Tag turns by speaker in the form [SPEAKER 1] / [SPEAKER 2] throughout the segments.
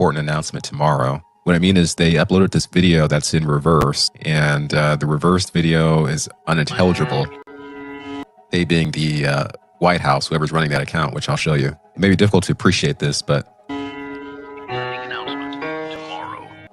[SPEAKER 1] important announcement tomorrow. What I mean is they uploaded this video that's in reverse, and the reversed video is unintelligible. They being the White House, whoever's running that account, which I'll show you. It may be difficult to appreciate this, but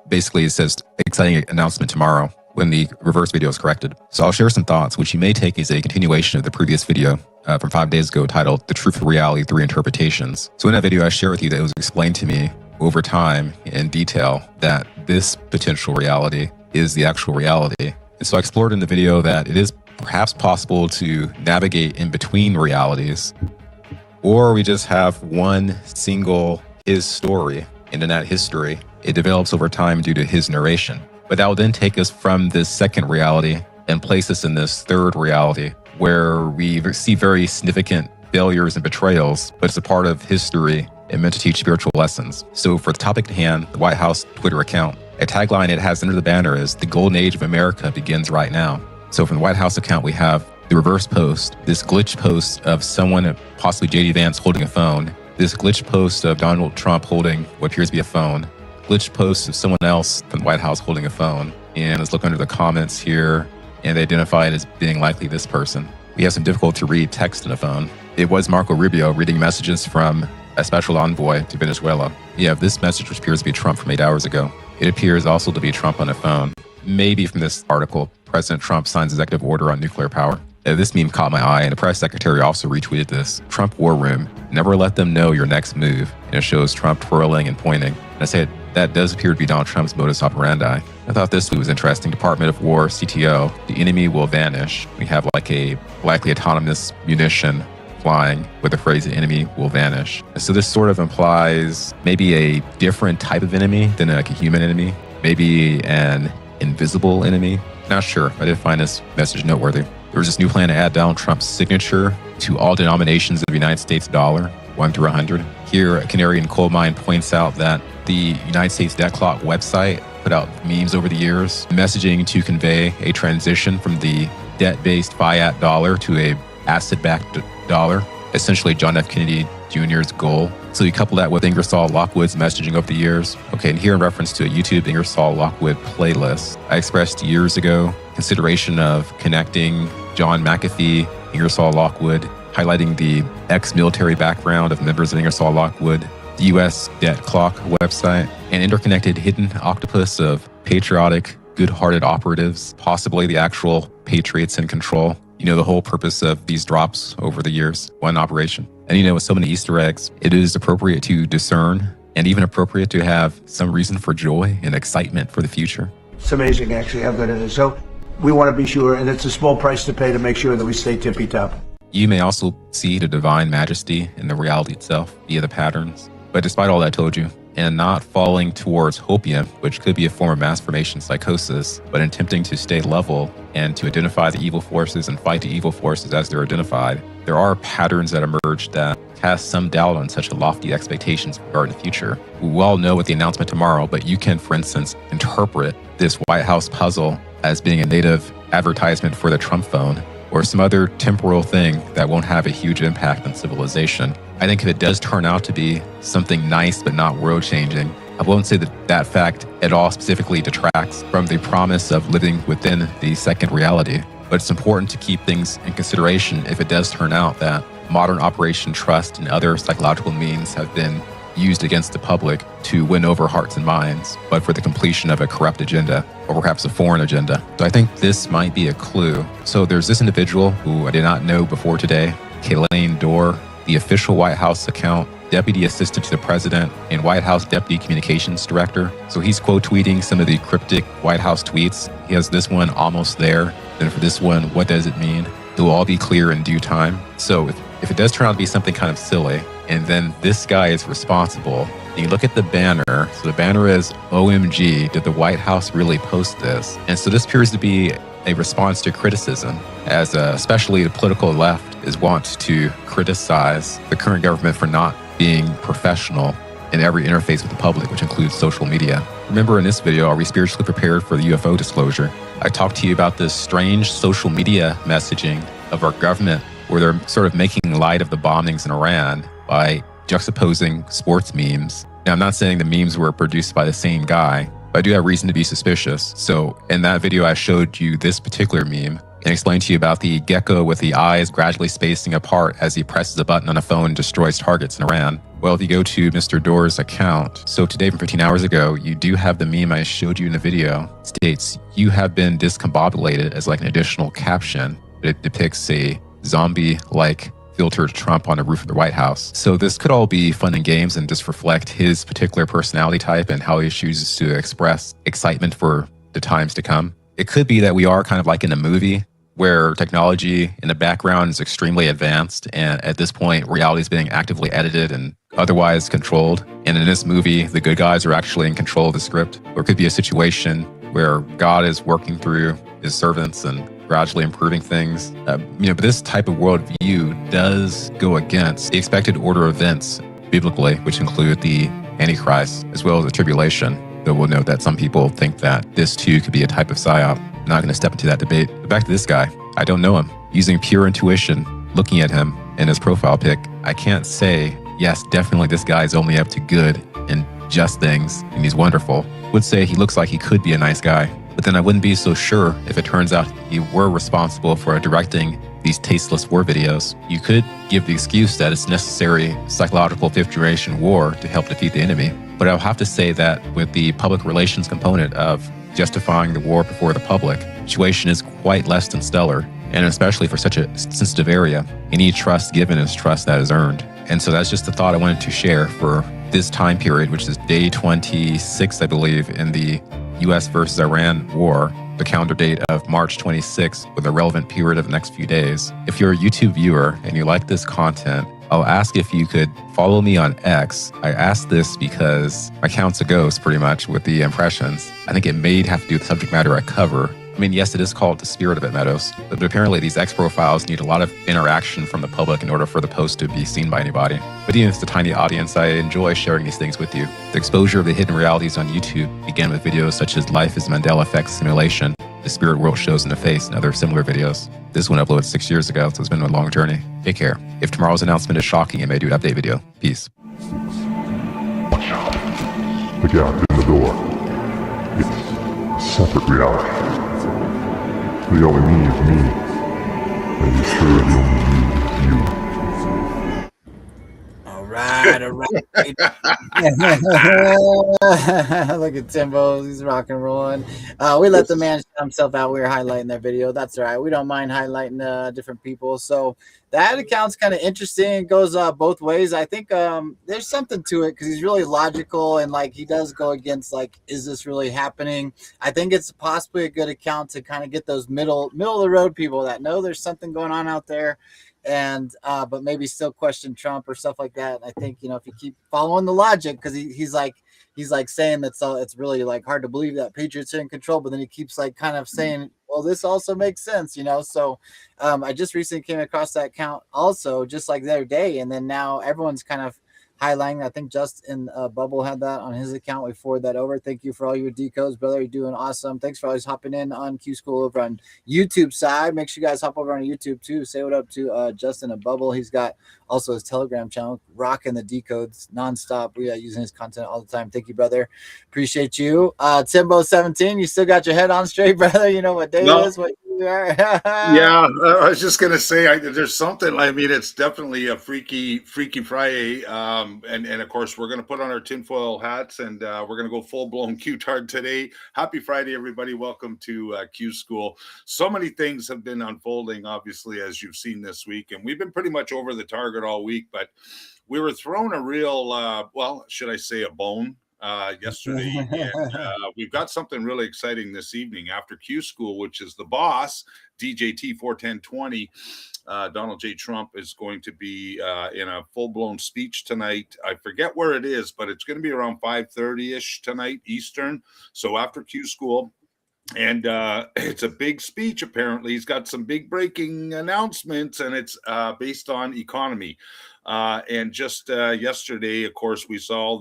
[SPEAKER 1] basically it says exciting announcement tomorrow when the reverse video is corrected. So I'll share some thoughts, which you may take as a continuation of the previous video from 5 days ago titled The Truth of Reality, 3 Interpretations. So in that video, I shared with you that it was explained to me over time in detail that this potential reality is the actual reality. And so I explored in the video that it is perhaps possible to navigate in between realities, or we just have one single his story, and in that history, it develops over time due to his narration. But that will then take us from this second reality and place us in this third reality where we see very significant failures and betrayals, but it's a part of history and meant to teach spiritual lessons. So for the topic at hand, the White House Twitter account, a tagline it has under the banner is, "The Golden Age of America begins right now." So from the White House account, we have the reverse post, this glitch post of someone, possibly JD Vance, holding a phone, this glitch post of Donald Trump holding what appears to be a phone, glitch post of someone else from the White House holding a phone. And let's look under the comments here, and they identify it as being likely this person. We have some difficulty to read text in a phone. It was Marco Rubio reading messages from a special envoy to Venezuela. You have this message, which appears to be Trump from 8 hours ago. It appears also to be Trump on a phone. Maybe from this article, President Trump signs executive order on nuclear power. This meme caught my eye, and the press secretary also retweeted this. Trump War Room, never let them know your next move. And it shows Trump twirling and pointing. And I said, that does appear to be Donald Trump's modus operandi. I thought this tweet was interesting. Department of War, CTO, the enemy will vanish. We have like a likely autonomous munition flying with the phrase, the enemy will vanish. And so this sort of implies maybe a different type of enemy than like a human enemy, maybe an invisible enemy. Not sure. I did find this message noteworthy. There was this new plan to add Donald Trump's signature to all denominations of the United States dollar, 1 through 100. Here, a canary in coal mine points out that the United States Debt Clock website put out memes over the years, messaging to convey a transition from the debt-based fiat dollar to a asset-backed dollar, essentially John F. Kennedy Jr.'s goal. So you couple that with Ingersoll Lockwood's messaging over the years. Okay, and here in reference to a YouTube Ingersoll Lockwood playlist, I expressed years ago consideration of connecting John McAfee, Ingersoll Lockwood, highlighting the ex-military background of members of Ingersoll Lockwood, the U.S. Debt Clock website, an interconnected hidden octopus of patriotic, good-hearted operatives, possibly the actual patriots in control. You know, the whole purpose of these drops over the years, one operation. And you know, with so many Easter eggs, it is appropriate to discern and even appropriate to have some reason for joy and excitement for the future.
[SPEAKER 2] It's amazing actually how good it is. So we want to be sure, and it's a small price to pay to make sure that we stay tippy-top.
[SPEAKER 1] You may also see the divine majesty in the reality itself via the patterns. But despite all that I told you, and not falling towards hopium, which could be a form of mass formation psychosis, but attempting to stay level and to identify the evil forces and fight the evil forces as they're identified, there are patterns that emerge that cast some doubt on such lofty expectations regarding the future. We all know with the announcement tomorrow, but you can, for instance, interpret this White House puzzle as being a native advertisement for the Trump phone or some other temporal thing that won't have a huge impact on civilization. I think if it does turn out to be something nice but not world-changing, I won't say that that fact at all specifically detracts from the promise of living within the second reality. But it's important to keep things in consideration if it does turn out that modern Operation Trust and other psychological means have been used against the public to win over hearts and minds, but for the completion of a corrupt agenda, or perhaps a foreign agenda. So I think this might be a clue. So there's this individual who I did not know before today, Kayleen Dorr, the official White House account, Deputy Assistant to the President and White House Deputy Communications Director. So he's quote tweeting some of the cryptic White House tweets. He has this one, almost there. Then for this one, what does it mean? It will all be clear in due time. So if it does turn out to be something kind of silly, and then this guy is responsible, and you look at the banner, so the banner is, OMG, did the White House really post this? And so this appears to be a response to criticism, as especially the political left is wont to criticize the current government for not being professional in every interface with the public, which includes social media. Remember in this video, are we spiritually prepared for the UFO disclosure? I talked to you about this strange social media messaging of our government where they're sort of making light of the bombings in Iran by juxtaposing sports memes Now, I'm not saying the memes were produced by the same guy, but I do have reason to be suspicious. So in that video, I showed you this particular meme and explained to you about the gecko with the eyes gradually spacing apart as he presses a button on a phone and destroys targets in Iran. Well, if you go to Mr. Doerr's account, so today from 15 hours ago, you do have the meme I showed you in the video. It states, "You have been discombobulated," as like an additional caption. It depicts a zombie-like filtered Trump on the roof of the White House. So this could all be fun and games and just reflect his particular personality type and how he chooses to express excitement for the times to come. It could be that we are kind of like in a movie where technology in the background is extremely advanced, and at this point, reality is being actively edited and otherwise controlled. And in this movie, the good guys are actually in control of the script. Or it could be a situation where God is working through his servants and gradually improving things. But this type of worldview does go against the expected order of events biblically, which include the Antichrist as well as the tribulation. Though we'll note that some people think that this too could be a type of psyop. I'm not going to step into that debate. But back to this guy. I don't know him. Using pure intuition, looking at him in his profile pic, I can't say, yes, definitely this guy is only up to good and just things, and he's wonderful. Would say he looks like he could be a nice guy. But then I wouldn't be so sure if it turns out he were responsible for directing these tasteless war videos. You could give the excuse that it's necessary psychological fifth-generation war to help defeat the enemy. But I'll have to say that with the public relations component of justifying the war before the public, the situation is quite less than stellar. And especially for such a sensitive area, any trust given is trust that is earned. And so that's just the thought I wanted to share for this time period, which is day 26, I believe, in the U.S. versus Iran war, the calendar date of March 26, with a relevant period of the next few days. If you're a YouTube viewer and you like this content, I'll ask if you could follow me on X. I asked this because my account's a ghost, pretty much, with the impressions. I think it may have to do with the subject matter I cover. I mean, yes, it is called The Spirit of It, Meadows, but apparently these X profiles need a lot of interaction from the public in order for the post to be seen by anybody. But even if it's a tiny audience, I enjoy sharing these things with you. The exposure of the hidden realities on YouTube began with videos such as Life is Mandela Effect Simulation, The Spirit World Shows in the Face, and other similar videos. This one uploaded 6 years ago, so it's been a long journey. Take care. If tomorrow's announcement is shocking, I may do an update video. Peace.
[SPEAKER 3] Watch out. The gap in the door. It's a separate reality. The only me is me, and it's sure the only you is you.
[SPEAKER 4] All right. Look at Timbo, he's rock and rolling. We let the man shout himself out. We were highlighting that video. That's all right. We don't mind highlighting different people. So that account's kind of interesting. It goes both ways. I think there's something to it because he's really logical and like he does go against like, is this really happening? I think it's possibly a good account to kind of get those middle of the road people that know there's something going on out there, and but maybe still question Trump or stuff like that. I think, if you keep following the logic, because he's like saying that it's really like hard to believe that Patriots are in control, but then he keeps like kind of saying, well, this also makes sense, so I just recently came across that account also just like the other day, and then now everyone's kind of highlighting. I think Justin Bubble had that on his account. We forward that over. Thank you for all your decodes, brother. You're doing awesome. Thanks for always hopping in on Qschqql over on YouTube side. Make sure you guys hop over on YouTube too. Say what up to Justin and Bubble. He's got also his Telegram channel, rocking the decodes nonstop. We are using his content all the time. Thank you, brother. Appreciate you. Timbo17, you still got your head on straight, brother. You know what day it is, what you are.
[SPEAKER 5] Yeah, I was just gonna say there's something. I mean, it's definitely a freaky Friday. And of course, we're gonna put on our tinfoil hats and we're gonna go full blown Q-tard today. Happy Friday, everybody! Welcome to Qschqql. So many things have been unfolding, obviously, as you've seen this week, and we've been pretty much over the target all week. But we were thrown a real, well, should I say, a bone yesterday, and we've got something really exciting this evening after Qschqql, which is the boss DJT 41020. Donald J. Trump is going to be in a full-blown speech tonight. I forget where it is, but it's going to be around 5:30ish tonight Eastern. So after Qschqql. And it's a big speech, apparently. He's got some big breaking announcements, and it's based on economy. And just yesterday, of course, we saw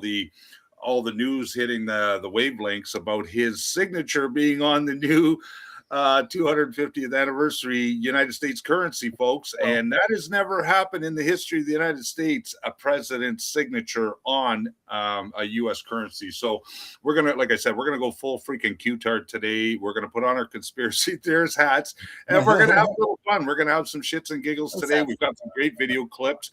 [SPEAKER 5] all the news hitting the wavelengths about his signature being on the new 250th anniversary United States currency, folks. And that has never happened in the history of the United States, a president's signature on a U.S. currency. So we're going to, like I said, we're going to go full freaking Q-tard today. We're going to put on our conspiracy theorist hats, and we're going to have a little fun. We're going to have some shits and giggles today. We've got some great video clips.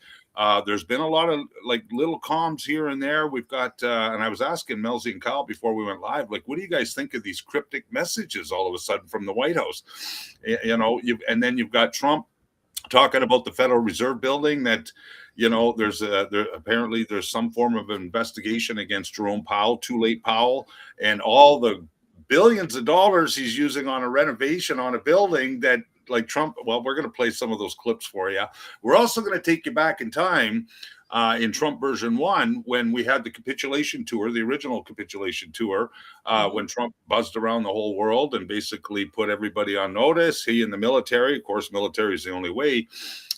[SPEAKER 5] There's been a lot of like little comms here and there. We've got, and I was asking Melzie and Kyle before we went live, like, what do you guys think of these cryptic messages all of a sudden from the White House? You know, and then you've got Trump talking about the Federal Reserve building that, you know, apparently there's some form of investigation against Jerome Powell, Too Late Powell, and all the billions of dollars he's using on a renovation on a building that, like Trump, well, we're going to play some of those clips for you. We're also going to take you back in time in Trump version 1 when we had the capitulation tour, the original capitulation tour, when Trump buzzed around the whole world and basically put everybody on notice. He and the military, of course, military is the only way.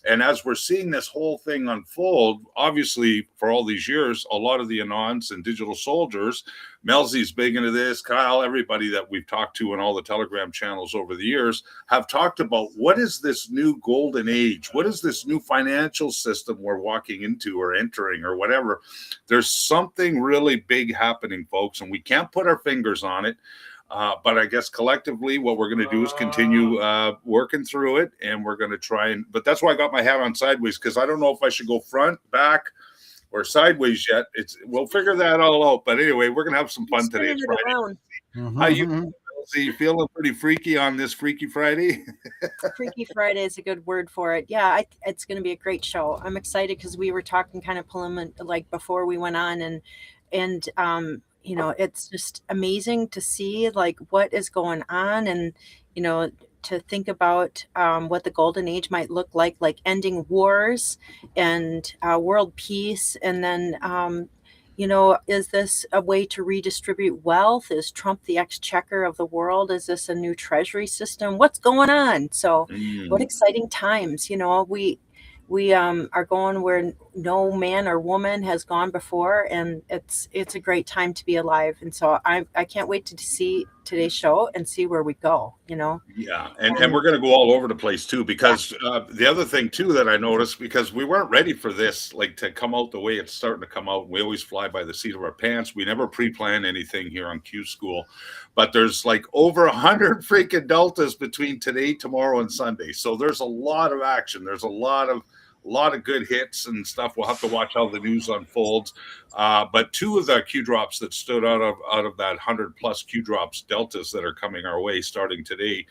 [SPEAKER 5] And as we're seeing this whole thing unfold, obviously, for all these years, a lot of the Anons and digital soldiers, Melzie's big into this, Kyle, everybody that we've talked to in all the Telegram channels over the years have talked about what is this new golden age? What is this new financial system we're walking into or entering or whatever? There's something really big happening, folks, and we can't put our fingers on it. But I guess collectively, what we're going to do is continue working through it, and we're going to try and. But that's why I got my hat on sideways, because I don't know if I should go front, back, or sideways yet. We'll figure that all out. But anyway, we're going to have some fun today. It's Friday. How you feeling? Pretty freaky on this Freaky Friday?
[SPEAKER 6] Freaky Friday is a good word for it. Yeah, it's going to be a great show. I'm excited because we were talking kind of like before we went on, and you know, it's just amazing to see like what is going on, and you know, to think about what the golden age might look like ending wars and world peace, and then you know, is this a way to redistribute wealth? Is Trump the exchequer of the world? Is this a new treasury system? What's going on? So what exciting times. You know, we are going where no man or woman has gone before, and it's a great time to be alive. And so I can't wait to see today's show and see where we go, you know.
[SPEAKER 5] Yeah, and we're going to go all over the place too, because the other thing too that I noticed, because we weren't ready for this like to come out the way it's starting to come out. We always fly by the seat of our pants. We never pre-plan anything here on Qschqql, but there's like over 100 freaking deltas between today, tomorrow, and Sunday. So there's a lot of action. There's a lot of good hits and stuff. We'll have to watch how the news unfolds. But two of the Q drops that stood out of that 100+ Q drops deltas that are coming our way starting today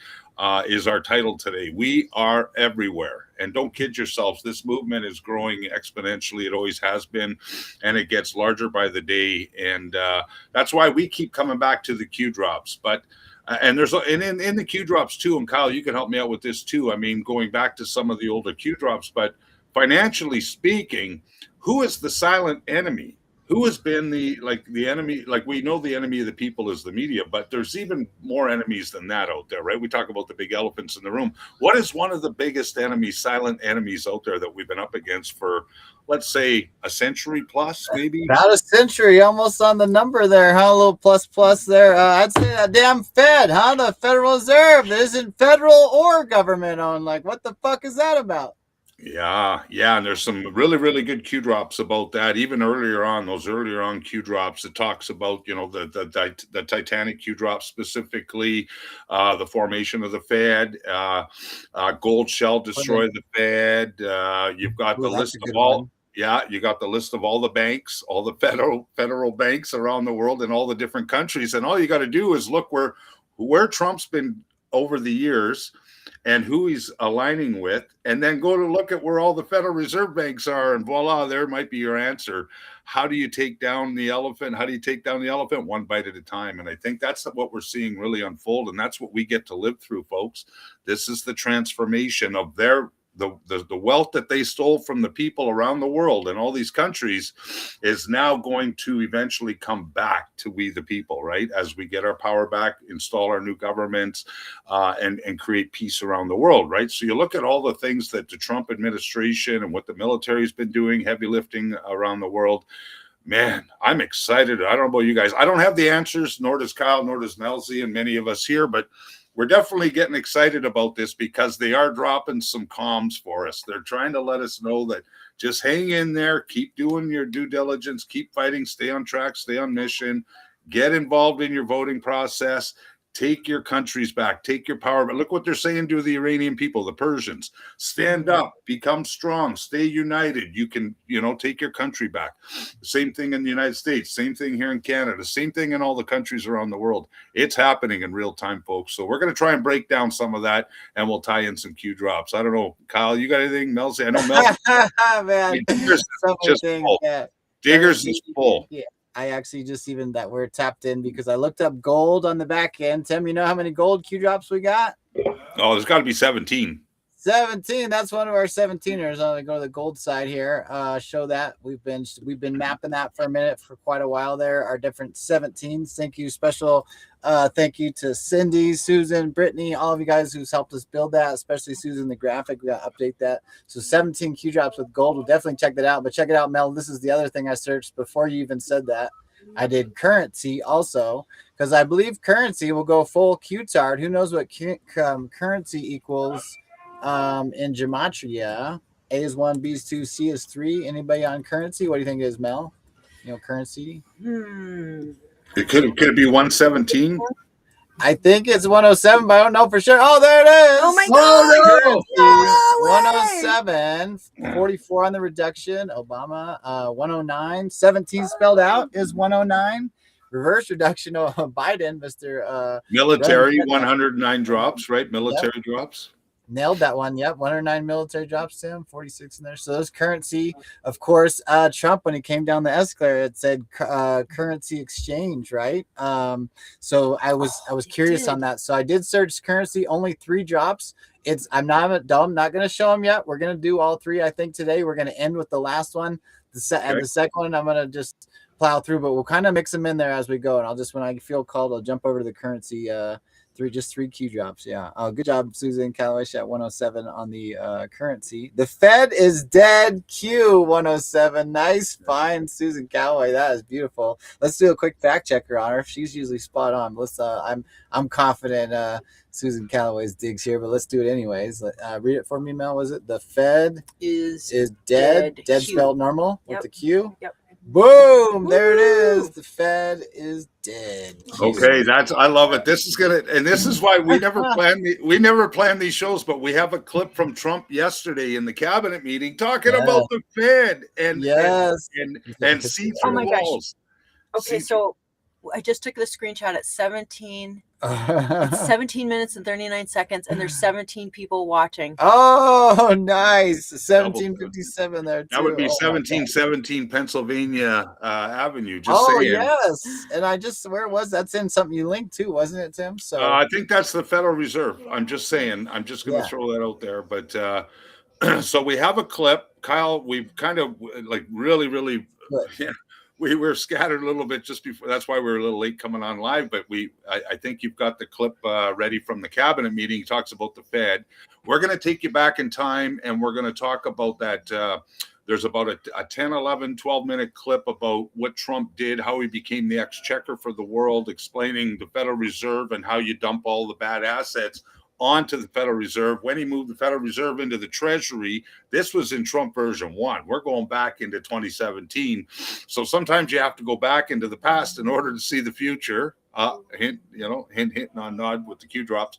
[SPEAKER 5] is our title today. We are everywhere. And don't kid yourselves. This movement is growing exponentially. It always has been, and it gets larger by the day. And that's why we keep coming back to the Q drops. But and there's in the Q drops too. And Kyle, you can help me out with this too. I mean, going back to some of the older Q drops, but financially speaking, who is the silent enemy? Who has been the enemy? Like, we know the enemy of the people is the media, but there's even more enemies than that out there, right? We talk about the big elephants in the room. What is one of the biggest enemies, silent enemies out there that we've been up against for, let's say, a century plus, maybe?
[SPEAKER 4] About a century, almost on the number there, huh? A little plus there. I'd say that damn Fed, huh? The Federal Reserve that isn't federal or government owned. Like, what the fuck is that about?
[SPEAKER 5] Yeah, and there's some really, really good Q drops about that. Even earlier on Q drops, it talks about, you know, the Titanic Q drop specifically, the formation of the Fed, gold shall destroy the Fed. You've got the list of all. One. Yeah, you got the list of all the banks, all the federal banks around the world in all the different countries, and all you got to do is look where Trump's been over the years and who he's aligning with, and then go to look at where all the Federal Reserve banks are, and voila, there might be your answer. How do you take down the elephant? How do you take down the elephant? One bite at a time. And I think that's what we're seeing really unfold, and that's what we get to live through, folks. This is the transformation of the wealth that they stole from the people around the world and all these countries is now going to eventually come back to we the people, right? As we get our power back, install our new governments, and create peace around the world, right? So you look at all the things that the Trump administration and what the military's been doing, heavy lifting around the world. Man, I'm excited. I don't know about you guys. I don't have the answers, nor does Kyle, nor does Melzie, and many of us here, but we're definitely getting excited about this because they are dropping some comms for us. They're trying to let us know that just hang in there, keep doing your due diligence, keep fighting, stay on track, stay on mission, get involved in your voting process. Take your countries back. Take your power. But look what they're saying to the Iranian people, the Persians. Stand up. Become strong. Stay united. You can, take your country back. Same thing in the United States. Same thing here in Canada. Same thing in all the countries around the world. It's happening in real time, folks. So we're going to try and break down some of that, and we'll tie in some Q drops. I don't know, Kyle, you got anything? Melzie? I know Melzie.
[SPEAKER 4] Man,
[SPEAKER 5] Diggers
[SPEAKER 4] just
[SPEAKER 5] full. Diggers is full.
[SPEAKER 4] Yeah. I actually just even that we're tapped in because I looked up gold on the back end. Tim, you know how many gold Q drops we got?
[SPEAKER 5] Oh, there's got to be 17.
[SPEAKER 4] 17. That's one of our 17ers. I'm gonna go to the gold side here. Show that we've been mapping that for a minute for quite a while there. Our different 17s. Thank you, special thank you to Cindy, Susan, Brittany, all of you guys who's helped us build that, especially Susan the graphic. We gotta update that. So 17 Q drops with gold. We'll definitely check that out. But check it out, Mel. This is the other thing I searched before you even said that. I did currency also because I believe currency will go full Qtard. Who knows what currency equals in gematria? A is 1, B is 2, C is 3. Anybody on currency? What do you think it is, Mel? Currency.
[SPEAKER 5] It could it be 117?
[SPEAKER 4] I think it's 107, but I don't know for sure. Oh, there it is.
[SPEAKER 6] Oh my God.
[SPEAKER 4] No 107, 44 on the reduction. Obama, 109. 17 spelled out is 109. Reverse reduction of Biden, Mr.
[SPEAKER 5] Military, 109 drops, right? Military drops.
[SPEAKER 4] Nailed that one. Yep. 109 military drops, Tim. 46 in there. So those currency, of course, Trump, when he came down the escalator, it said currency exchange, right? So I was curious on that. So I did search currency, only 3 drops. I'm not going to show them yet. We're going to do all 3, I think, today. We're going to end with the last one. The second one, I'm going to just plow through, but we'll kind of mix them in there as we go. And I'll just, when I feel called, I'll jump over to the currency, 3 Q drops. Yeah. Good job, Susan Callaway at 107 on the currency. The Fed is dead. Q 107. Nice find, Susan Callaway. That is beautiful. Let's do a quick fact checker on her. She's usually spot on. Let's. I'm confident Susan Callaway's digs here, but let's do it anyways. Read it for me, Mel. Was it the Fed is dead? Dead spelled normal with the Q.
[SPEAKER 6] Yep.
[SPEAKER 4] Boom! There it is. The Fed is dead.
[SPEAKER 5] Okay, I love it. This is why we never plan these shows, but we have a clip from Trump yesterday in the cabinet meeting talking about the Fed and see through walls.
[SPEAKER 6] Okay, so I just took the screenshot at 17. It's 17 minutes and 39 seconds, and there's 17 people watching.
[SPEAKER 4] Oh, nice. 1757 there, too.
[SPEAKER 5] That would be 1717 Pennsylvania Avenue. Just saying.
[SPEAKER 4] Yes. And where was that's in something you linked to, wasn't it, Tim? So
[SPEAKER 5] I think that's the Federal Reserve. I'm just saying. I'm just going to throw that out there. But so we have a clip. Kyle, we've kind of really we were scattered a little bit just before. That's why we were a little late coming on live. But I think you've got the clip ready from the cabinet meeting. He talks about the Fed. We're going to take you back in time, and we're going to talk about that. There's about a 10, 11, 12-minute clip about what Trump did, how he became the Qschqql for the world, explaining the Federal Reserve and how you dump all the bad assets onto the Federal Reserve. When he moved the Federal Reserve into the Treasury, this was in Trump version 1. We're going back into 2017. So sometimes you have to go back into the past in order to see the future. Hint, nod, nod with the Q drops.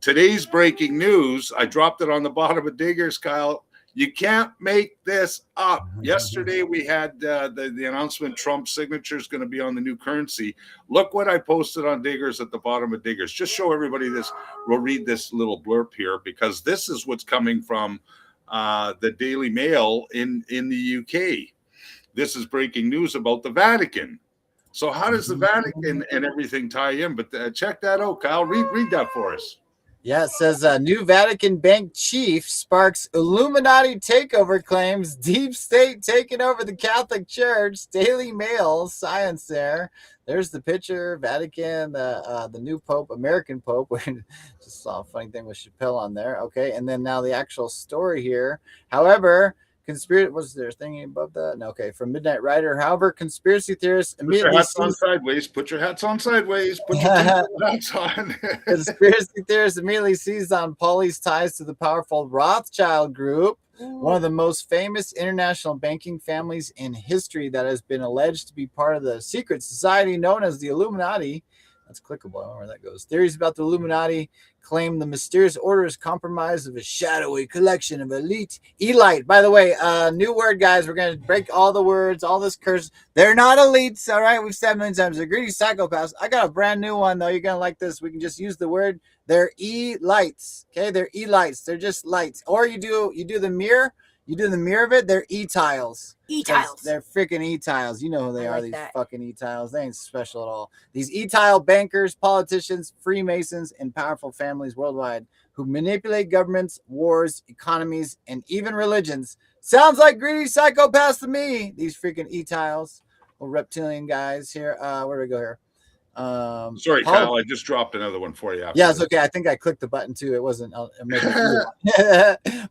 [SPEAKER 5] Today's breaking news, I dropped it on the bottom of Diggers, Kyle. You can't make this up. Yesterday, we had the announcement Trump's signature is going to be on the new currency. Look what I posted on Diggers at the bottom of Diggers. Just show everybody this. We'll read this little blurb here because this is what's coming from the Daily Mail in the UK. This is breaking news about the Vatican. So how does the Vatican and everything tie in? But check that out, Kyle. Read that for us.
[SPEAKER 4] Yeah, it says new Vatican bank chief sparks Illuminati takeover claims, deep state taking over the Catholic Church. Daily Mail, science there. There's the picture, Vatican, the new Pope, American Pope. We just saw a funny thing with Chappelle on there. Okay, and then now the actual story here. However, Conspiracy, was there thinking above that? No, okay. From Midnight Rider. However, conspiracy theorists
[SPEAKER 5] Put your
[SPEAKER 4] immediately
[SPEAKER 5] hats on sideways. Put your hats on sideways. Put your hats on.
[SPEAKER 4] conspiracy theorists immediately seized on Pauly's ties to the powerful Rothschild Group, one of the most famous international banking families in history that has been alleged to be part of the secret society known as the Illuminati. That's clickable. I don't know where that goes. Theories about the Illuminati claim the mysterious order is comprised of a shadowy collection of elite. By the way, new word, guys. We're going to break all the words, all this curse. They're not elites, all right? We've said many times. They're greedy psychopaths. I got a brand new one, though. You're going to like this. We can just use the word. They're elites, okay? They're elites. They're just lights. Or you do the mirror. You do the mirror of it. They're e-tiles.
[SPEAKER 6] E-tiles.
[SPEAKER 4] They're freaking e-tiles. You know who they are,
[SPEAKER 6] like
[SPEAKER 4] these
[SPEAKER 6] that.
[SPEAKER 4] fucking e-tiles. They ain't special at all. These e-tile bankers, politicians, Freemasons, and powerful families worldwide who manipulate governments, wars, economies, and even religions. Sounds like greedy psychopaths to me. These freaking e-tiles. Little reptilian guys here. Where do we go here?
[SPEAKER 5] Sorry, Kyle. I just dropped another one for you.
[SPEAKER 4] Yeah, it's okay. I think I clicked the button too. It wasn't.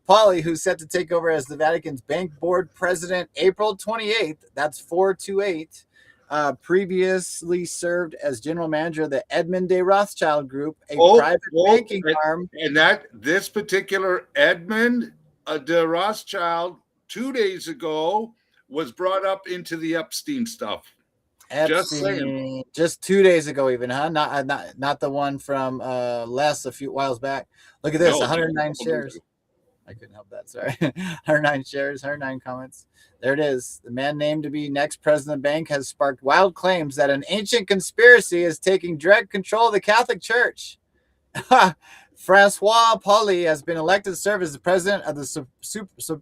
[SPEAKER 4] Pauly, who's set to take over as the Vatican's bank board president April 28th. That's 428. Previously served as general manager of the Edmond de Rothschild Group, a private banking arm.
[SPEAKER 5] And this particular Edmond de Rothschild 2 days ago was brought up into the Epstein stuff.
[SPEAKER 4] Epstein, just 2 days ago, even, huh? Not the one from Les a few whiles back. Look at this, 109 shares. I couldn't help that. Sorry, 109 shares, 109 comments. There it is. The man named to be next president of the bank has sparked wild claims that an ancient conspiracy is taking direct control of the Catholic Church. Francois Pauly has been elected to serve as the president of the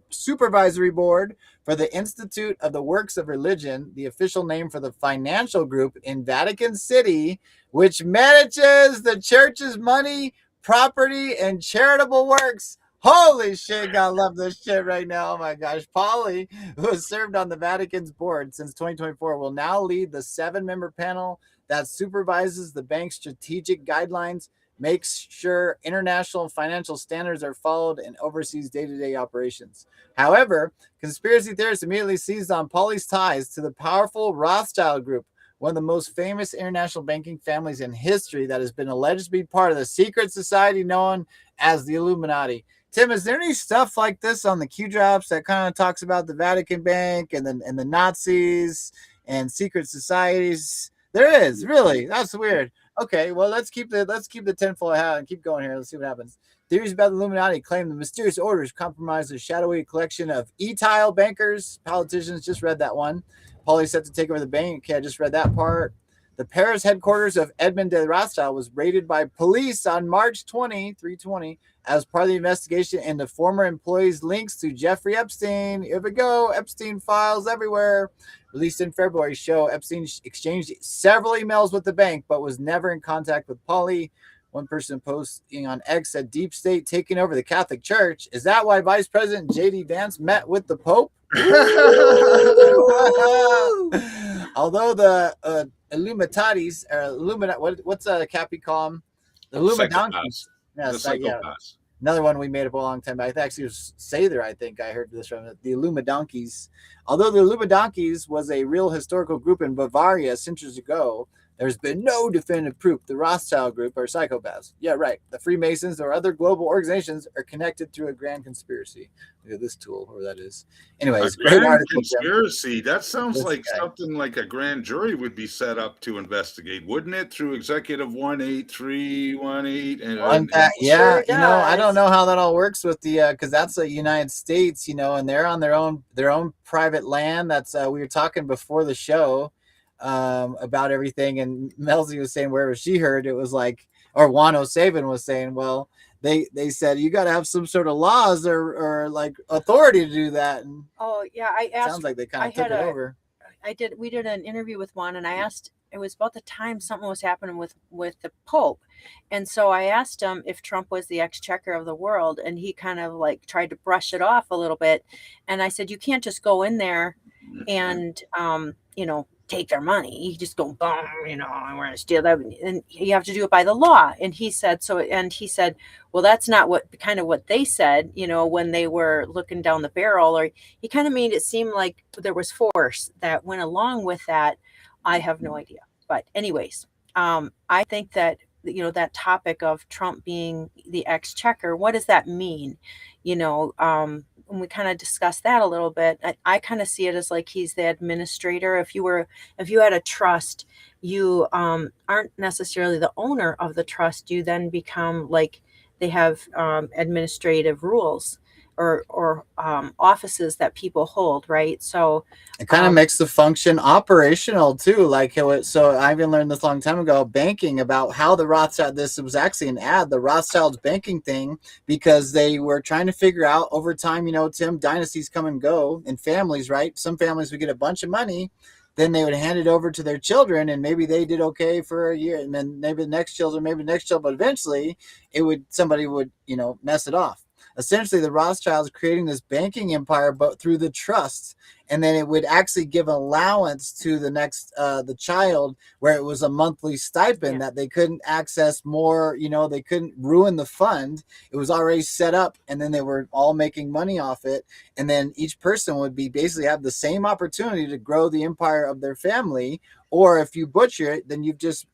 [SPEAKER 4] supervisory board for the Institute of the Works of Religion, the official name for the financial group in Vatican City, which manages the church's money, property, and charitable works. Holy shit, God love this shit right now. Oh my gosh. Pauly, who has served on the Vatican's board since 2024, will now lead the 7-member panel that supervises the bank's strategic guidelines, makes sure international financial standards are followed, and oversees day-to-day operations. However, conspiracy theorists immediately seized on Pauly's ties to the powerful Rothschild Group, one of the most famous international banking families in history that has been alleged to be part of the secret society known as the Illuminati. Tim, is there any stuff like this on the Q drops that kind of talks about the Vatican Bank and the Nazis and secret societies? There is, really. That's weird. Okay, well, let's keep the tinfoil hat and keep going here. Let's see what happens. Theories about the Illuminati claim the mysterious orders compromise a shadowy collection of e-tile bankers, politicians. Just read that one. Pauly set to take over the bank. Okay, I just read that part. The Paris headquarters of Edmond de Rothschild was raided by police on March 320, as part of the investigation into former employees' links to Jeffrey Epstein. Here we go. Epstein files everywhere. Released in February, show Epstein exchanged several emails with the bank, but was never in contact with Pauly. One person posting on X said, "Deep State taking over the Catholic Church. Is that why Vice President J.D. Vance met with the Pope?" Although the Illuminatis, or what's Cappy call them? The Illuminati.
[SPEAKER 5] Psychopaths.
[SPEAKER 4] Another one we made up a long time back. Actually, it was Sather, I think I heard this from the Illuminadonkeys. Although the Illuminadonkeys was a real historical group in Bavaria centuries ago, there's been no definitive proof the Rothschild Group are psychopaths. Yeah, right. The Freemasons or other global organizations are connected through a grand conspiracy. Look at this tool, whoever that is. Anyways,
[SPEAKER 5] great article. Conspiracy. That sounds like something like a grand jury would be set up to investigate, wouldn't it? Through Executive 18318 and
[SPEAKER 4] yeah, you know, I don't know how that all works with the because that's the United States, you know, and they're on their own private land. That's we were talking before the show about everything, and Melzie was saying wherever she heard it was like, or Wano Saban was saying, well, they said you got to have some sort of laws or like authority to do that. And
[SPEAKER 6] oh yeah, I asked.
[SPEAKER 4] Sounds like they kind of took it over.
[SPEAKER 6] We did an interview with Juan, and I asked. It was about the time something was happening with the Pope, and so I asked him if Trump was the exchequer of the world, and he kind of like tried to brush it off a little bit. And I said, you can't just go in there and you know, take their money. You just go, boom, you know, I'm going to steal that. And you have to do it by the law. And he said, well, that's not what they said, you know, when they were looking down the barrel. Or he kind of made it seem like there was force that went along with that. I have no idea. But anyways, I think that, you know, that topic of Trump being the exchequer, what does that mean? You know, and we kind of discussed that a little bit. I kind of see it as like he's the administrator. If you had a trust, you aren't necessarily the owner of the trust. You then become like they have administrative rules or offices that people hold, right? So
[SPEAKER 4] it kind of makes the function operational too. Like so I even learned this a long time ago, banking, about how the Rothschild, this was actually an ad, the Rothschild's banking thing, because they were trying to figure out over time, you know, Tim, dynasties come and go in families, right? Some families would get a bunch of money, then they would hand it over to their children, and maybe they did okay for a year, and then maybe the next children, but eventually somebody would, you know, mess it off. Essentially, the Rothschilds creating this banking empire, but through the trusts, and then it would actually give allowance to the next the child, where it was a monthly stipend that they couldn't access more. You know, they couldn't ruin the fund. It was already set up, and then they were all making money off it. And then each person would be basically have the same opportunity to grow the empire of their family. Or if you butcher it, then you just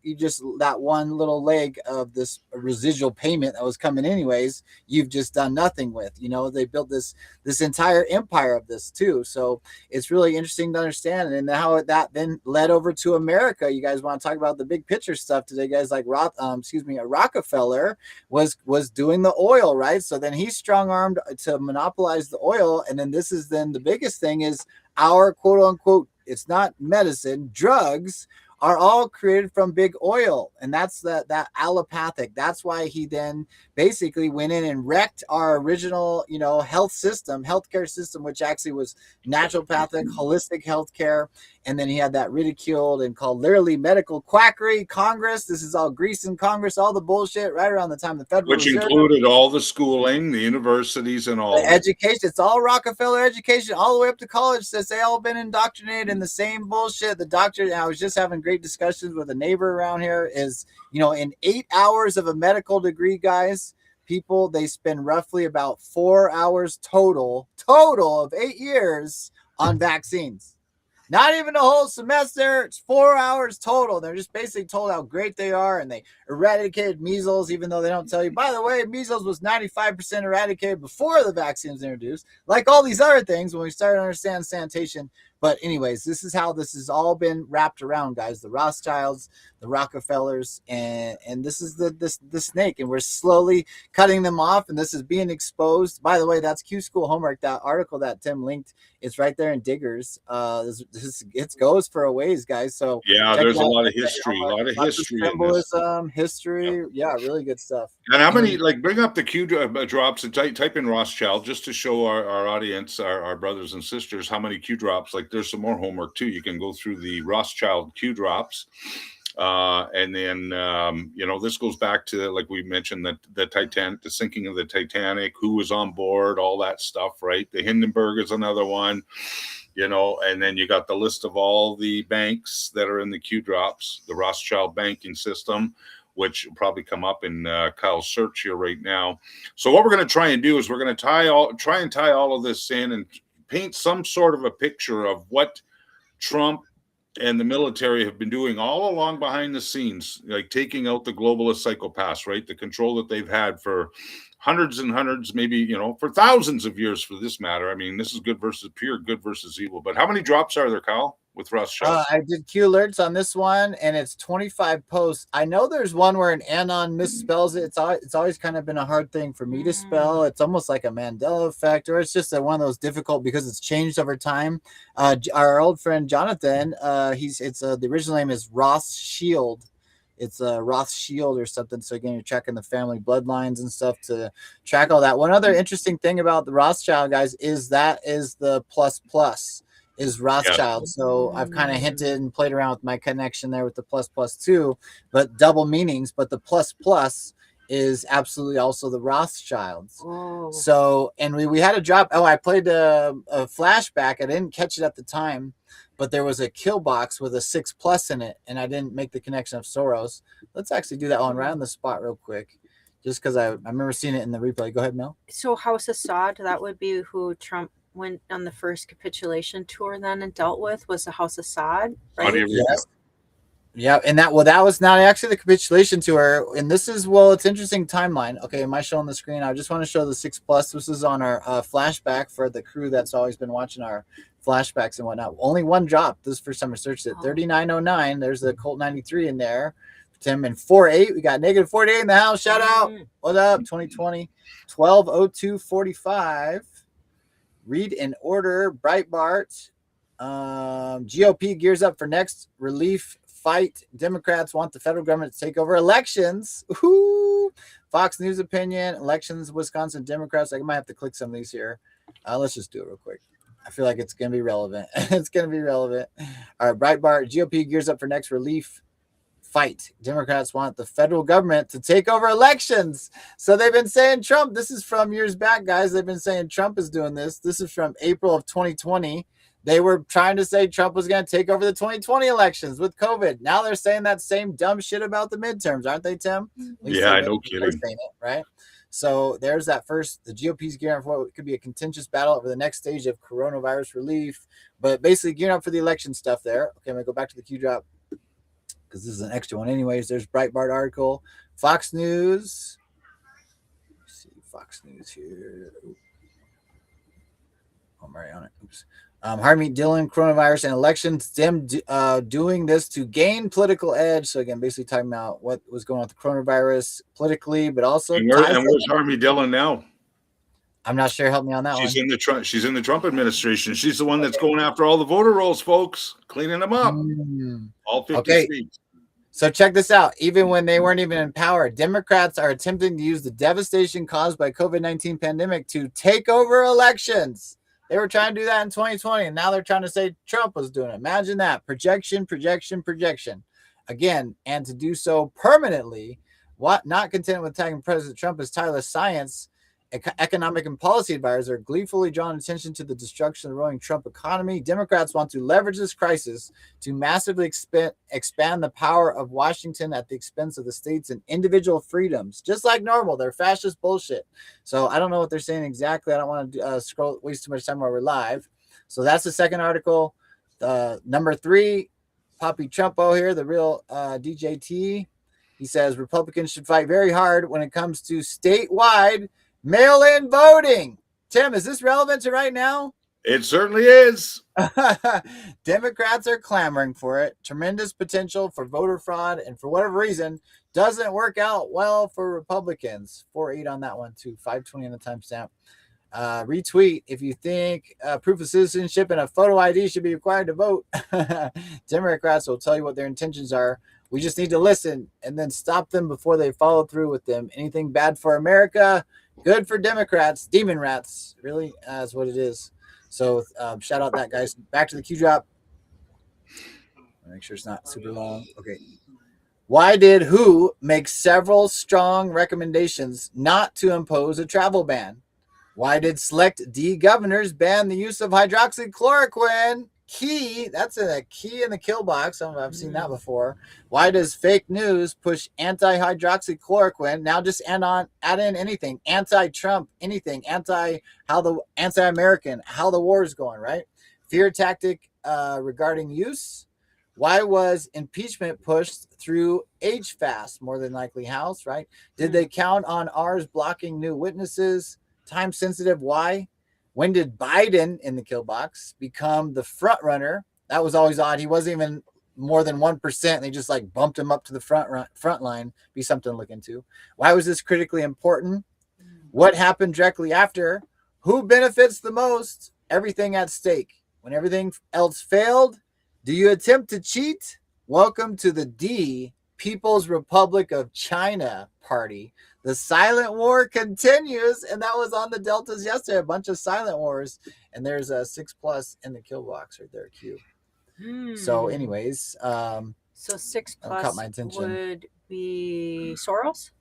[SPEAKER 4] that one little leg of this residual payment that was coming anyways, you've just done nothing with. You know, they built this entire empire of this too. So it's really interesting to understand, and how that then led over to America. You guys want to talk about the big picture stuff today, guys? Like Rockefeller was doing the oil, right? So then he strong-armed to monopolize the oil, and then this is then the biggest thing is our quote unquote, it's not medicine, drugs are all created from big oil. And that's that allopathic. That's why he then basically went in and wrecked our original, you know, healthcare system, which actually was naturopathic, holistic healthcare. And then he had that ridiculed and called literally medical quackery. Congress, this is all Greece in Congress, all the bullshit right around the time the Federal
[SPEAKER 5] Reserve, included all the schooling, the universities, and all
[SPEAKER 4] the education. It's all Rockefeller education, all the way up to college. Says they all been indoctrinated in the same bullshit. The doctor, and I was just having great discussions with a neighbor around here, is, you know, in 8 hours of a medical degree, guys, people, they spend roughly about 4 hours total of 8 years on vaccines. Not even a whole semester. It's 4 hours total. They're just basically told how great they are, and they eradicated measles, even though they don't tell you, by the way, measles was 95% eradicated before the vaccine was introduced. Like all these other things, when we start to understand sanitation. But anyways, this is how this has all been wrapped around, guys. The Rothschilds, the Rockefellers, and this is the snake, and we're slowly cutting them off, and this is being exposed. By the way, that's Qschqql homework. That article that Tim linked, it's right there in Diggers. It goes for a ways, guys. So
[SPEAKER 5] yeah, there's a lot of history,
[SPEAKER 4] symbolism, history. Yep. Yeah, really good stuff.
[SPEAKER 5] And how many, like, bring up the Q drops and type in Rothschild just to show our audience, our brothers and sisters, how many Q drops. Like, there's some more homework too. You can go through the Rothschild Q drops. And then, you know, this goes back to, like we mentioned, the Titanic, the sinking of the Titanic, who was on board, all that stuff, right? The Hindenburg is another one, you know, and then you got the list of all the banks that are in the Q drops, the Rothschild banking system, which will probably come up in Kyle's search here right now. So what we're going to try and do is we're going to tie all of this in and paint some sort of a picture of what Trump and the military have been doing all along behind the scenes, like taking out the globalist psychopaths, right? The control that they've had for hundreds and hundreds, maybe, you know, for thousands of years for this matter. I mean, this is pure good versus evil. But how many drops are there, Kyle, with Rothschild?
[SPEAKER 4] I did Q alerts on this one, and it's 25 posts. I know there's one where an anon misspells it. It's always kind of been a hard thing for me to spell. It's almost like a Mandela effect, or it's just one of those difficult because it's changed over time. Our old friend Jonathan, the original name is Rothschild. It's a Rothschild or something. So again, you're checking the family bloodlines and stuff to track all that. One other interesting thing about the Rothschild, guys, is the plus is Rothschild. Yeah. So I've kind of hinted and played around with my connection there with the plus too, but double meanings. But the plus is absolutely also the Rothschilds. Oh. So, and we had a drop. Oh, I played a flashback. I didn't catch it at the time, but there was a kill box with a 6+ in it, and I didn't make the connection of Soros. Let's actually do that one right on the spot real quick, just because I remember seeing it in the replay. Go ahead, Mel.
[SPEAKER 6] So House Assad, that would be who Trump went on the first capitulation tour then and dealt with, was the House Assad, right?
[SPEAKER 4] Yes. Yeah, and that was not actually the capitulation tour. And this is, it's interesting timeline. Okay, am I showing the screen? I just want to show the 6+. This is on our flashback for the crew that's always been watching our flashbacks and whatnot. Only one drop. This is the first time I searched it. 3909. There's the Colt 93 in there. Tim, and 48. We got negative 48 in the house. Shout out. What up? 2020. 120245. Read in order. Breitbart. GOP gears up for next relief fight. Democrats want the federal government to take over elections. Ooh. Fox News opinion. Elections, Wisconsin Democrats. I might have to click some of these here. Let's just do it real quick. I feel like it's going to be relevant. It's going to be relevant. All right, Breitbart. GOP gears up for next relief fight. Democrats want the federal government to take over elections. So they've been saying Trump. This is from years back, guys. They've been saying Trump is doing this. This is from April of 2020. They were trying to say Trump was going to take over the 2020 elections with COVID. Now they're saying that same dumb shit about the midterms, aren't they, Tim?
[SPEAKER 5] Yeah, no kidding.
[SPEAKER 4] It, right? So there's that first. The GOP's gearing up for what could be a contentious battle over the next stage of coronavirus relief, but basically gearing up for the election stuff there. Okay, I'm going to go back to the Q drop because this is an extra one anyways. There's Breitbart article. Fox News. Let's see, Fox News here. I'm right on it. Oops. Harmeet Dillon, coronavirus and elections, them doing this to gain political edge. So again, basically talking about what was going on with the coronavirus politically, but also.
[SPEAKER 5] And where's Harmeet Dillon now?
[SPEAKER 4] I'm not sure. Help me on that one.
[SPEAKER 5] She's in the Trump administration. She's the one that's going after all the voter rolls, folks, cleaning them up. All 50 states.
[SPEAKER 4] So check this out. Even when they weren't even in power, Democrats are attempting to use the devastation caused by COVID-19 pandemic to take over elections. They were trying to do that in 2020, and now they're trying to say Trump was doing it. Imagine that. Projection. Again, and to do so permanently, not content with tagging President Trump as tireless science, economic and policy advisors are gleefully drawing attention to the destruction of the growing Trump economy. Democrats want to leverage this crisis to massively expand the power of Washington at the expense of the states and individual freedoms. Just like normal, they're fascist bullshit. So I don't know what they're saying exactly. I don't want to waste too much time while we're live. So that's the second article. Number 3, Poppy Trumpo here, the real DJT. He says Republicans should fight very hard when it comes to statewide mail-in voting. Tim, is this relevant to right now?
[SPEAKER 5] It certainly is.
[SPEAKER 4] Democrats are clamoring for it. Tremendous potential for voter fraud, and for whatever reason, doesn't work out well for Republicans. 4-8 on that one too. 520 on the timestamp. Retweet if you think proof of citizenship and a photo ID should be required to vote. Democrats will tell you what their intentions are. We just need to listen and then stop them before they follow through with them. Anything bad for America, good for Democrats. Demon rats, really, is what it is. So shout out that, guys. Back to the Q drop. Make sure it's not super long. Okay. Why did WHO make several strong recommendations not to impose a travel ban? Why did select D governors ban the use of hydroxychloroquine? Key, that's a key in the kill box. I've seen that before. Why does fake news push anti-hydroxychloroquine? Now just add in anything. Anti-Trump, anything. Anti-American, how the war is going, right? Fear tactic regarding use. Why was impeachment pushed through HFAS? More than likely House, right? Did they count on ours blocking new witnesses? Time sensitive, why? When did Biden in the kill box become the front runner? That was always odd. He wasn't even more than 1%. They just like bumped him up to the front line. Be something to look into. Why was this critically important? What happened directly after? Who benefits the most? Everything at stake. When everything else failed, do you attempt to cheat? Welcome to the D People's Republic of China party. The silent war continues, and that was on the Deltas yesterday. A bunch of silent wars, and there's a 6+ in the kill box right there. Q. So, anyways,
[SPEAKER 6] so 6+
[SPEAKER 4] caught my attention.
[SPEAKER 6] Would be Soros.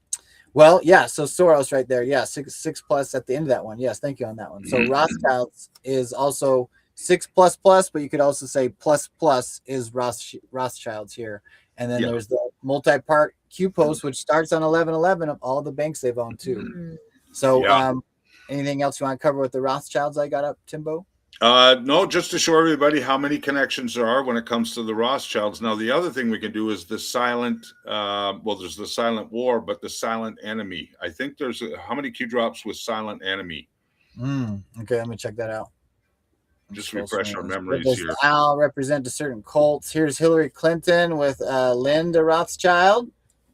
[SPEAKER 4] Well, yeah. So Soros right there. Yeah, 6+ at the end of that one. Yes, thank you on that one. So Rothschild is also 6 plus plus, but you could also say plus plus is Rothschilds here. And then there's the multi-part Q post, which starts on 11/11 of all the banks they've owned too. So, anything else you want to cover with the Rothschilds I got up, Timbo?
[SPEAKER 5] No, just to show everybody how many connections there are when it comes to the Rothschilds. Now, the other thing we can do is the silent, there's the silent war, but the silent enemy. I think there's how many Q drops with silent enemy?
[SPEAKER 4] Okay, let me check that out.
[SPEAKER 5] Just refresh our memories
[SPEAKER 4] does
[SPEAKER 5] here.
[SPEAKER 4] Al represent a certain cults? Here's Hillary Clinton with Linda Rothschild.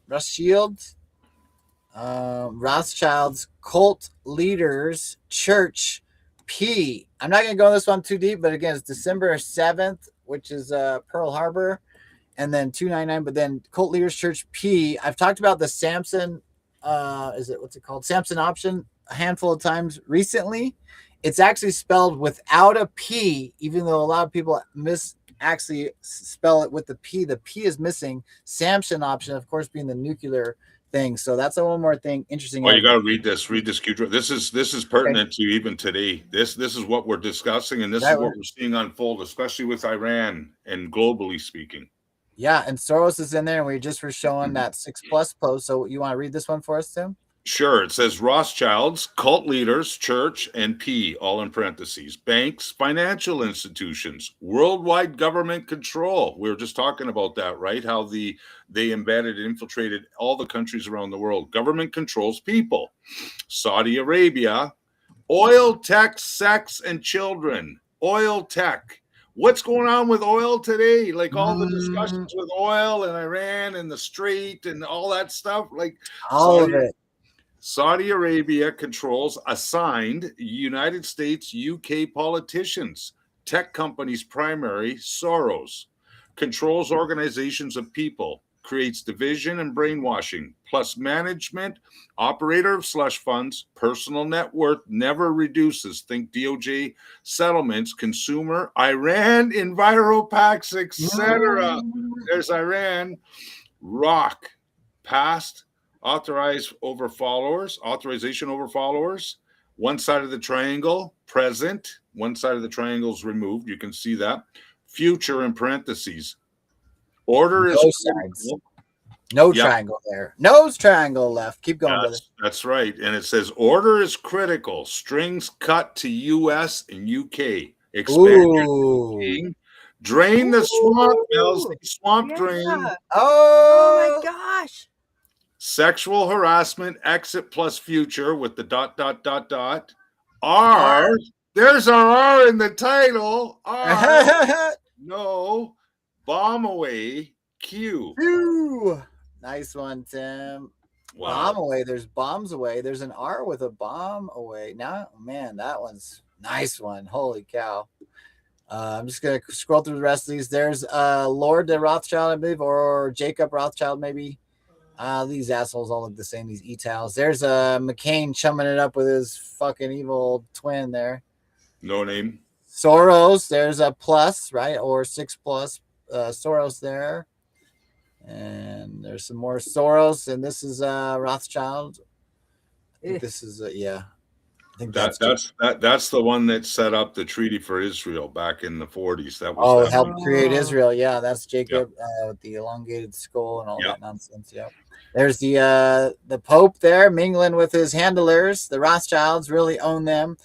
[SPEAKER 4] Rothschild's cult leaders, church, P. I'm not going to go on this one too deep, but again, it's December 7th, which is Pearl Harbor, and then 299. But then cult leaders, church, P. I've talked about the Samson, what's it called? Samson option a handful of times recently. It's actually spelled without a P, even though a lot of people actually spell it with the P. The P is missing. Samson option, of course, being the nuclear thing. So that's one more thing interesting.
[SPEAKER 5] Oh, you got to read this. Read this Q drop. This is pertinent to even today. This is what we're discussing, and this is what we're seeing unfold, especially with Iran and globally speaking.
[SPEAKER 4] Yeah, and Soros is in there, and we just were showing that 6 plus post. So you want to read this one for us, Tim?
[SPEAKER 5] Sure. It says Rothschilds, cult leaders, church, and P, all in parentheses. Banks, financial institutions, worldwide government control. We were just talking about that, right? How they embedded and infiltrated all the countries around the world. Government controls people. Saudi Arabia, oil, tech, sex, and children. Oil, tech. What's going on with oil today? Like all the discussions with oil and Iran and the Strait and all that stuff. Like
[SPEAKER 4] all of it.
[SPEAKER 5] Saudi Arabia controls assigned United States, UK politicians, tech companies primary, Soros, controls organizations of people, creates division and brainwashing, plus management, operator of slush funds, personal net worth never reduces, think DOJ settlements, consumer, Iran, Enviropacks, etc. There's Iran, rock, past, authorization over followers, one side of the triangle, present, one side of the triangle is removed. You can see that. Future in parentheses. Order is
[SPEAKER 4] sides. No triangle there. No triangle left. Keep going, brother.
[SPEAKER 5] That's right. And it says order is critical. Strings cut to US and UK. Expansion. Drain the swamp, Melzie. Swamp drain.
[SPEAKER 6] Oh my gosh.
[SPEAKER 5] Sexual harassment, exit plus future with the ... R. There's our R in the title. R. No. Bomb away. Q.
[SPEAKER 4] Q. Nice one, Tim.
[SPEAKER 5] Wow.
[SPEAKER 4] Bomb away. There's bombs away. There's an R with a bomb away. Now, man, that one's nice one. Holy cow. I'm just going to scroll through the rest of these. There's Lord de Rothschild, I believe, or Jacob Rothschild, maybe. These assholes all look the same, these e-towels. There's McCain chumming it up with his fucking evil twin there.
[SPEAKER 5] No name.
[SPEAKER 4] Soros, there's a plus, right? Or 6 plus Soros there. And there's some more Soros, and this is Rothschild. I think this is I think that's
[SPEAKER 5] the one that set up the treaty for Israel back in the 40s. That was
[SPEAKER 4] helped create Israel. Yeah, that's Jacob with the elongated skull and all that nonsense. Yeah. There's the Pope there mingling with his handlers. The Rothschilds really own them.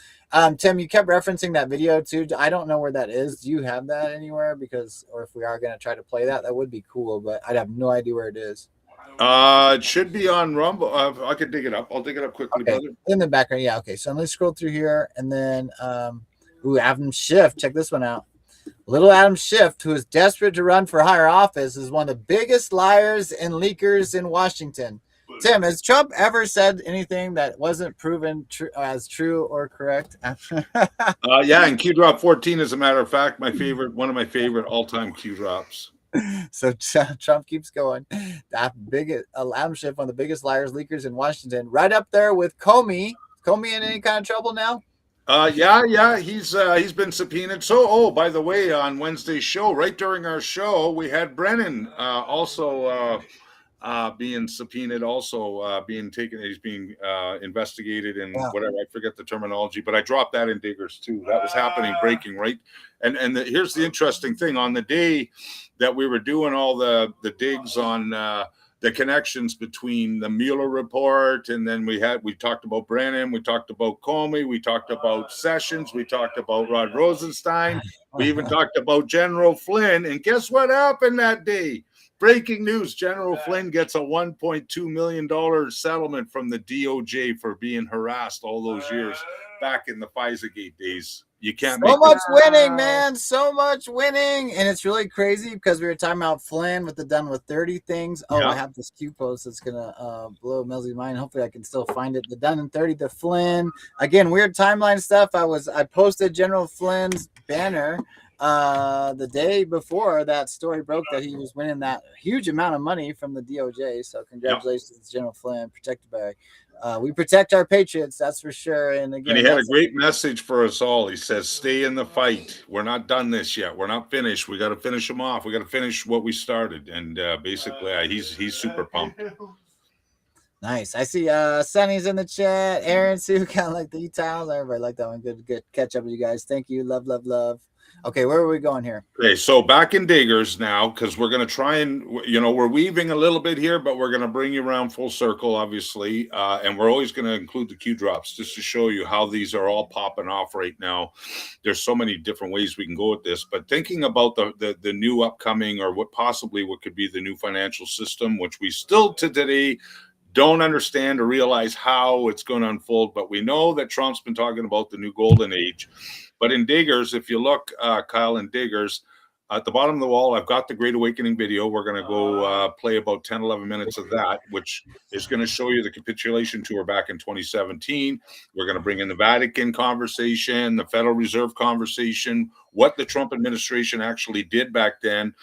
[SPEAKER 4] Tim, you kept referencing that video too. I don't know where that is. Do you have that anywhere? Or if we are going to try to play that, that would be cool, but I'd have no idea where it is.
[SPEAKER 5] It should be on Rumble. I could dig it up. I'll dig it up quickly, brother.
[SPEAKER 4] In the background. Yeah. Okay. So let me scroll through here and then, Adam Schiff. Check this one out. Little Adam Schiff, who is desperate to run for higher office, is one of the biggest liars and leakers in Washington. Tim, has Trump ever said anything that wasn't proven as true or correct?
[SPEAKER 5] Yeah, and Q drop 14, as a matter of fact, one of my favorite all-time Q drops.
[SPEAKER 4] So Trump keeps going. That Adam Schiff, one of the biggest liars, leakers in Washington, right up there with Comey. Comey in any kind of trouble now?
[SPEAKER 5] Yeah, he's been subpoenaed. So, by the way, on Wednesday's show, right during our show, we had Brennan also being subpoenaed, also being taken. He's being investigated and whatever. I forget the terminology, but I dropped that in Diggers too. That was happening, breaking right. And here's the interesting thing: on the day that we were doing all the digs on the connections between the Mueller report, and then we talked about Brennan, we talked about Comey, we talked about Sessions, we talked about Rod Rosenstein, we even talked about General Flynn. And guess what happened that day? Breaking news: General Flynn gets a $1.2 million settlement from the DOJ for being harassed all those years back in the FISA-gate days. You can't
[SPEAKER 4] so
[SPEAKER 5] make
[SPEAKER 4] much winning, man. So much winning. And it's really crazy because we were talking about Flynn with the done with 30 things. Oh, yeah. I have this Q post that's gonna blow Melzie's mind. Hopefully I can still find it. The done in 30 to Flynn. Again, weird timeline stuff. I posted General Flynn's banner the day before that story broke that he was winning that huge amount of money from the DOJ. So congratulations, General Flynn, protected by we protect our patriots, that's for sure. And again,
[SPEAKER 5] and he had a great message for us all. He says, stay in the fight. We're not done this yet. We're not finished. We got to finish them off. We got to finish what we started. And basically he's super pumped.
[SPEAKER 4] Nice. I see Sunny's in the chat. Aaron Sue, kind of like the e-tiles. Everybody like that one. Good catch up with you guys. Thank you. Love. Okay, where are we going here?
[SPEAKER 5] Okay, so back in Diggers now, because we're going to try and, we're weaving a little bit here, but we're going to bring you around full circle, obviously. And we're always going to include the Q drops just to show you how these are all popping off right now. There's so many different ways we can go with this. But thinking about the new upcoming, or what could be the new financial system, which we still to today don't understand or realize how it's going to unfold. But we know that Trump's been talking about the new golden age. But in Diggers, if you look, Kyle, in Diggers, at the bottom of the wall, I've got the Great Awakening video. We're going to go play about 10, 11 minutes of that, which is going to show you the capitulation tour back in 2017. We're going to bring in the Vatican conversation, the Federal Reserve conversation, what the Trump administration actually did back then.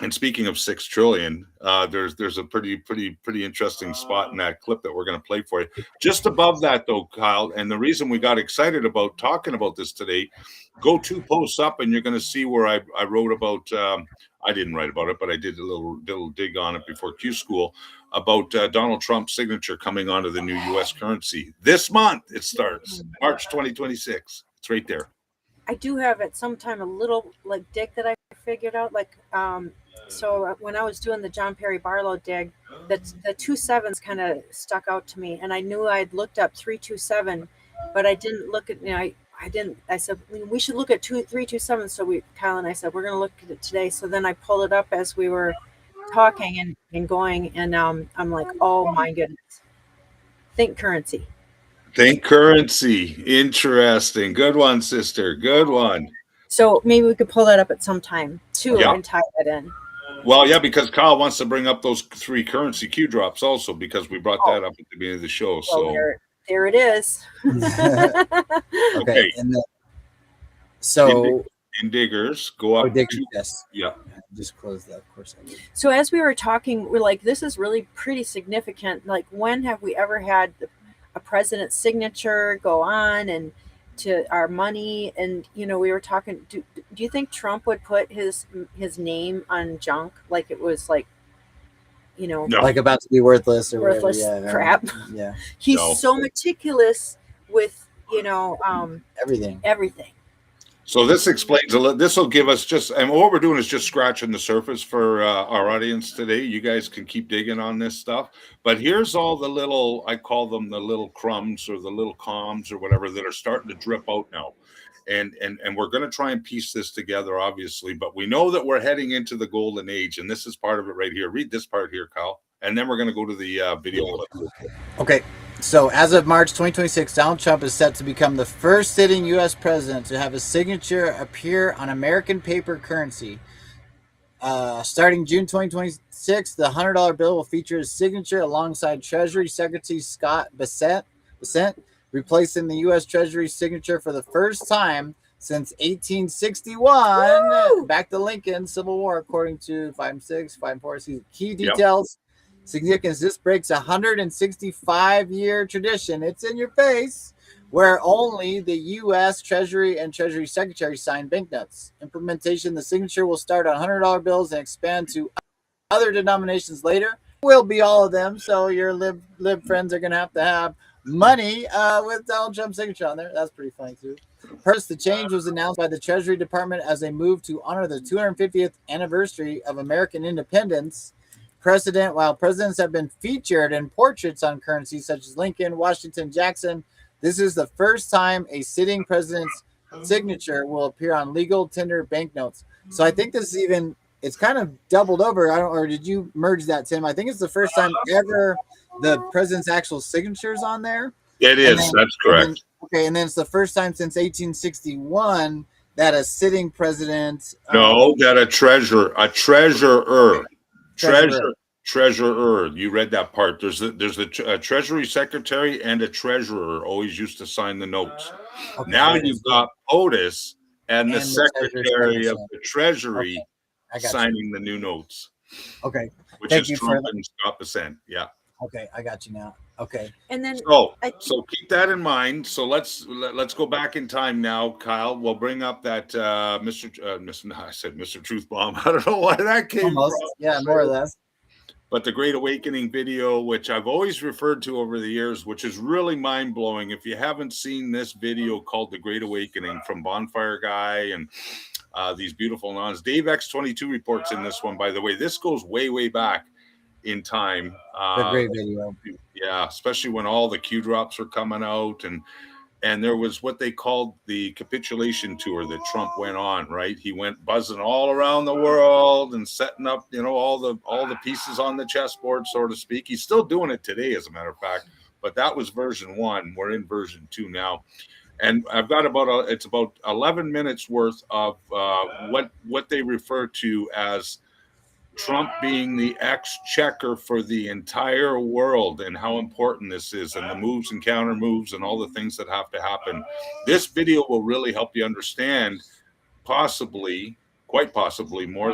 [SPEAKER 5] And speaking of 6 trillion, there's a pretty interesting spot in that clip that we're going to play for you. Just above that, though, Kyle, and the reason we got excited about talking about this today, go 2 posts up, and you're going to see where I wrote about. I didn't write about it, but I did a little dig on it before Qschqql about Donald Trump's signature coming onto the new U.S. currency this month. It starts March 2026. It's right there.
[SPEAKER 6] I do have at some time a little dig that I figured out. So when I was doing the John Perry Barlow dig, the 2 7s kind of stuck out to me, and I knew I'd looked up 327, but I didn't look at. I didn't. I said we should look at 327. So Kyle and I said we're going to look at it today. So then I pulled it up as we were talking and going, and I'm like, oh my goodness, think currency.
[SPEAKER 5] Think currency. Interesting. Good one, sister. Good one.
[SPEAKER 6] So maybe we could pull that up at some time too and tie that in.
[SPEAKER 5] Well, yeah, because Kyle wants to bring up those 3 currency Q drops also, because we brought that up at the beginning of the show.
[SPEAKER 6] Well,
[SPEAKER 5] so
[SPEAKER 6] there it is.
[SPEAKER 4] Okay.
[SPEAKER 5] In Diggers, go up.
[SPEAKER 4] Diggers, yes.
[SPEAKER 5] Yeah.
[SPEAKER 4] Just close that, of course. I did.
[SPEAKER 6] So as we were talking, we're like, this is really pretty significant. Like, when have we ever had a president's signature go on and to our money? And we were talking, do you think Trump would put his name on junk, like it was no.
[SPEAKER 4] like about to be worthless or
[SPEAKER 6] worthless crap?
[SPEAKER 4] Yeah.
[SPEAKER 6] He's so meticulous with
[SPEAKER 4] everything.
[SPEAKER 5] So this explains a little. This will give us and what we're doing is just scratching the surface for our audience today. You guys can keep digging on this stuff, but here's all the little, I call them the little crumbs or the little comms or whatever, that are starting to drip out now. And we're going to try and piece this together, obviously, but we know that we're heading into the golden age, and this is part of it right here. Read this part here, Kyle, and then we're going to go to the video.
[SPEAKER 4] Okay. So as of March 2026, Donald Trump is set to become the first sitting U.S. president to have his signature appear on American paper currency. Starting June 2026, the $100 bill will feature his signature alongside Treasury Secretary Scott Bessent, replacing the U.S. Treasury signature for the first time since 1861. Woo! Back to Lincoln Civil War, according to 5-6, 5-4. Key details. Yep. Significance: this breaks a 165-year tradition. It's in your face, where only the U.S. Treasury and Treasury Secretary sign banknotes. Implementation: the signature will start on $100 bills and expand to other denominations later. Will be all of them. So your lib friends are going to have money with Donald Trump's signature on there. That's pretty funny too. First, the change was announced by the Treasury Department as a move to honor the 250th anniversary of American independence. While presidents have been featured in portraits on currencies such as Lincoln, Washington, Jackson, this is the first time a sitting president's signature will appear on legal tender banknotes. So I think this is even, it's kind of doubled over. Or did you merge that, Tim? I think it's the first time ever the president's actual signature's on there.
[SPEAKER 5] It is. That's correct.
[SPEAKER 4] And then it's the first time since 1861 that a sitting president.
[SPEAKER 5] That a treasurer. You read that part. There's a Treasury Secretary and a treasurer always used to sign the notes. Okay, now you've got POTUS and the Secretary of the Treasury signing the new notes.
[SPEAKER 4] Okay.
[SPEAKER 5] Which is Trump and Scott Bessent. Yeah.
[SPEAKER 4] Okay, I got you now. Okay.
[SPEAKER 6] And then
[SPEAKER 5] so keep that in mind. So let's go back in time now, Kyle. We'll bring up that Mr. Truth Bomb. I don't know why that came from.
[SPEAKER 4] Yeah, more or less.
[SPEAKER 5] But the Great Awakening video, which I've always referred to over the years, which is really mind-blowing. If you haven't seen this video called The Great Awakening from Bonfire Guy and these beautiful nuns, Dave X22 reports in this one, by the way. This goes way, way back in time.
[SPEAKER 4] A great video.
[SPEAKER 5] Yeah, especially when all the Q drops were coming out, and there was what they called the capitulation tour that Trump went on, right? He went buzzing all around the world and setting up, all the pieces on the chessboard, so to speak. He's still doing it today, as a matter of fact, but that was version 1. We're in version 2 now. And I've got it's about 11 minutes worth of what they refer to as Trump being the exchequer for the entire world and how important this is, and the moves and counter moves and all the things that have to happen. This video will really help you understand, quite possibly more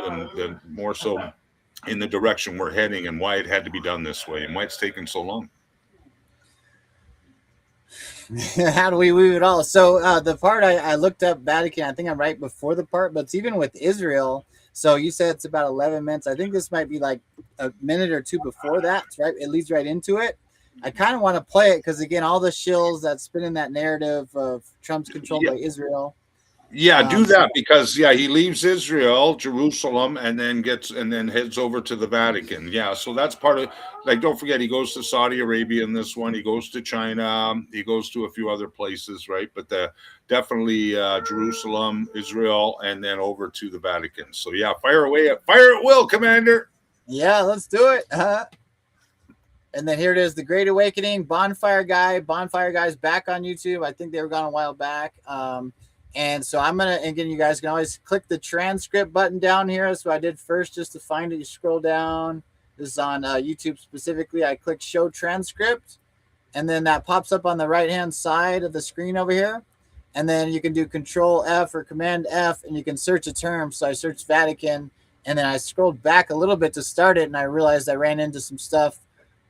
[SPEAKER 5] so in the direction we're heading and why it had to be done this way and why it's taken so long.
[SPEAKER 4] How do we weave it all? So the part I looked up Vatican, I think I'm right before the part, but it's even with Israel. So you said it's about 11 minutes. I think this might be like a minute or two before that, right? It leads right into it. I kind of want to play it because, again, all the shills that spin in that narrative of Trump's controlled by Israel.
[SPEAKER 5] Yeah, do that because he leaves Israel, Jerusalem, and then heads over to the Vatican. Yeah, so that's part of, like, don't forget, he goes to Saudi Arabia in this one. He goes to China. He goes to a few other places, right? But definitely Jerusalem, Israel, and then over to the Vatican. So yeah, fire away, fire at will, Commander.
[SPEAKER 4] Yeah, let's do it. And then here it is, The Great Awakening, Bonfire Guy. Bonfire Guy's back on YouTube. I think they were gone a while back. And so I'm going to, again, you guys can always click the transcript button down here. That's what I did first just to find it. You scroll down. This is on YouTube specifically. I click show transcript. And then that pops up on the right-hand side of the screen over here. And then you can do Control F or Command F, and you can search a term. So I searched Vatican, and then I scrolled back a little bit to start it, and I realized I ran into some stuff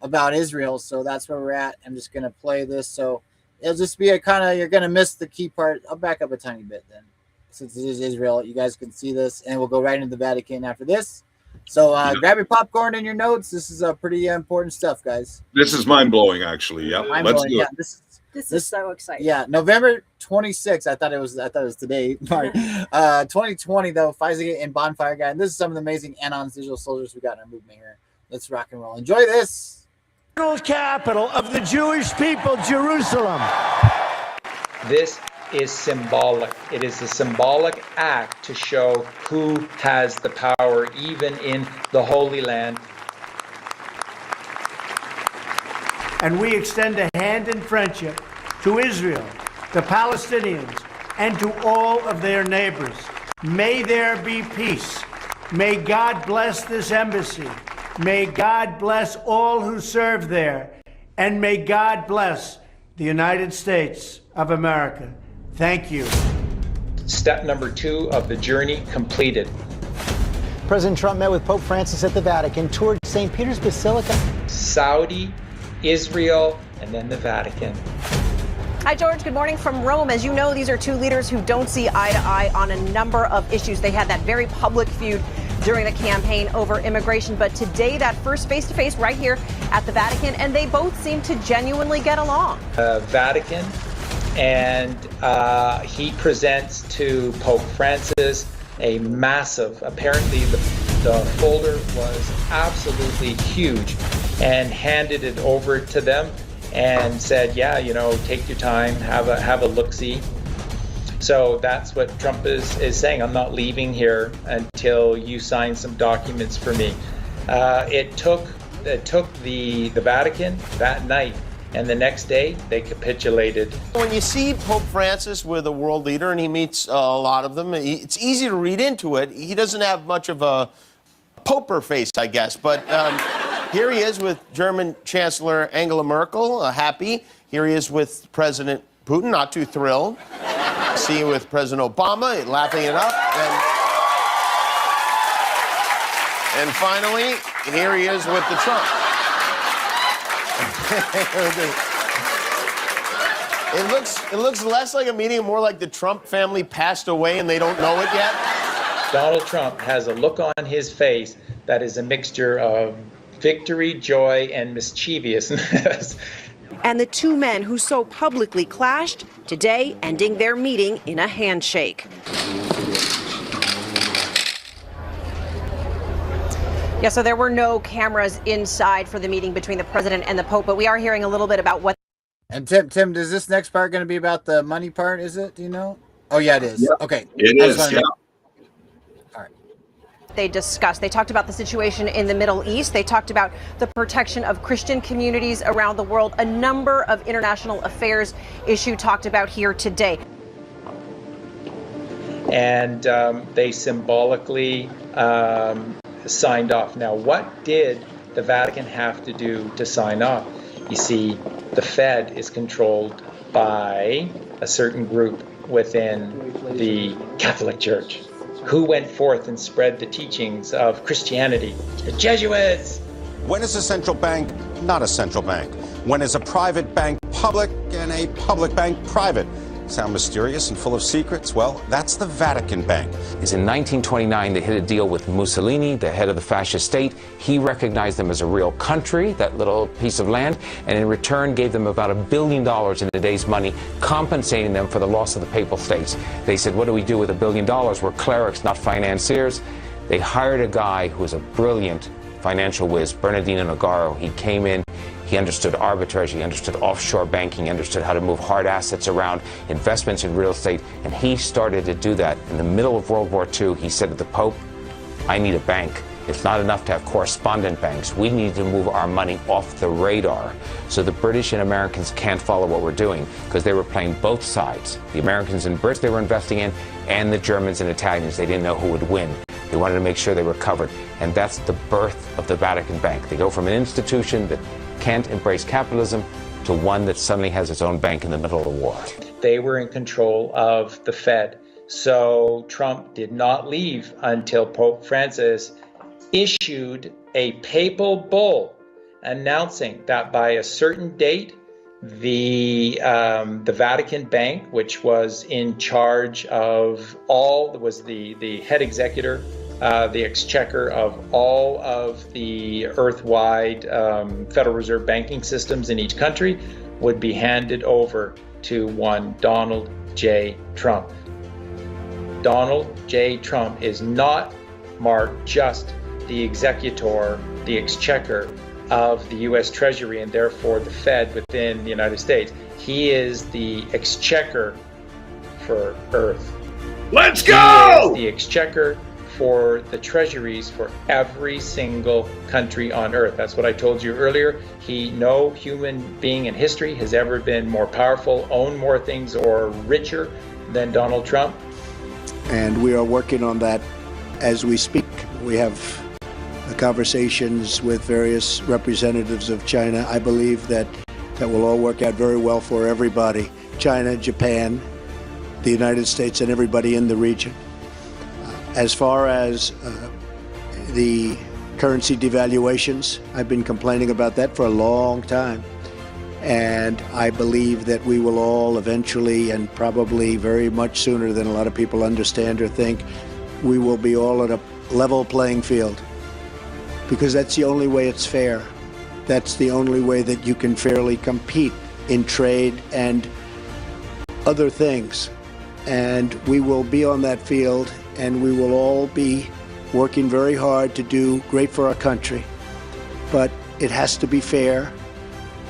[SPEAKER 4] about Israel. So that's where we're at. I'm just going to play this. So it'll just be a kind of, you're going to miss the key part. I'll back up a tiny bit then, since it is Israel. You guys can see this, and we'll go right into the Vatican after this. So grab your popcorn and your notes. This is pretty important stuff, guys.
[SPEAKER 5] This is mind-blowing, actually. Yeah, let's do it.
[SPEAKER 6] This is so exciting.
[SPEAKER 4] Yeah, November 26th. I thought it was today. 2020 though. Pfizer and Bonfire Guy. And this is some of the amazing Anons digital soldiers we got in our movement here. Let's rock and roll. Enjoy this.
[SPEAKER 7] Capital of the Jewish people, Jerusalem.
[SPEAKER 8] This is symbolic. It is a symbolic act to show who has the power, even in the Holy Land.
[SPEAKER 7] And we extend a hand in friendship to Israel, the Palestinians, and to all of their neighbors. May there be peace. May God bless this embassy. May God bless all who serve there. And may God bless the United States of America. Thank you.
[SPEAKER 8] Step number 2 of the journey completed.
[SPEAKER 9] President Trump met with Pope Francis at the Vatican, toured St. Peter's Basilica.
[SPEAKER 8] Saudi, Israel, and then the Vatican.
[SPEAKER 10] Hi, George. Good morning from Rome. As you know, these are two leaders who don't see eye to eye on a number of issues. They had that very public feud during the campaign over immigration. But today, that first face-to-face right here at the Vatican, and they both seem to genuinely get along.
[SPEAKER 8] Vatican, and he presents to Pope Francis a massive, apparently the folder was absolutely huge, and handed it over to them and said, yeah, you know, take your time, have a look-see. So that's what Trump is saying. I'm not leaving here until you sign some documents for me. It took the Vatican that night, and the next day they capitulated.
[SPEAKER 11] When you see Pope Francis with a world leader and he meets a lot of them, it's easy to read into it. He doesn't have much of a poker face, I guess, but here he is with German Chancellor Angela Merkel, happy. Here he is with President Putin, not too thrilled. See you with President Obama, laughing it up. And finally, here he is with the Trump. It looks less like a meeting, more like the Trump family passed away and they don't know it yet.
[SPEAKER 8] Donald Trump has a look on his face that is a mixture of victory, joy, and mischievousness.
[SPEAKER 10] And the two men who so publicly clashed, today ending their meeting in a handshake. Yeah, so there were no cameras inside for the meeting between the president and the Pope, but we are hearing a little bit about what.
[SPEAKER 4] And Tim, is this next part going to be about the money part? Is it? Do you know? Oh, yeah, it is.
[SPEAKER 5] Yep.
[SPEAKER 4] Okay.
[SPEAKER 5] It is, yeah.
[SPEAKER 4] All right.
[SPEAKER 10] They discussed. They talked about the situation in the Middle East. They talked about the protection of Christian communities around the world. A number of international affairs issue talked about here today.
[SPEAKER 8] And they symbolically signed off. Now, what did the Vatican have to do to sign off? You see, the Fed is controlled by a certain group within the Catholic Church. Who went forth and spread the teachings of Christianity? The Jesuits!
[SPEAKER 12] When is a central bank not a central bank? When is a private bank public and a public bank private? Sound mysterious and full of secrets? Well, that's the Vatican Bank.
[SPEAKER 13] Is in 1929, they hit a deal with Mussolini, the head of the fascist state. He recognized them as a real country, that little piece of land, and in return gave them about $1 billion in today's money, compensating them for the loss of the Papal States. They said, what do we do with $1 billion? We're clerics, not financiers. They hired a guy who was a brilliant financial whiz, Bernardino Nogaro. He came in. He understood arbitrage, he understood offshore banking, he understood how to move hard assets around, investments in real estate, and he started to do that. In the middle of World War II, he said to the Pope, I need a bank. It's not enough to have correspondent banks. We need to move our money off the radar so the British and Americans can't follow what we're doing, because they were playing both sides. The Americans and Brits they were investing in, and the Germans and Italians. They didn't know who would win. They wanted to make sure they were covered. And that's the birth of the Vatican Bank. They go from an institution that can't embrace capitalism to one that suddenly has its own bank in the middle of the war.
[SPEAKER 8] They were in control of the Fed. So Trump did not leave until Pope Francis issued a papal bull announcing that by a certain date, the Vatican Bank, which was in charge of all, was the head executor, the exchequer of all of the earth-wide Federal Reserve banking systems in each country, would be handed over to one Donald J. Trump. Donald J. Trump is not, Mark, just the executor, the exchequer of the U.S. Treasury and therefore the Fed within the United States. He is the exchequer for Earth.
[SPEAKER 5] Let's go!
[SPEAKER 8] He is the exchequer for the treasuries for every single country on Earth. That's what I told you earlier. No human being in history has ever been more powerful, owned more things, or richer than Donald Trump.
[SPEAKER 2] And we are working on that as we speak. We have conversations with various representatives of China. I believe that will all work out very well for everybody. China, Japan, the United States, and everybody in the region. As far as the currency devaluations, I've been complaining about that for a long time. And I believe that we will all eventually, and probably very much sooner than a lot of people understand or think, we will be all at a level playing field, because that's the only way it's fair. That's the only way that you can fairly compete in trade and other things. And we will be on that field, and we will all be working very hard to do great for our country. But it has to be fair,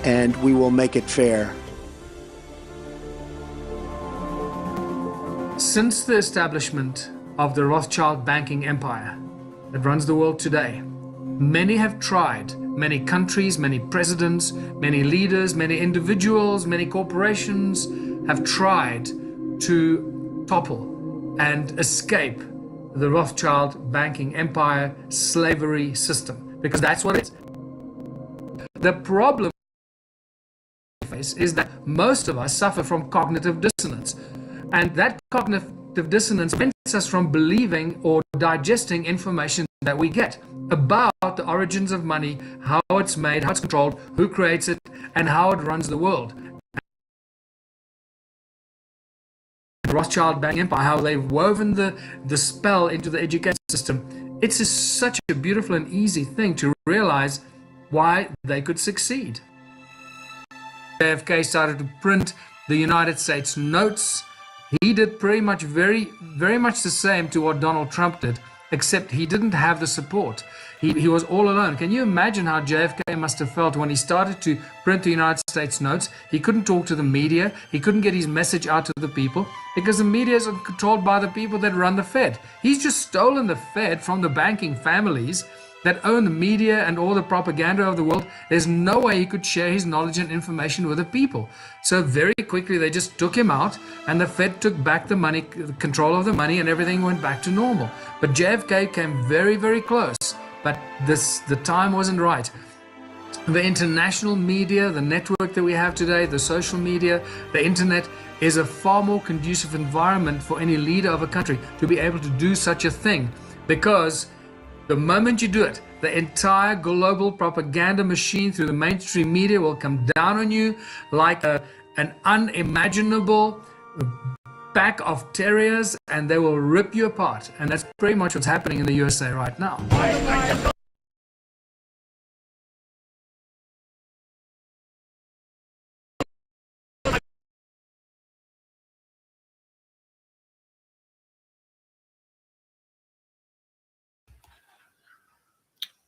[SPEAKER 2] and we will make it fair.
[SPEAKER 14] Since the establishment of the Rothschild banking empire that runs the world today, many have tried, many countries, many presidents, many leaders, many individuals, many corporations have tried to topple and escape the Rothschild banking empire slavery system, because that's what it is. The problem is that most of us suffer from cognitive dissonance, and that cognitive dissonance prevents us from believing or digesting information that we get about the origins of money, how it's made, how it's controlled, who creates it, and how it runs the world. Rothschild banking empire, how they've woven the spell into the education system. It's just such a beautiful and easy thing to realize why they could succeed. JFK started to print the United States notes. He did pretty much very much the same to what Donald Trump did, except he didn't have the support. He was all alone. Can you imagine how JFK must have felt when he started to print the United States notes? He couldn't talk to the media. He couldn't get his message out to the people because the media is controlled by the people that run the Fed. He's just stolen the Fed from the banking families that own the media and all the propaganda of the world. There's no way he could share his knowledge and information with the people. So very quickly they just took him out, and the Fed took back the money, control of the money, and everything went back to normal. But JFK came very close, but the time wasn't right. The international media, the network that we have today, the social media, the internet, is a far more conducive environment for any leader of a country to be able to do such a thing, because the moment you do it, the entire global propaganda machine through the mainstream media will come down on you like an unimaginable pack of terriers, and they will rip you apart. And that's pretty much what's happening in the USA right now.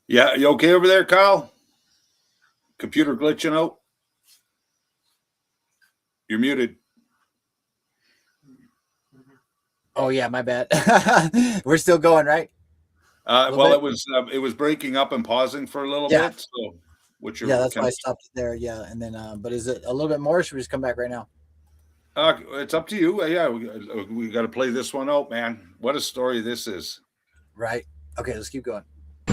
[SPEAKER 5] Yeah, you okay over there, Kyle? Computer glitching out? You're muted.
[SPEAKER 4] Oh yeah, my bad. We're still going, right?
[SPEAKER 5] Well, it was breaking up and pausing for a little bit. So,
[SPEAKER 4] that's why I stopped it there. Yeah, and then, but is it a little bit more? Or should we just come back right now?
[SPEAKER 5] It's up to you. Yeah, we got to play this one out, man. What a story this is.
[SPEAKER 4] Right. Okay, let's keep going.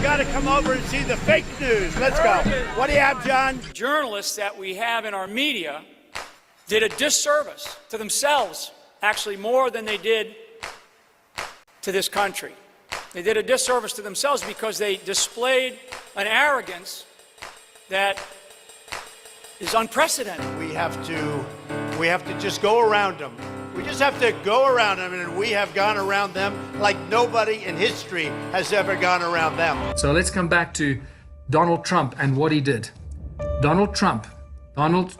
[SPEAKER 7] Got to come over and see the fake news. Let's go. What do you have, John?
[SPEAKER 15] Journalists that we have in our media did a disservice to themselves, actually more than they did to this country. They did a disservice to themselves because they displayed an arrogance that is unprecedented.
[SPEAKER 7] We have to just go around them. We just have to go around them, and we have gone around them like nobody in history has ever gone around them.
[SPEAKER 14] So let's come back to Donald Trump and what he did. Donald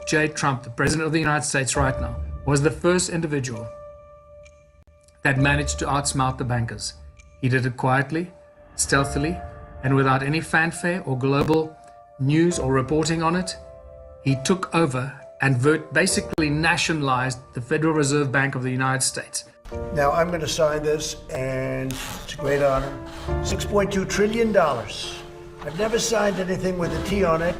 [SPEAKER 14] J. Trump, the President of the United States right now, was the first individual that managed to outsmart the bankers. He did it quietly, stealthily, and without any fanfare or global news or reporting on it. He took over and basically nationalized the Federal Reserve Bank of the United States.
[SPEAKER 7] Now I'm going to sign this, and it's a great honor. $6.2 trillion. I've never signed anything with a T on it.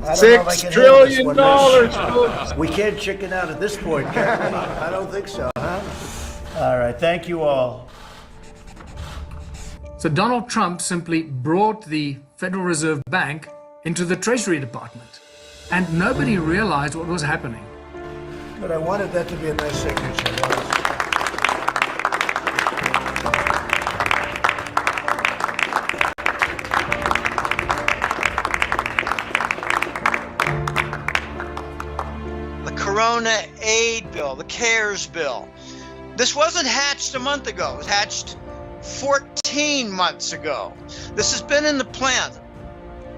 [SPEAKER 5] $6 trillion.
[SPEAKER 7] We can't chicken out at this point, can we? I don't think so, huh? All right, thank you all.
[SPEAKER 14] So Donald Trump simply brought the Federal Reserve Bank into the Treasury Department, and nobody realized what was happening.
[SPEAKER 7] But I wanted that to be a nice signature.
[SPEAKER 16] The Corona aid bill, the CARES bill. This wasn't hatched a month ago. It was hatched 14 18 months ago. This has been in the plan.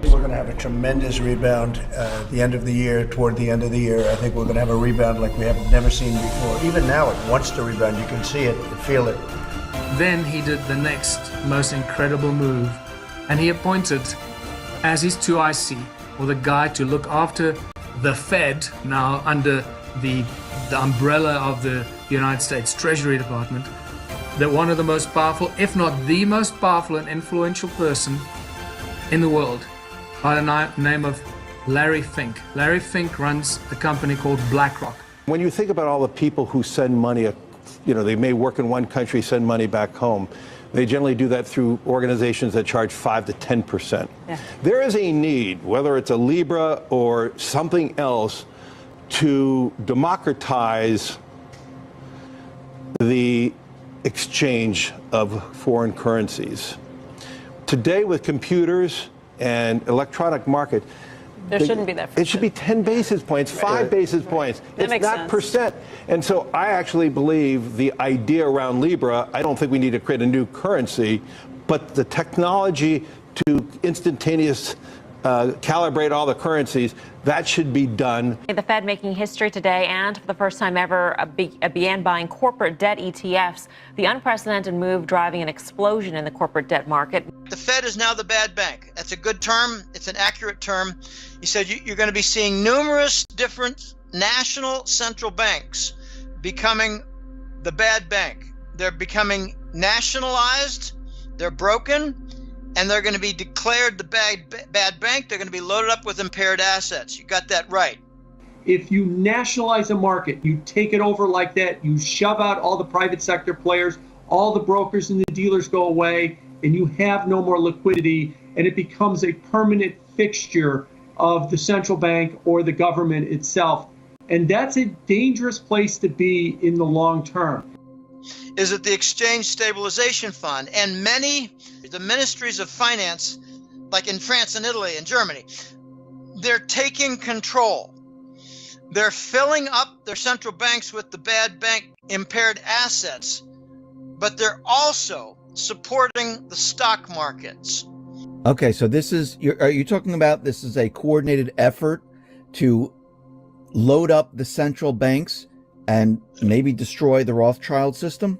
[SPEAKER 2] We're going to have a tremendous rebound at the end of the year, toward the end of the year. I think we're going to have a rebound like we have never seen before. Even now, it wants to rebound. You can see it, you feel it.
[SPEAKER 14] Then he did the next most incredible move, and he appointed as his 2IC, or the guy to look after the Fed, now under the umbrella of the United States Treasury Department, that one of the most powerful, if not the most powerful and influential person in the world, by the name of Larry Fink. Larry Fink runs a company called BlackRock.
[SPEAKER 17] When you think about all the people who send money, they may work in one country, send money back home. They generally do that through organizations that charge 5 to 10%. Yeah. There is a need, whether it's a Libra or something else, to democratize the exchange of foreign currencies. Today, with computers and electronic market,
[SPEAKER 18] there shouldn't be that.
[SPEAKER 17] It should be 10 basis points, 5 basis points.
[SPEAKER 18] That
[SPEAKER 17] it's not percent. And so I actually believe the idea around Libra, I don't think we need to create a new currency, but the technology to instantaneous calibrate all the currencies, that should be done.
[SPEAKER 18] The Fed making history today, and for the first time ever, began buying corporate debt ETFs. The unprecedented move driving an explosion in the corporate debt market.
[SPEAKER 16] The Fed is now the bad bank. That's a good term. It's an accurate term. He said you're going to be seeing numerous different national central banks becoming the bad bank. They're becoming nationalized. They're broken. And they're going to be declared the bad bank. They're going to be loaded up with impaired assets. You got that right.
[SPEAKER 19] If you nationalize a market, you take it over like that, you shove out all the private sector players, all the brokers and the dealers go away, and you have no more liquidity, and it becomes a permanent fixture of the central bank or the government itself. And that's a dangerous place to be in the long term.
[SPEAKER 16] Is it the Exchange Stabilization Fund and many the ministries of finance, like in France and Italy and Germany, they're taking control. They're filling up their central banks with the bad bank impaired assets, but they're also supporting the stock markets.
[SPEAKER 20] Okay, so are you talking about this is a coordinated effort to load up the central banks and maybe destroy the Rothschild system?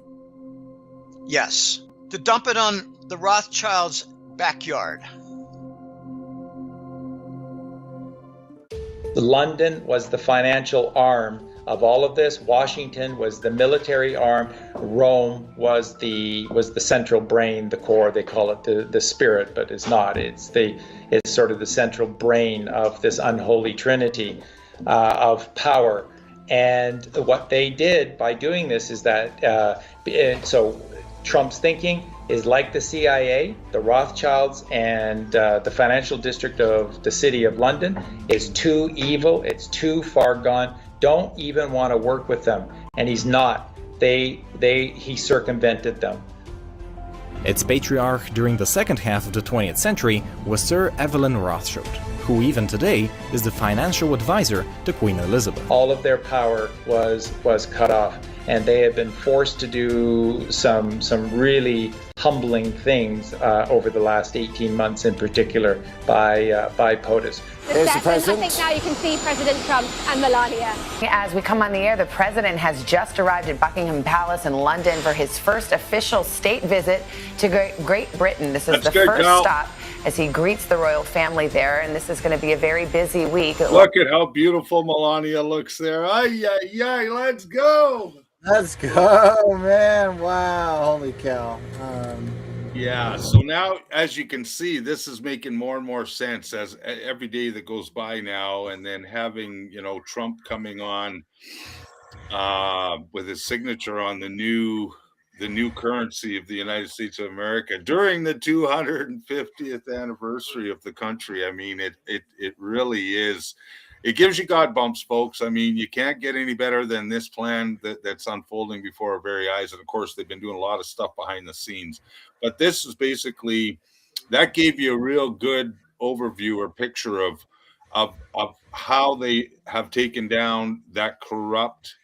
[SPEAKER 16] Yes, to dump it on the Rothschilds' backyard.
[SPEAKER 8] London was the financial arm of all of this. Washington was the military arm. Rome was the central brain, the core. They call it the spirit, but it's not. It's sort of the central brain of this unholy trinity of power. And what they did by doing this is that so Trump's thinking is like the CIA, the Rothschilds, and the financial district of the city of London is too evil. It's too far gone. Don't even want to work with them. And he's not. He circumvented them.
[SPEAKER 21] Its patriarch during the second half of the 20th century was Sir Evelyn Rothschild, who even today is the financial advisor to Queen Elizabeth.
[SPEAKER 8] All of their power was cut off, and they have been forced to do some really humbling things over the last 18 months in particular by POTUS.
[SPEAKER 22] There's the president. I think now you can see President Trump and Melania.
[SPEAKER 23] As we come on the air, the president has just arrived at Buckingham Palace in London for his first official state visit to Great Britain. This is the first stop as he greets the royal family there, and this is going to be a very busy week.
[SPEAKER 5] Look at how beautiful Melania looks there. Ay, ay, ay, let's go.
[SPEAKER 4] Let's go, man. Wow. Holy cow.
[SPEAKER 5] Yeah, so now, as you can see, this is making more and more sense as every day that goes by now, and then having, Trump coming on with his signature on the new currency of the United States of America during the 250th anniversary of the country. I mean, it really is. It gives you God bumps, folks. I mean, you can't get any better than this plan that's unfolding before our very eyes. And of course, they've been doing a lot of stuff behind the scenes. But this is basically, that gave you a real good overview or picture of how they have taken down that corrupt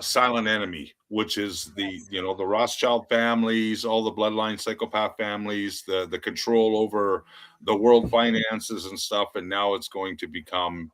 [SPEAKER 5] silent enemy, which is the the Rothschild families, all the bloodline psychopath families, the control over the world finances and stuff, and now it's going to become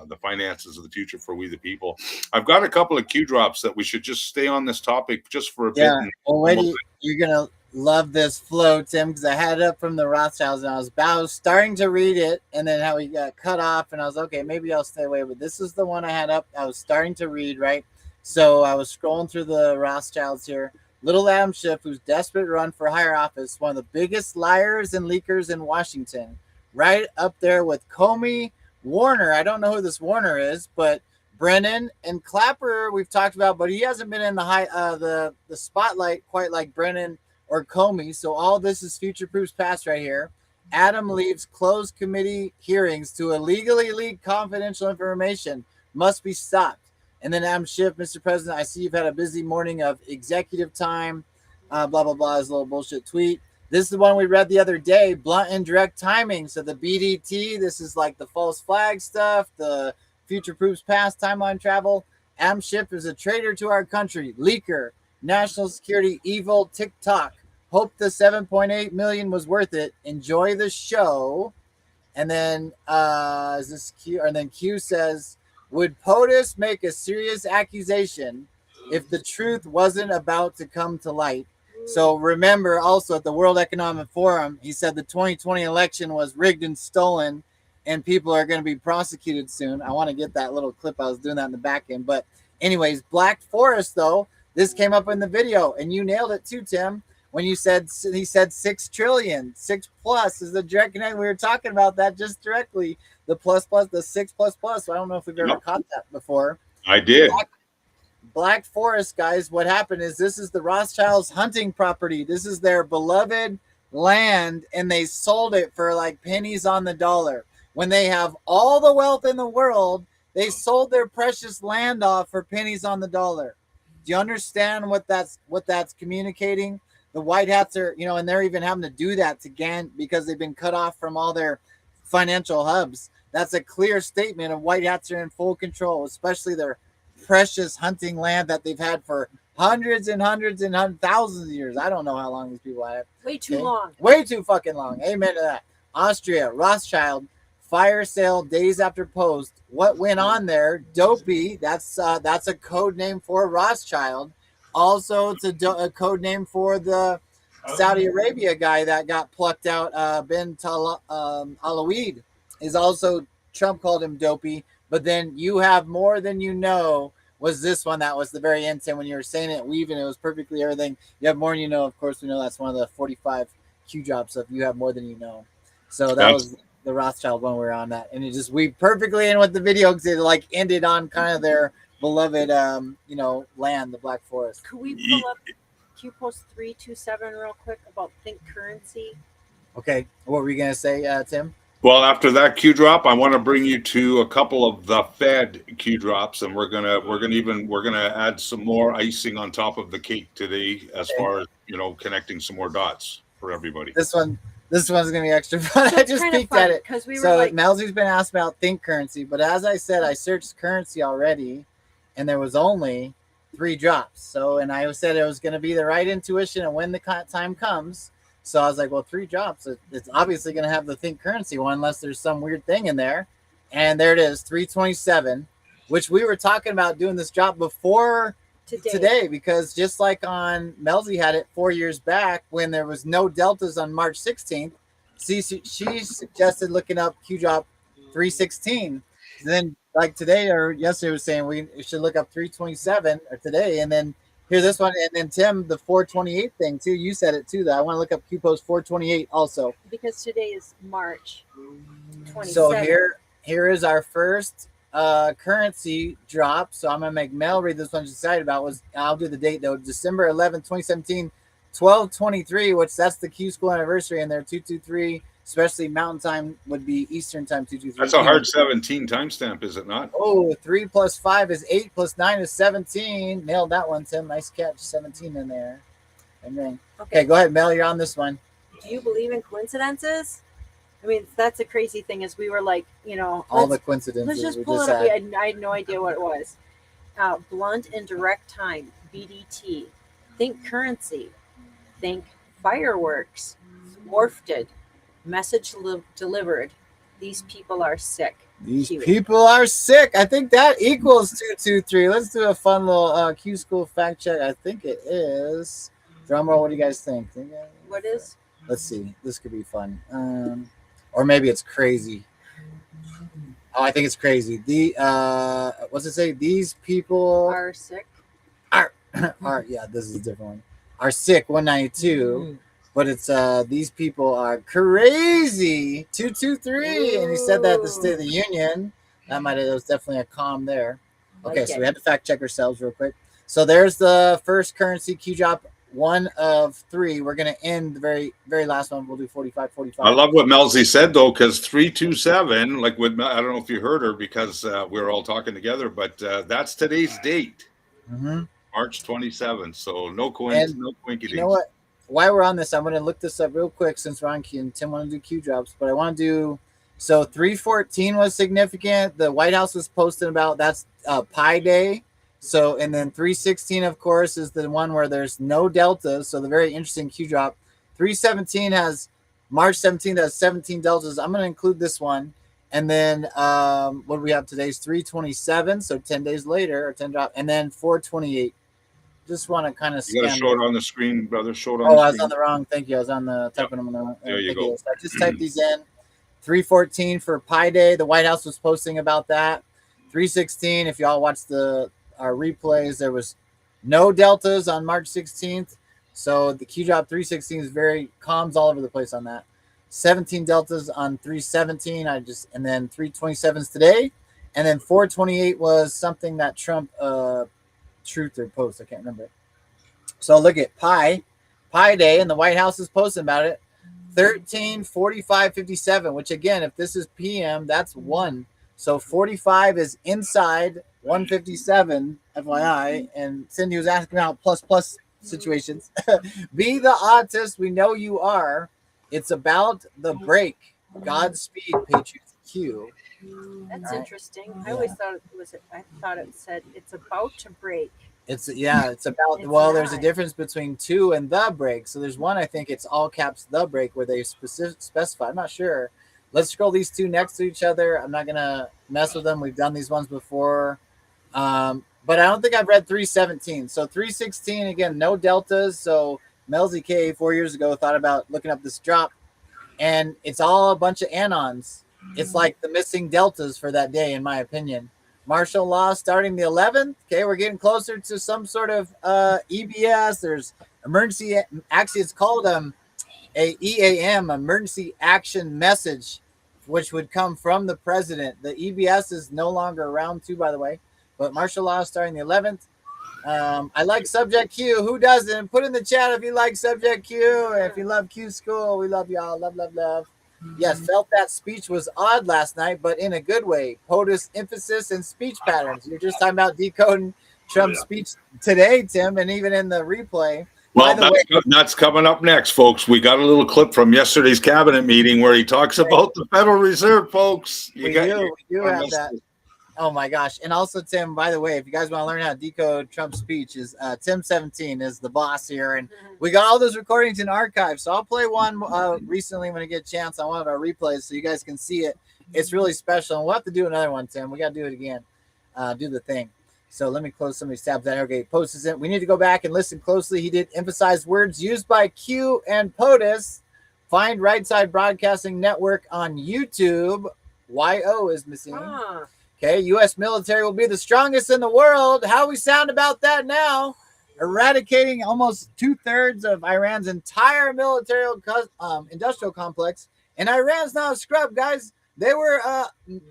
[SPEAKER 5] the finances of the future for we the people. I've got a couple of Q drops that we should just stay on this topic just for a bit.
[SPEAKER 4] Yeah, well, wait, you're gonna love this flow, Tim, because I had it up from the Rothschilds and I was starting to read it, and then how he got cut off, and I was okay, maybe I'll stay away. But this is the one I had up. I was starting to read, right? So I was scrolling through the Rothschilds here. Little Adam Schiff, who's desperate to run for higher office, one of the biggest liars and leakers in Washington, right up there with Comey, Warner. I don't know who this Warner is, but Brennan and Clapper we've talked about, but he hasn't been in the spotlight quite like Brennan or Comey. So all this is future proofs past right here. Adam leaves closed committee hearings to illegally leak confidential information. Must be stopped. And then Adam Schiff, Mr. President, I see you've had a busy morning of executive time. Blah, blah, blah, is a little bullshit tweet. This is the one we read the other day, blunt and direct timing. So the BDT, this is like the false flag stuff, the future proofs past, timeline travel. Adam Schiff is a traitor to our country, leaker, national security, evil, TikTok. Hope the 7.8 million was worth it. Enjoy the show. And then is this Q? And then Q says, would POTUS make a serious accusation if the truth wasn't about to come to light? So remember also at the World Economic Forum, he said the 2020 election was rigged and stolen and people are going to be prosecuted soon. I want to get that little clip. I was doing that in the back end. But anyways, Black Forest, though, this came up in the video and you nailed it too, Tim. When you said, he said 6 trillion, 6 plus is the direct connect. We were talking about that just directly. The plus, the 6 plus. So I don't know if we've ever caught that before.
[SPEAKER 5] I did.
[SPEAKER 4] Black Forest, guys, what happened is this is the Rothschilds' hunting property. This is their beloved land, and they sold it for like pennies on the dollar. When they have all the wealth in the world, they sold their precious land off for pennies on the dollar. Do you understand what that's communicating? The white hats are, and they're even having to do that to Gant because they've been cut off from all their financial hubs. That's a clear statement of white hats are in full control, especially their precious hunting land that they've had for hundreds and thousands of years. I don't know how long these people have.
[SPEAKER 10] Way too long.
[SPEAKER 4] Way too fucking long. Amen to that. Austria, Rothschild, fire sale days after post. What went on there? Dopey. That's a code name for Rothschild. Also, it's a code name for the Saudi Arabia guy that got plucked out. Ben Alaweed is also, Trump called him Dopey. But then you have more than you know was this one that was the very end, Tim, when you were saying it, weaving, it was perfectly everything. You have more than you know. Of course, we know that's one of the 45 Q drops of you have more than you know. So that was the Rothschild one we were on that. And it just weaved perfectly in with the video because it like ended on kind of their beloved, land, the Black Forest.
[SPEAKER 10] Could we pull up Q post 327 real quick about think currency?
[SPEAKER 4] Okay. What were you going to say, Tim?
[SPEAKER 5] Well, after that Q drop, I want to bring you to a couple of the Fed Q drops, and we're gonna add some more icing on top of the cake today, as far as connecting some more dots for everybody.
[SPEAKER 4] This one's gonna be extra fun. I just peeked at it
[SPEAKER 10] because we were
[SPEAKER 4] so Melzie's been asked about think currency, but as I said, I searched currency already, and there was only 3 drops. So, and I said it was gonna be the right intuition, and when the time comes. So I was like, well, 3 drops. It's obviously going to have the think currency one unless there's some weird thing in there. And there it is, 327, which we were talking about doing this drop before today because just like on Melzie had it 4 years back when there was no deltas on March 16th, she suggested looking up Q drop 316. Then like today or yesterday was saying we should look up 327 or today, and then here's this one, and then Tim, the 428 thing too. You said it too. That I want to look up Q post 428 also
[SPEAKER 10] because today is March 27th.
[SPEAKER 4] So here is our first currency drop. So I'm gonna make Mel read this one. She's excited about. I'll do the date though. December 11th, 2017, 12:23, which that's the Qschqql anniversary, and they're 223. Especially Mountain Time would be Eastern Time 223.
[SPEAKER 5] That's a hard 17 timestamp, is it not?
[SPEAKER 4] Oh, 3 plus 5 is 8 plus 9 is 17. Nailed that one, Tim. Nice catch. 17 in there. Okay, go ahead, Mel. You're on this one.
[SPEAKER 10] Do you believe in coincidences? I mean, that's a crazy thing. Is we were like,
[SPEAKER 4] all the coincidences.
[SPEAKER 10] Let's just pull it up. I had no idea what it was.
[SPEAKER 1] Blunt and direct time, BDT. Think currency. Think fireworks. Wharfed. Message delivered. These people are sick.
[SPEAKER 4] These
[SPEAKER 1] Cute.
[SPEAKER 4] people are sick. I think that equals 223. Let's do a fun little Qschqql fact check. I think it is. Drum roll. What do you guys think?
[SPEAKER 1] What is?
[SPEAKER 4] Let's see. This could be fun. Or maybe it's crazy. Oh, I think it's crazy. What's it say? These people
[SPEAKER 1] Are sick.
[SPEAKER 4] are yeah, this is a different one. Are sick 192, but it's these people are crazy 223. And he said that at the State of the Union. That was definitely a calm there. Okay, so we had to fact check ourselves real quick. So there's the first currency Q drop, 1 of 3. We're gonna end the very last one. We'll do 45.
[SPEAKER 5] I love what Melzie said though, because 327, like with, I don't know if you heard her because we were all talking together, but that's today's date, March 27th. So no coincidence, no quinky.
[SPEAKER 4] You know what? While we're on this, I'm gonna look this up real quick since we're on Q and Tim want to do Q drops, but I want to do. So 314 was significant. The White House was posting about that's Pi Day. So, and then 316, of course, is the one where there's no deltas. So the very interesting Q drop. 317 has March 17th has 17 deltas. I'm going to include this one. And then what do we have? Today's 327. So 10 days later, or 10 drop. And then 428. Just want to kind of
[SPEAKER 5] You got to show it on the screen, brother. Show it on
[SPEAKER 4] Oh,
[SPEAKER 5] the
[SPEAKER 4] I was
[SPEAKER 5] screen.
[SPEAKER 4] on the wrong. Thank you. I was on the typing them on the.
[SPEAKER 5] There you go.
[SPEAKER 4] So I just typed these in. 314 for Pi Day. The White House was posting about that. 316. If y'all watched our replays, there was no deltas on March 16th. So the Q drop 316 is very calms all over the place on that. 17 deltas on 317. And then 327s today. And then 428 was something that Trump truth or post. I can't remember it. So look at Pi Day, and the White House is posting about it. 13:45:57, which again, if this is PM, that's 1. So 45 is inside 157, FYI. And Cindy was asking about plus situations. Be the artist we know you are. It's about the break. Godspeed, Patriots Q.
[SPEAKER 1] That's interesting. I always thought it was. I thought it said it's about to break.
[SPEAKER 4] It's about there's a difference between to and the break. So there's one, I think it's all caps the break where they specify. I'm not sure. Let's scroll these two next to each other. I'm not gonna mess with them. We've done these ones before. But I don't think I've read 317. So 316 again, no deltas. So MelzieKaye 4 years ago thought about looking up this drop, and it's all a bunch of anons. It's like the missing deltas for that day, in my opinion. Martial law starting the 11th. Okay, we're getting closer to some sort of EBS. There's emergency. Actually, it's called a EAM, emergency action message, which would come from the president. The EBS is no longer around too, by the way. But martial law starting the 11th. I like Subject Q. Who doesn't? Put in the chat if you like Subject Q. If you love Qschqql, we love y'all. Love, love, love. Yes, felt that speech was odd last night, but in a good way. POTUS emphasis and speech patterns. You're just talking about decoding Trump's speech today, Tim, and even in the replay.
[SPEAKER 5] Well, that's coming up next, folks. We got a little clip from yesterday's cabinet meeting where he talks about the Federal Reserve, folks.
[SPEAKER 4] We do have that. Oh my gosh. And also, Tim, by the way, if you guys want to learn how to decode Trump's speech, is Tim17 is the boss here. And we got all those recordings in archive. So I'll play one recently when I get a chance on one of our replays so you guys can see it. It's really special. And we'll have to do another one, Tim. We got to do it again. Do the thing. So let me close some of these tabs. Okay, posts it. We need to go back and listen closely. He did emphasize words used by Q and POTUS. Find Right Side Broadcasting Network on YouTube. YO is missing. Okay, U.S. military will be the strongest in the world. How we sound about that now? Eradicating almost 2/3 of Iran's entire military industrial complex. And Iran's not a scrub, guys. They were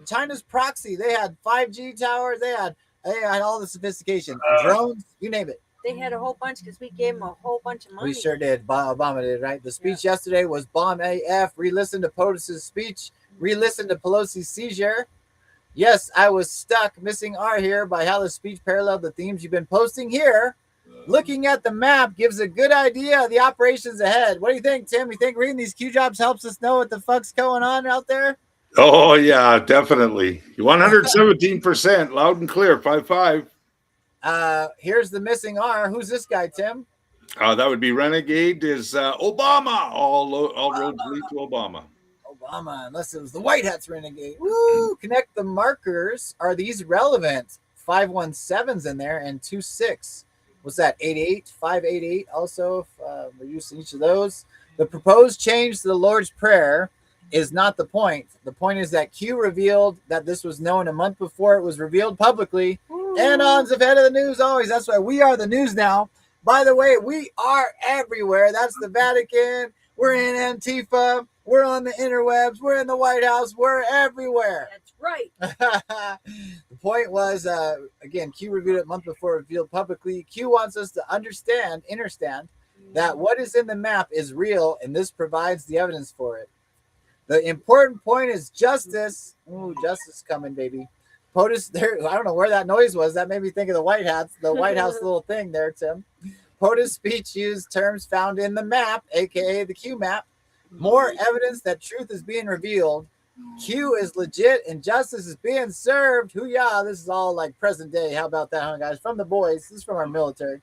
[SPEAKER 4] China's proxy. They had 5G towers. They had all the sophistication. Drones, you name it.
[SPEAKER 1] They had a whole bunch because we gave them a whole bunch of money.
[SPEAKER 4] We sure did. Obama did, right? The speech yesterday was bomb AF. Re-listen to POTUS's speech. Re-listen to Pelosi's seizure. Yes, I was stuck. Missing R here by how the speech paralleled the themes you've been posting here. Looking at the map gives a good idea of the operations ahead. What do you think, Tim? You think reading these Q jobs helps us know what the fuck's going on out there?
[SPEAKER 5] Oh, yeah, definitely. 117%, loud and clear, 5-5.
[SPEAKER 4] Here's the missing R. Who's this guy, Tim?
[SPEAKER 5] That would be Renegade is Obama. All roads lead to Obama.
[SPEAKER 4] Obama, unless it was the White Hat's renegade. Woo! Connect the markers. Are these relevant? 517's in there and 26. What's that? 88, 588. Also, we're using each of those. The proposed change to the Lord's Prayer is not the point. The point is that Q revealed that this was known a month before it was revealed publicly. Anon's ahead of the news always. That's why we are the news now. By the way, we are everywhere. That's the Vatican. We're in Antifa. We're on the interwebs. We're in the White House. We're everywhere.
[SPEAKER 1] That's right.
[SPEAKER 4] The point was, again, Q reviewed it a month before revealed publicly. Q wants us to understand that what is in the map is real, and this provides the evidence for it. The important point is justice. Ooh, justice coming, baby. POTUS, there. I don't know where that noise was. That made me think of the White House little thing there, Tim. POTUS speech used terms found in the map, aka the Q map. More evidence that truth is being revealed. Q is legit and justice is being served. Hoo-yah. This is all like present day. How about that, huh, guys? From the boys. This is from our military.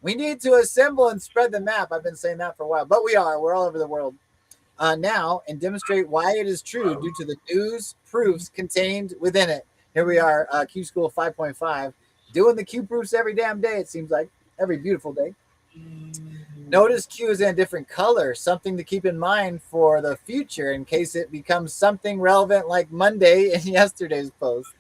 [SPEAKER 4] We need to assemble and spread the map. I've been saying that for a while, but we are. We're all over the world now, and demonstrate why it is true due to the news proofs contained within it. Here we are, Qschqql 5.5, doing the Q proofs every damn day, it seems like. Every beautiful day. Notice Q is in a different color, something to keep in mind for the future in case it becomes something relevant like Monday in yesterday's post.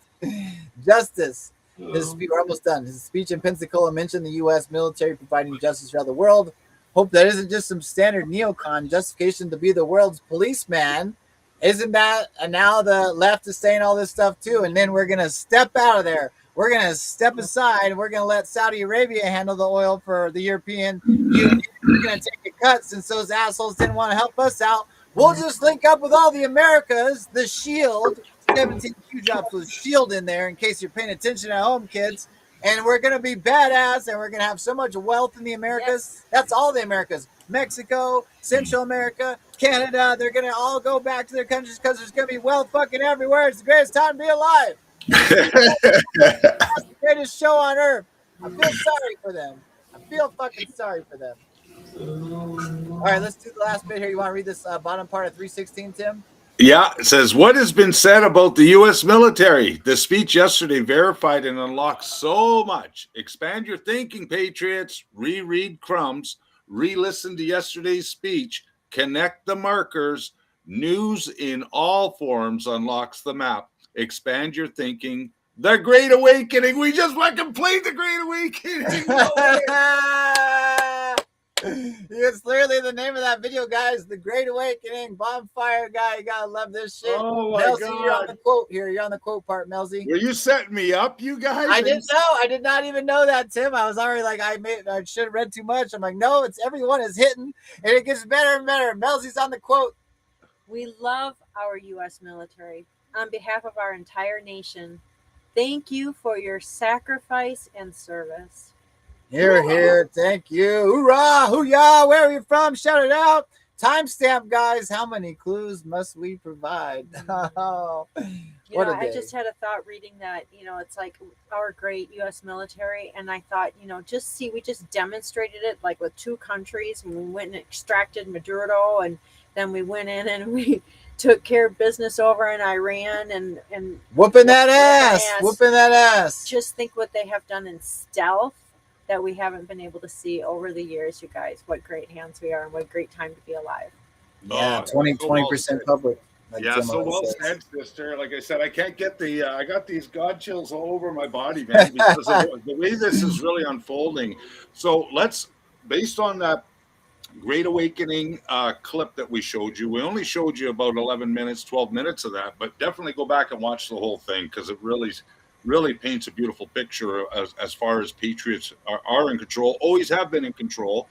[SPEAKER 4] Justice. We're almost done. His speech in Pensacola mentioned the U.S. military providing justice around the world. Hope that isn't just some standard neocon justification to be the world's policeman. Isn't that now the left is saying all this stuff too? And then we're going to step out of there. We're going to step aside and we're going to let Saudi Arabia handle the oil for the European Union. We're going to take a cut since those assholes didn't want to help us out. We'll just link up with all the Americas, the shield. 17 Q drops with shield in there in case you're paying attention at home, kids. And we're going to be badass and we're going to have so much wealth in the Americas. Yes. That's all the Americas. Mexico, Central America, Canada. They're going to all go back to their countries because there's going to be wealth fucking everywhere. It's the greatest time to be alive. That's the greatest show on earth. I feel sorry for them. I feel fucking sorry for them. All right, let's do the last bit here. You want to read this bottom part of 316, Tim?
[SPEAKER 5] Yeah, it says, what has been said about the U.S. military? The speech yesterday verified and unlocked so much. Expand your thinking, patriots. Reread crumbs. Re-listen to yesterday's speech. Connect the markers. News in all forms unlocks the map. Expand your thinking. The Great Awakening. We just fucking played The Great Awakening.
[SPEAKER 4] It's literally the name of that video, guys. The Great Awakening, bonfire guy. You gotta love this shit.
[SPEAKER 5] Oh my
[SPEAKER 4] Melzie,
[SPEAKER 5] God.
[SPEAKER 4] you're on the quote here. You're on the quote part, Melzie.
[SPEAKER 5] Were you setting me up, you guys?
[SPEAKER 4] I didn't know. I did not even know that, Tim. I was already like, I should have read too much. I'm like, no, it's everyone is hitting, and it gets better and better. Melzie's on the quote.
[SPEAKER 1] We love our U.S. military. On behalf of our entire nation, thank you for your sacrifice and service.
[SPEAKER 4] Here, here. Thank you. Hoorah! Hoo-yah! Where are you from? Shout it out. Timestamp, guys. How many clues must we provide? Oh, what a day.
[SPEAKER 1] I just had a thought reading that, it's like our great U.S. military. And I thought, we just demonstrated it like with two countries. And we went and extracted Maduro. And then we went in and we took care of business over in Iran and
[SPEAKER 4] whooping that ass. Whooping that ass.
[SPEAKER 1] Just think what they have done in stealth that we haven't been able to see over the years, you guys. What great hands we are and what great time to be alive.
[SPEAKER 4] Yeah, 20% public.
[SPEAKER 5] Like yeah, so well said, sister. Like I said, I can't get I got these God chills all over my body, man, because of the way this is really unfolding. So based on that Great Awakening clip that we showed you, we only showed you about 11 minutes, 12 minutes of that, but definitely go back and watch the whole thing because it really paints a beautiful picture as far as patriots are in control, always have been in control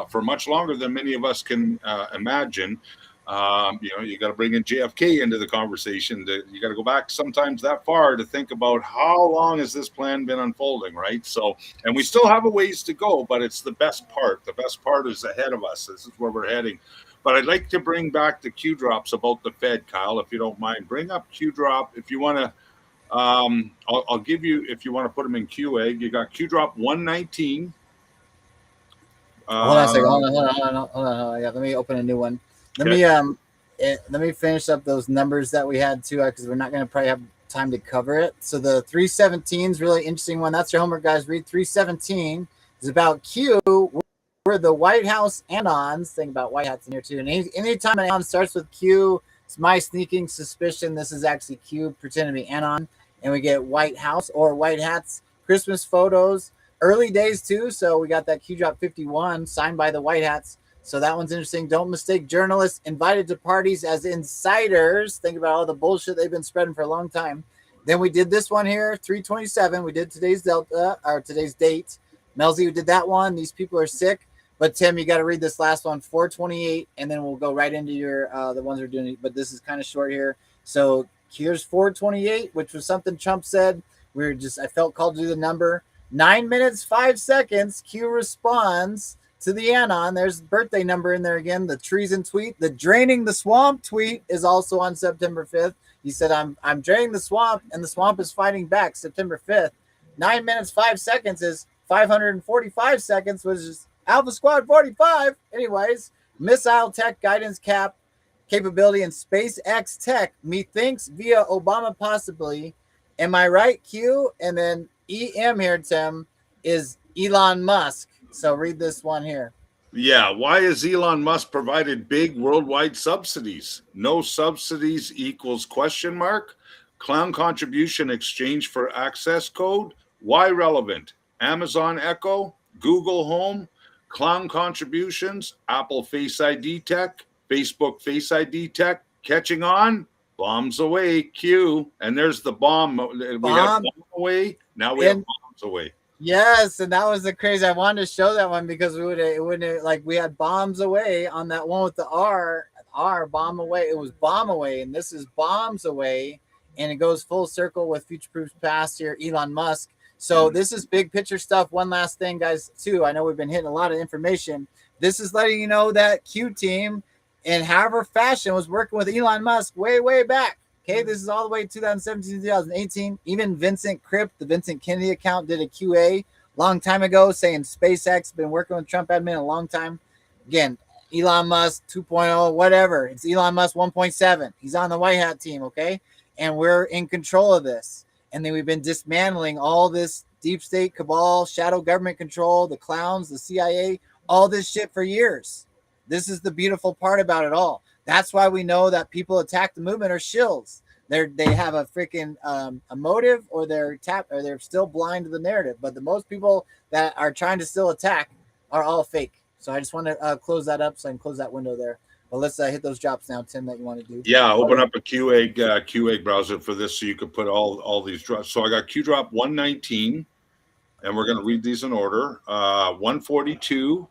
[SPEAKER 5] for much longer than many of us can imagine. You got to bring in JFK into the conversation. You got to go back sometimes that far to think about how long has this plan been unfolding, right? So, and we still have a ways to go, but it's the best part. The best part is ahead of us. This is where we're heading. But I'd like to bring back the Q drops about the Fed, Kyle, if you don't mind. Bring up Q drop if you want to I'll give you, if you want to put them in QA, you got Q drop 119.
[SPEAKER 4] Hold on a second. Hold on. Yeah, let me open a new one. Let me finish up those numbers that we had too, because we're not going to probably have time to cover it. So the 317 is really interesting one. That's your homework, guys. Read 317 is about Q. We're the White House anons. Think about white hats in here too. And anytime an anon starts with Q, it's my sneaking suspicion this is actually Q pretending to be anon. And we get White House or white hats, Christmas photos, early days too. So we got that Q drop 51 signed by the white hats. So that one's interesting. Don't mistake journalists invited to parties as insiders. Think about all the bullshit they've been spreading for a long time. Then we did this one here, 327. We did today's date. Melzie, we did that one. These people are sick. But Tim, you got to read this last one, 428, and then we'll go right into your the ones we're doing. But this is kind of short here. So here's 428, which was something Trump said. I felt called to do the number. 9 minutes, 5 seconds. Q responds to the anon. There's the birthday number in there again. The treason tweet. The draining the swamp tweet is also on September 5th. He said, I'm draining the swamp, and the swamp is fighting back. September 5th. 9 minutes, 5 seconds is 545 seconds, which is Alpha Squad 45. Anyways, missile tech guidance capability and SpaceX tech, methinks via Obama possibly. Am I right, Q? And then EM here, Tim, is Elon Musk. So read this one here.
[SPEAKER 5] Yeah. Why has Elon Musk provided big worldwide subsidies? No subsidies equals ? Clown contribution exchange for access code. Why relevant? Amazon Echo, Google Home, clown contributions, Apple Face ID tech, Facebook Face ID tech, catching on. Bombs away, Q. And there's the bomb. We had bomb away. Now we have bombs away.
[SPEAKER 4] Yes, and that was the crazy. I wanted to show that one because we had bombs away on that one with the R bomb away. It was bomb away, and this is bombs away, and it goes full circle with future proofs past here, Elon Musk. So this is big picture stuff. One last thing, guys, too. I know we've been hitting a lot of information. This is letting you know that Q team, in however fashion, was working with Elon Musk way back. Okay, this is all the way 2017, 2018. Even Vincent Crypt, the Vincent Kennedy account, did a QA long time ago saying SpaceX been working with Trump admin a long time. Again, Elon Musk 2.0, whatever. It's Elon Musk 1.7. He's on the White Hat team, okay? And we're in control of this. And then we've been dismantling all this deep state cabal, shadow government control, the clowns, the CIA, all this shit for years. This is the beautiful part about it all. That's why we know that people attack the movement are shills. They have a freaking a motive, or they're still blind to the narrative. But the most people that are trying to still attack are all fake. So I just want to close that up so I can close that window there. But let's hit those drops now, Tim, that you want to do.
[SPEAKER 5] Yeah, open up a QA browser for this so you could put all these drops. So I got Q drop 119, and we're going to read these in order. 142.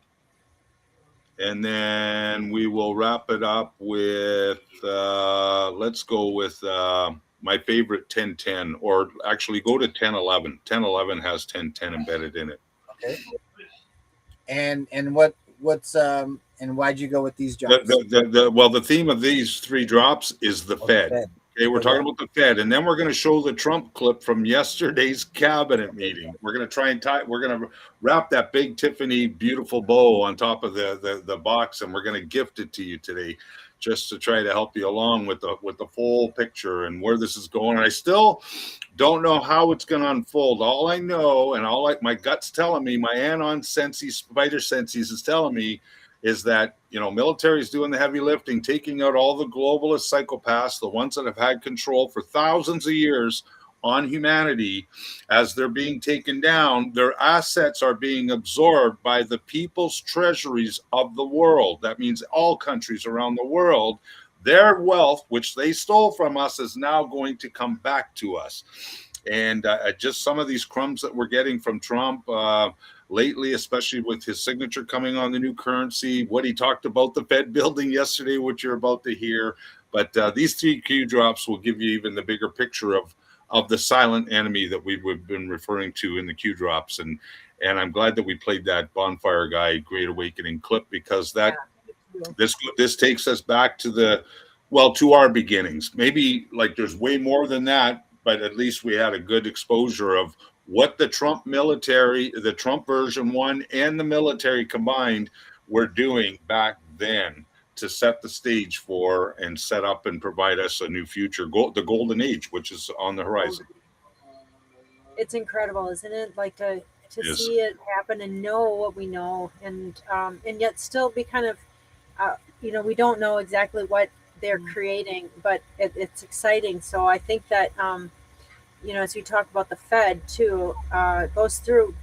[SPEAKER 5] And then we will wrap it up with, let's go with my favorite 1010, or actually go to 1011. 1011 has 1010 embedded in it.
[SPEAKER 4] Okay. And why'd you go with these drops?
[SPEAKER 5] The theme of these three drops is the Fed. Okay, we're talking about the Fed, and then we're going to show the Trump clip from yesterday's cabinet meeting. We're going to try and we're going to wrap that big Tiffany beautiful bow on top of the box, and we're going to gift it to you today, just to try to help you along with the full picture and where this is going. And I still don't know how it's going to unfold. All I know, and my gut's telling me, my anon senses, spider senses is telling me, is that, military is doing the heavy lifting, taking out all the globalist psychopaths, the ones that have had control for thousands of years on humanity. As they're being taken down, their assets are being absorbed by the people's treasuries of the world. That means all countries around the world. Their wealth, which they stole from us, is now going to come back to us. And just some of these crumbs that we're getting from Trump lately, especially with his signature coming on the new currency, what he talked about the Fed building yesterday, which you're about to hear. But these three Q drops will give you even the bigger picture of the silent enemy that we've been referring to in the Q drops. And I'm glad that we played that Bonfire Guy Great Awakening clip, because this takes us back to to our beginnings. Maybe there's way more than that, but at least we had a good exposure of what the Trump military, the Trump version 1 and the military combined were doing back then to set the stage for and set up and provide us a new future, the golden age, which is on the horizon.
[SPEAKER 1] It's incredible, isn't it? Like to
[SPEAKER 5] Yes.
[SPEAKER 1] see it happen and know what we know, and yet still be kind of, we don't know exactly what they're creating, but it's exciting. So I think that, as you talk about the Fed too, it goes through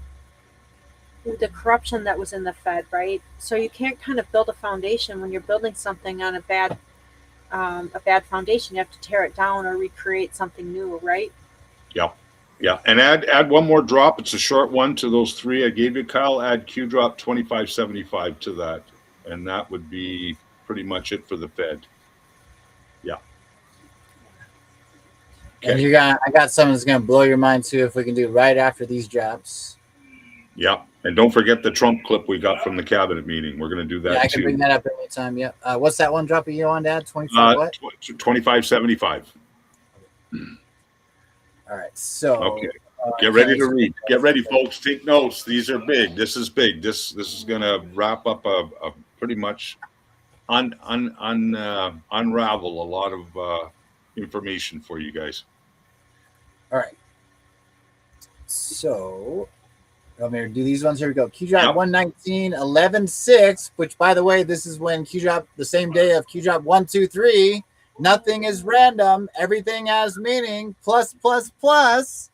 [SPEAKER 1] the corruption that was in the Fed, right? So you can't kind of build a foundation when you're building something on a bad foundation. You have to tear it down or recreate something new, right?
[SPEAKER 5] Yeah. Yeah. And add one more drop. It's a short one to those 3 I gave you, Kyle. Add Q drop 2575 to that. And that would be pretty much it for the Fed. Yeah.
[SPEAKER 4] And I got something that's going to blow your mind too if we can do right after these drops.
[SPEAKER 5] Yeah. And don't forget the Trump clip we got from the cabinet meeting. We're going to do that
[SPEAKER 4] I can
[SPEAKER 5] too.
[SPEAKER 4] bring that up anytime. Yep. What's that one drop you on, Dad? 25 what?
[SPEAKER 5] 2575.
[SPEAKER 4] All right. So
[SPEAKER 5] okay. Get ready to read. Get ready, folks. Take notes. These are big. This is big. This is going to wrap up a pretty much unravel a lot of information for you guys.
[SPEAKER 4] All right. So I'm going to do these ones. Here we go. Q drop 119, 11.6, which, by the way, this is when Q drop the same day of Q drop 123. Nothing is random. Everything has meaning. Plus, plus, plus.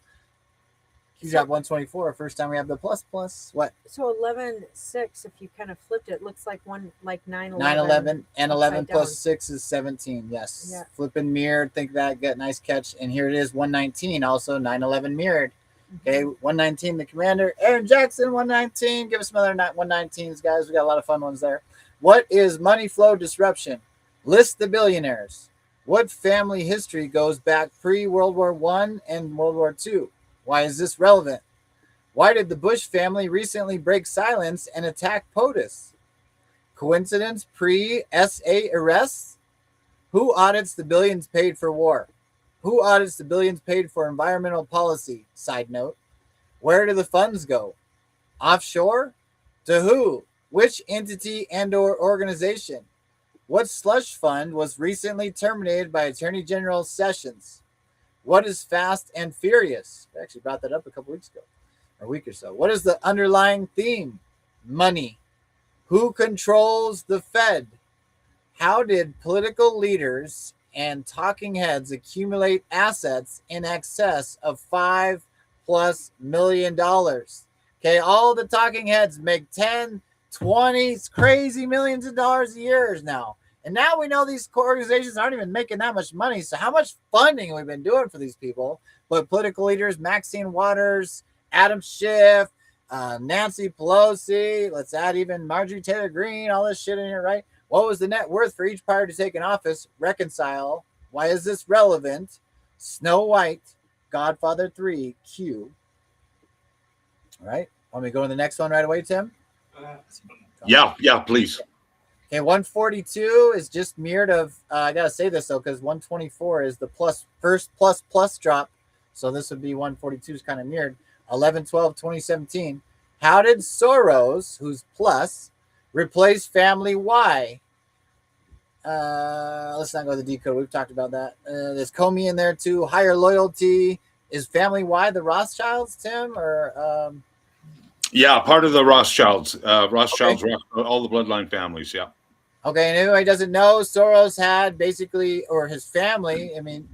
[SPEAKER 4] Q drop 124. First time we have the plus, plus. What?
[SPEAKER 1] So 11.6, if you kind of flipped it, looks like 9/11.
[SPEAKER 4] 9/11 and 11 plus
[SPEAKER 1] down.
[SPEAKER 4] 6 is 17. Yes.
[SPEAKER 1] Yeah.
[SPEAKER 4] Flipping mirrored. Think that. Get nice catch. And here it is. 119. Also 9/11 mirrored. Okay, 119, the commander. Aaron Jackson, 119. Give us another 119s, guys. We got a lot of fun ones there. What is money flow disruption? List the billionaires. What family history goes back pre-World War I and World War II? Why is this relevant? Why did the Bush family recently break silence and attack POTUS? Coincidence pre-SA arrests? Who audits the billions paid for war? Who audits the billions paid for environmental policy? Side note. Where do the funds go? Offshore? To who? Which entity and or organization? What slush fund was recently terminated by Attorney General Sessions? What is Fast and Furious? I actually brought that up a couple weeks ago, or a week or so. What is the underlying theme? Money. Who controls the Fed? How did political leaders and talking heads accumulate assets in excess of $5+ million? Okay, all the talking heads make 10, 20, crazy millions of dollars a year now. And now we know these organizations aren't even making that much money. So how much funding have we been doing for these people? But political leaders, Maxine Waters, Adam Schiff, Nancy Pelosi, let's add even Marjorie Taylor Greene, all this shit in here, right? What was the net worth for each party to take an office? Reconcile. Why is this relevant? Snow White, Godfather 3, Q. All right. Want me to go to the next one right away, Tim?
[SPEAKER 5] Yeah, please.
[SPEAKER 4] Okay, 142 is just mirrored of, I got to say this, though, because 124 is the first plus drop. So this would be 142 is kind of mirrored. 11/12/2017. How did Soros, who's plus, replace Family Y? Let's not go to the decode. We've talked about that. There's Comey in there, too. Higher loyalty. Is Family Y the Rothschilds, Tim? Or
[SPEAKER 5] yeah, part of the Rothschilds. Rothschilds, okay. All the bloodline families, yeah.
[SPEAKER 4] Okay, and anybody doesn't know, Soros had basically, or his family, I mean,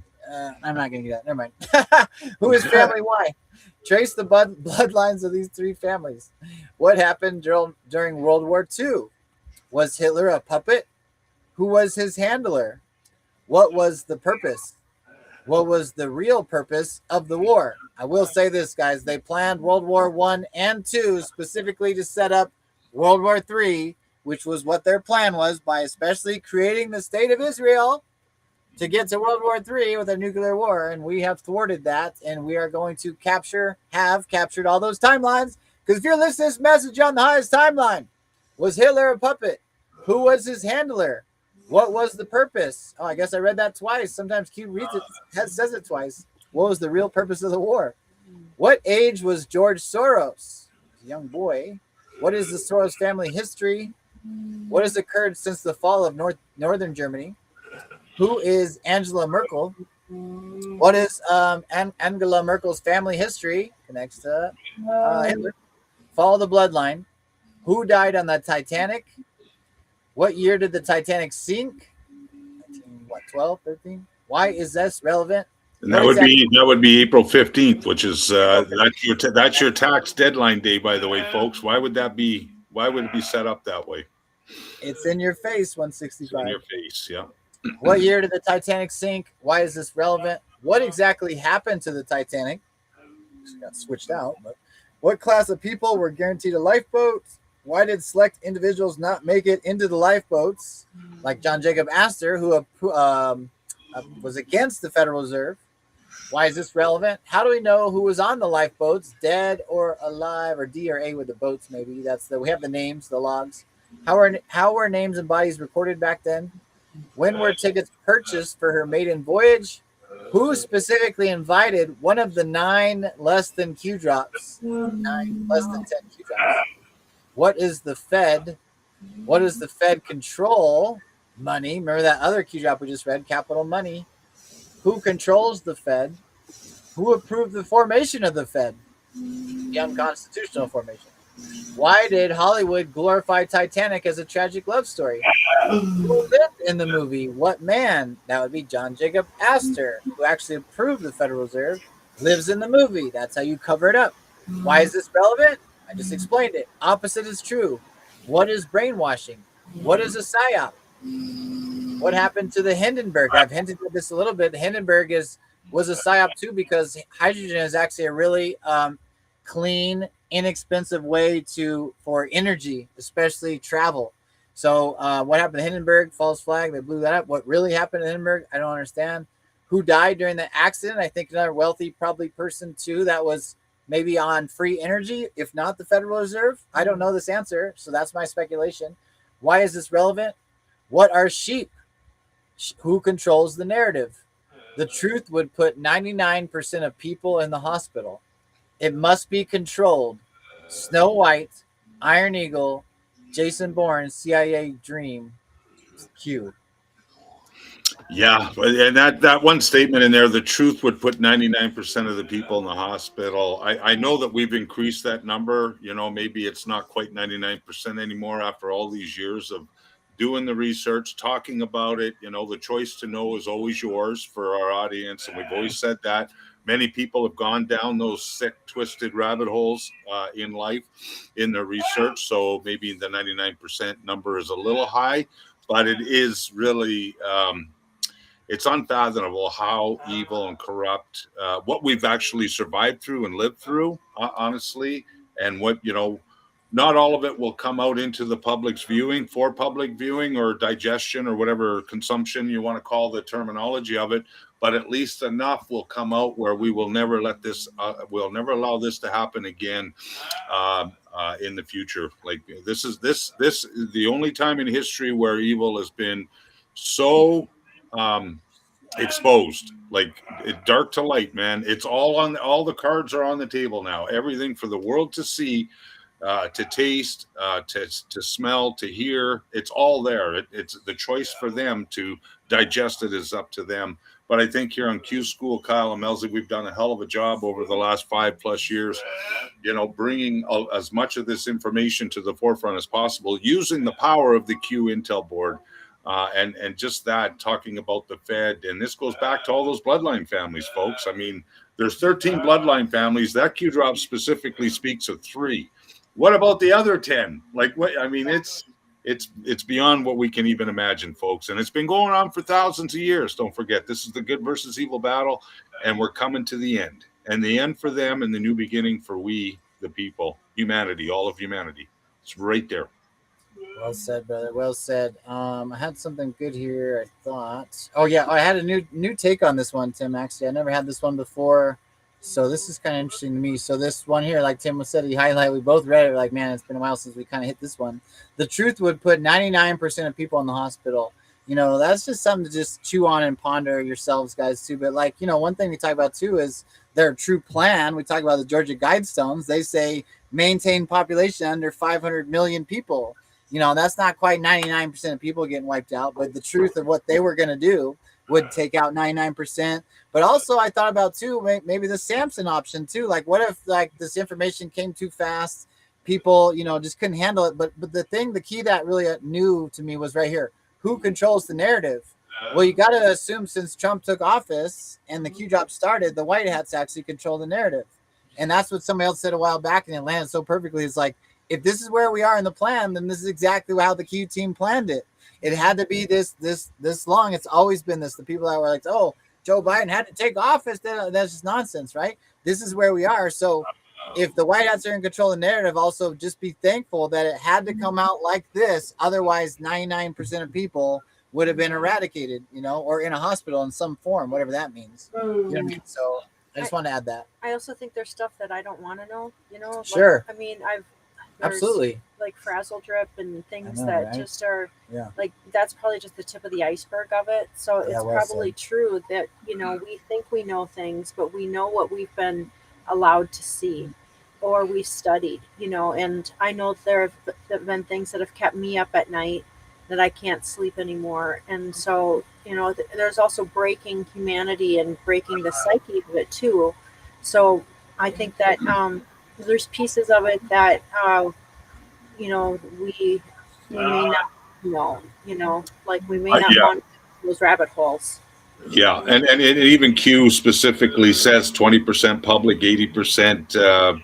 [SPEAKER 4] I'm not going to get that. Never mind. Who is Family Y? Trace the bloodlines of these 3 families. What happened during World War II? Was Hitler a puppet? Who was his handler? What was the purpose? What was the real purpose of the war? I will say this, guys. They planned World War I and II specifically to set up World War III, which was what their plan was, by especially creating the state of Israel to get to World War III with a nuclear war. And we have thwarted that, and we are going to have captured all those timelines. Because if you're listening to this message on the highest timeline, was Hitler a puppet? Who was his handler? What was the purpose? Oh, I guess I read that twice. Sometimes Q reads it, says it twice. What was the real purpose of the war? What age was George Soros? A young boy. What is the Soros family history? What has occurred since the fall of northern Germany? Who is Angela Merkel? What is Angela Merkel's family history? Connects to Hitler. Follow the bloodline. Who died on the Titanic? What year did the Titanic sink? 12, 13? Why is this relevant?
[SPEAKER 5] And that would be April 15th, which is that's your tax deadline day, by the way, folks. Why would it be set up that way?
[SPEAKER 4] It's in your face, 165.
[SPEAKER 5] It's in your face, yeah.
[SPEAKER 4] What year did the Titanic sink? Why is this relevant? What exactly happened to the Titanic? It got switched out, but what class of people were guaranteed a lifeboat? Why did select individuals not make it into the lifeboats, like John Jacob Astor, who was against the Federal Reserve? Why is this relevant? How do we know who was on the lifeboats, dead or alive, or D or A with the boats? Maybe we have the names, the logs. How were names and bodies recorded back then? When were tickets purchased for her maiden voyage? Who specifically invited one of the 9 less than Q drops? 9 less than 10 Q drops. What is the Fed? What does the Fed control? Money. Remember that other Q drop we just read, capital money. Who controls the Fed? Who approved the formation of the Fed? The unconstitutional formation. Why did Hollywood glorify Titanic as a tragic love story? Who lived in the movie? What man? That would be John Jacob Astor, who actually approved the Federal Reserve, lives in the movie. That's how you cover it up. Why is this relevant? I just explained it. Opposite is true. What is brainwashing? What is a psyop? What happened to the Hindenburg? I've hinted at this a little bit. The Hindenburg was a psyop too, because hydrogen is actually a really clean, inexpensive way for energy, especially travel. So what happened to Hindenburg? False flag. They blew that up. What really happened to Hindenburg? I don't understand. Who died during the accident? I think another wealthy, probably person too, that was maybe on free energy, if not the Federal Reserve. I don't know this answer, so that's my speculation. Why is this relevant? What are sheep? Who controls the narrative? The truth would put 99% of people in the hospital. It must be controlled. Snow White, Iron Eagle, Jason Bourne, CIA Dream, Q.
[SPEAKER 5] Yeah, and that one statement in there, the truth would put 99% of the people in the hospital. I know that we've increased that number. Maybe it's not quite 99% anymore after all these years of doing the research, talking about it. The choice to know is always yours for our audience, and we've always said that. Many people have gone down those sick, twisted rabbit holes in life in their research. So maybe the 99% number is a little high, but it is really, it's unfathomable how evil and corrupt, what we've actually survived through and lived through, honestly, and what, not all of it will come out into the public's viewing for public viewing or digestion or whatever consumption you want to call the terminology of it. But at least enough will come out where we will never let this, we'll never allow this to happen again in the future. Like this is the only time in history where evil has been so exposed, like dark to light, man. It's all the cards are on the table now. Everything for the world to see, to taste, to smell, to hear. It's all there. It's the choice for them to digest it is up to them. But I think here on Qschqql, Kyle and Melzie, we've done a hell of a job over the last 5+ years, bringing as much of this information to the forefront as possible, using the power of the Q Intel board, and just that, talking about the Fed. And this goes back to all those bloodline families, folks. I mean, there's 13 bloodline families. That Q drop specifically speaks of 3. What about the other 10? Like, what? I mean, it's beyond what we can even imagine, folks. And it's been going on for thousands of years. Don't forget, this is the good versus evil battle, and we're coming to the end. And the end for them and the new beginning for we, the people, humanity, all of humanity. It's right there.
[SPEAKER 4] Well said, brother. Well said. I had something good here, I thought. Oh, yeah. I had a new take on this one, Tim, actually. I never had this one before. So this is kind of interesting to me. So this one here, like Tim said, he highlighted, we both read it. Like, man, it's been a while since we kind of hit this one. The truth would put 99% of people in the hospital. That's just something to just chew on and ponder yourselves, guys, too. But like, one thing we talk about too is their true plan. We talk about the Georgia Guidestones. They say maintain population under 500 million people. That's not quite 99% of people getting wiped out, but the truth of what they were going to do would take out 99%. But also I thought about too, maybe the Samson option too. Like, what if like this information came too fast? People, just couldn't handle it. But the key that really new to me was right here. Who controls the narrative? Well, you got to assume since Trump took office and the Q drop started, the White Hats actually control the narrative. And that's what somebody else said a while back, and it landed so perfectly. It's like, if this is where we are in the plan, then this is exactly how the Q team planned it. It had to be this long. It's always been this. The people that were like, oh, Joe Biden had to take office, that's just nonsense, right? This is where we are. So if the White Hats are in control of the narrative, also just be thankful that it had to come out like this. Otherwise, 99% of people would have been eradicated, or in a hospital in some form, whatever that means. You know what I mean? So I just want to add that.
[SPEAKER 1] I also think there's stuff that I don't want to know,
[SPEAKER 4] Sure.
[SPEAKER 1] Like, I mean,
[SPEAKER 4] absolutely
[SPEAKER 1] like frazzle drip and things
[SPEAKER 4] know,
[SPEAKER 1] that
[SPEAKER 4] right?
[SPEAKER 1] just are
[SPEAKER 4] Yeah.
[SPEAKER 1] like, that's probably just the tip of the iceberg of it. So
[SPEAKER 4] Yeah,
[SPEAKER 1] it's
[SPEAKER 4] well
[SPEAKER 1] probably
[SPEAKER 4] said.
[SPEAKER 1] true that, we think we know things, but we know what we've been allowed to see or we studied, and I know there have been things that have kept me up at night that I can't sleep anymore. And so, there's also breaking humanity and breaking the psyche of it too. So I think that there's pieces of it that we may not know, like we may not
[SPEAKER 5] Yeah.
[SPEAKER 1] want those rabbit holes.
[SPEAKER 5] Yeah, and even Q specifically says 20% public, 80%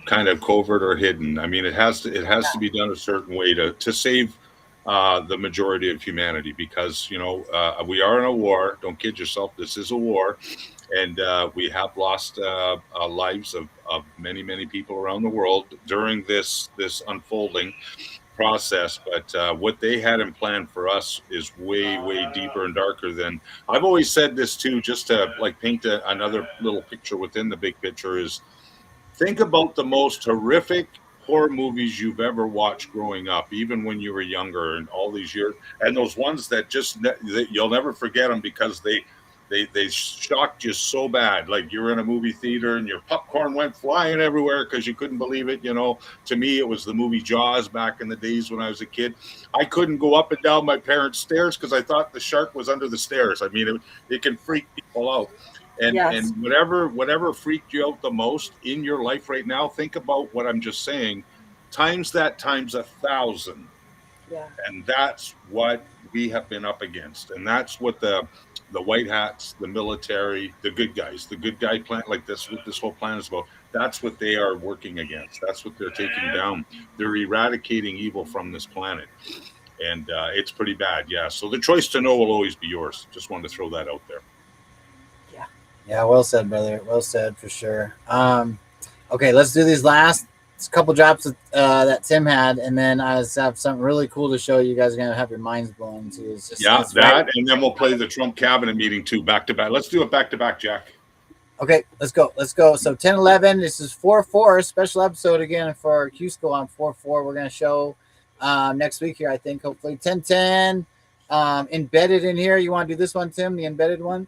[SPEAKER 5] kind of covert or hidden. I mean, it has to be done a certain way to save the majority of humanity, because we are in a war. Don't kid yourself. This is a war, and we have lost lives of many people around the world during this unfolding process. But what they had in plan for us is way deeper and darker than. I've always said this too, just to like paint another little picture within the big picture, is think about the most horrific horror movies you've ever watched growing up, even when you were younger, and all these years, and those ones that you'll never forget them because they shocked you so bad. Like you're in a movie theater and your popcorn went flying everywhere because you couldn't believe it. To me, it was the movie Jaws back in the days when I was a kid. I couldn't go up and down my parents' stairs because I thought the shark was under the stairs. I mean, it can freak people out. And
[SPEAKER 1] Yes.
[SPEAKER 5] and whatever freaked you out the most in your life right now, think about what I'm just saying, times that times 1,000.
[SPEAKER 1] Yeah.
[SPEAKER 5] And that's what we have been up against. And that's what the white hats, the military, the good guys, the good guy plan, like this, what this whole plan is about. That's what they are working against. That's what they're taking down. They're eradicating evil from this planet. And it's pretty bad. Yeah. So the choice to know will always be yours. Just wanted to throw that out there.
[SPEAKER 4] Yeah, well said, brother. Well said for sure. Okay, let's do these last couple drops that Tim had, and then I just have something really cool to show you guys. Are gonna have your minds blown too. It's just
[SPEAKER 5] Yeah,
[SPEAKER 4] it's
[SPEAKER 5] that,
[SPEAKER 4] right.
[SPEAKER 5] and then we'll play the Trump cabinet meeting too, back to back. Let's do it back to back, Jack.
[SPEAKER 4] Okay, let's go. So 10-11. This is 4-4 special episode again for Qschqql on 4-4. We're gonna show next week here, I think. Hopefully 10-10. Embedded in here. You want to do this one, Tim? The embedded one.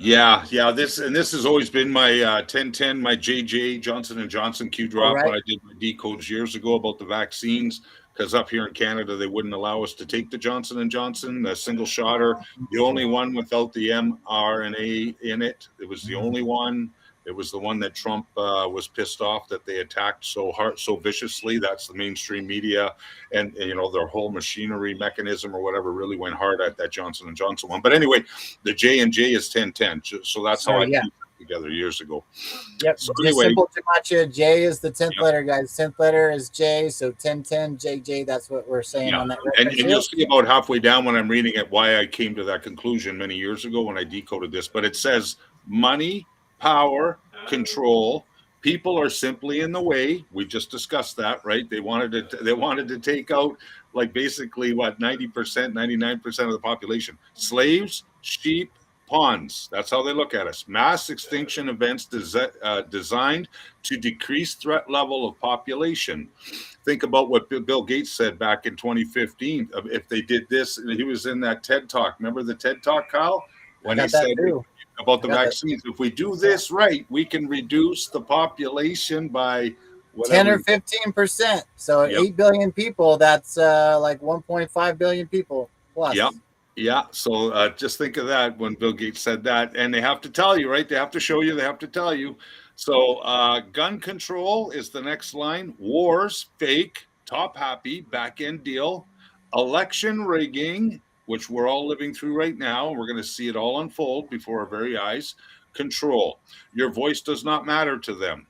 [SPEAKER 5] Yeah. This has always been my 1010, my JJ Johnson & Johnson Q drop when I did my decodes years ago about the vaccines. Because up here in Canada, they wouldn't allow us to take the Johnson & Johnson, the single shotter, the only one without the mRNA in it. It was the only one. It was the one that Trump was pissed off that they attacked so hard, so viciously. That's the mainstream media, and their whole machinery mechanism or whatever really went hard at that Johnson & Johnson one. But anyway, the J&J is 1010, so that's how I put it together years ago.
[SPEAKER 4] Yep.
[SPEAKER 5] So
[SPEAKER 4] Just
[SPEAKER 5] anyway,
[SPEAKER 4] simple Chamacha. J is the 10th letter, guys. 10th letter is J, so 1010 JJ. That's what we're saying on that.
[SPEAKER 5] And you'll see about halfway down when I'm reading it why I came to that conclusion many years ago when I decoded this. But it says money, power, control. People are simply in the way. We just discussed that, right? They wanted to take out like basically 90%, 99% of the population. Slaves, sheep, pawns. That's how they look at us. Mass extinction events designed to decrease threat level of population. Think about what Bill Gates said back in 2015. If they did this, he was in that TED Talk. Remember the TED Talk, Kyle? When he said about the vaccines, if we do this right, we can reduce the population by
[SPEAKER 4] 10 or 15%. So 8 billion people, that's like 1.5 billion people plus.
[SPEAKER 5] Yep. Yeah. So just think of that when Bill Gates said that. And they have to tell you, right? They have to show you, they have to tell you. So gun control is the next line. Wars, fake, top happy, back end deal. Election rigging, which we're all living through right now. And we're going to see it all unfold before our very eyes. Control. Your voice does not matter to them.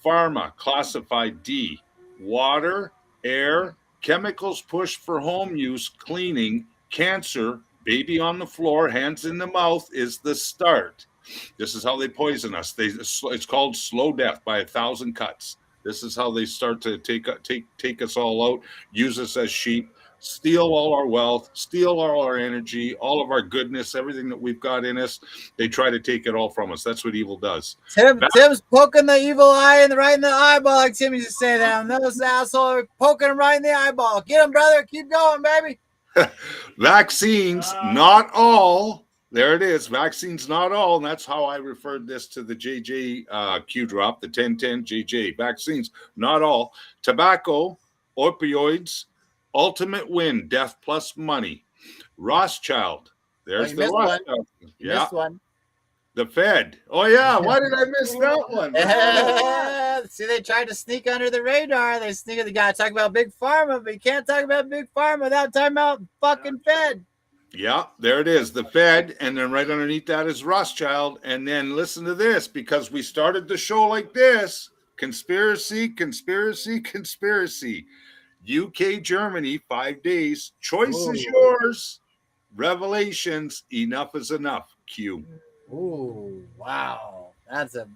[SPEAKER 5] Pharma, classified D. Water, air, chemicals pushed for home use, cleaning, cancer, baby on the floor, hands in the mouth is the start. This is how they poison us. It's called slow death by 1,000 cuts. This is how they start to take us all out, use us as sheep, steal all our wealth, steal all our energy, all of our goodness, everything that we've got in us. They try to take it all from us. That's what evil does.
[SPEAKER 4] Tim's poking the evil eye right in the eyeball, like Tim used to say that. And those assholes are poking him right in the eyeball. Get him, brother. Keep going, baby.
[SPEAKER 5] Vaccines, not all. There it is. Vaccines, not all. And that's how I referred this to the JJ Q drop, the 1010 JJ. Vaccines, not all. Tobacco, opioids, ultimate win, death plus money. Rothschild. There's the Rothschild.
[SPEAKER 4] Yeah. Missed one.
[SPEAKER 5] The Fed. Oh, yeah. Why did I miss that one?
[SPEAKER 4] See, they tried to sneak under the radar. They got to talk about Big Pharma, but you can't talk about Big Pharma without talking about fucking Fed.
[SPEAKER 5] Yeah, there it is. The Fed. And then right underneath that is Rothschild. And then listen to this, because we started the show like this. Conspiracy, conspiracy, conspiracy. UK, Germany, 5 days. Choice is yours. Revelations, enough is enough. Q.
[SPEAKER 4] Ooh, wow. That's a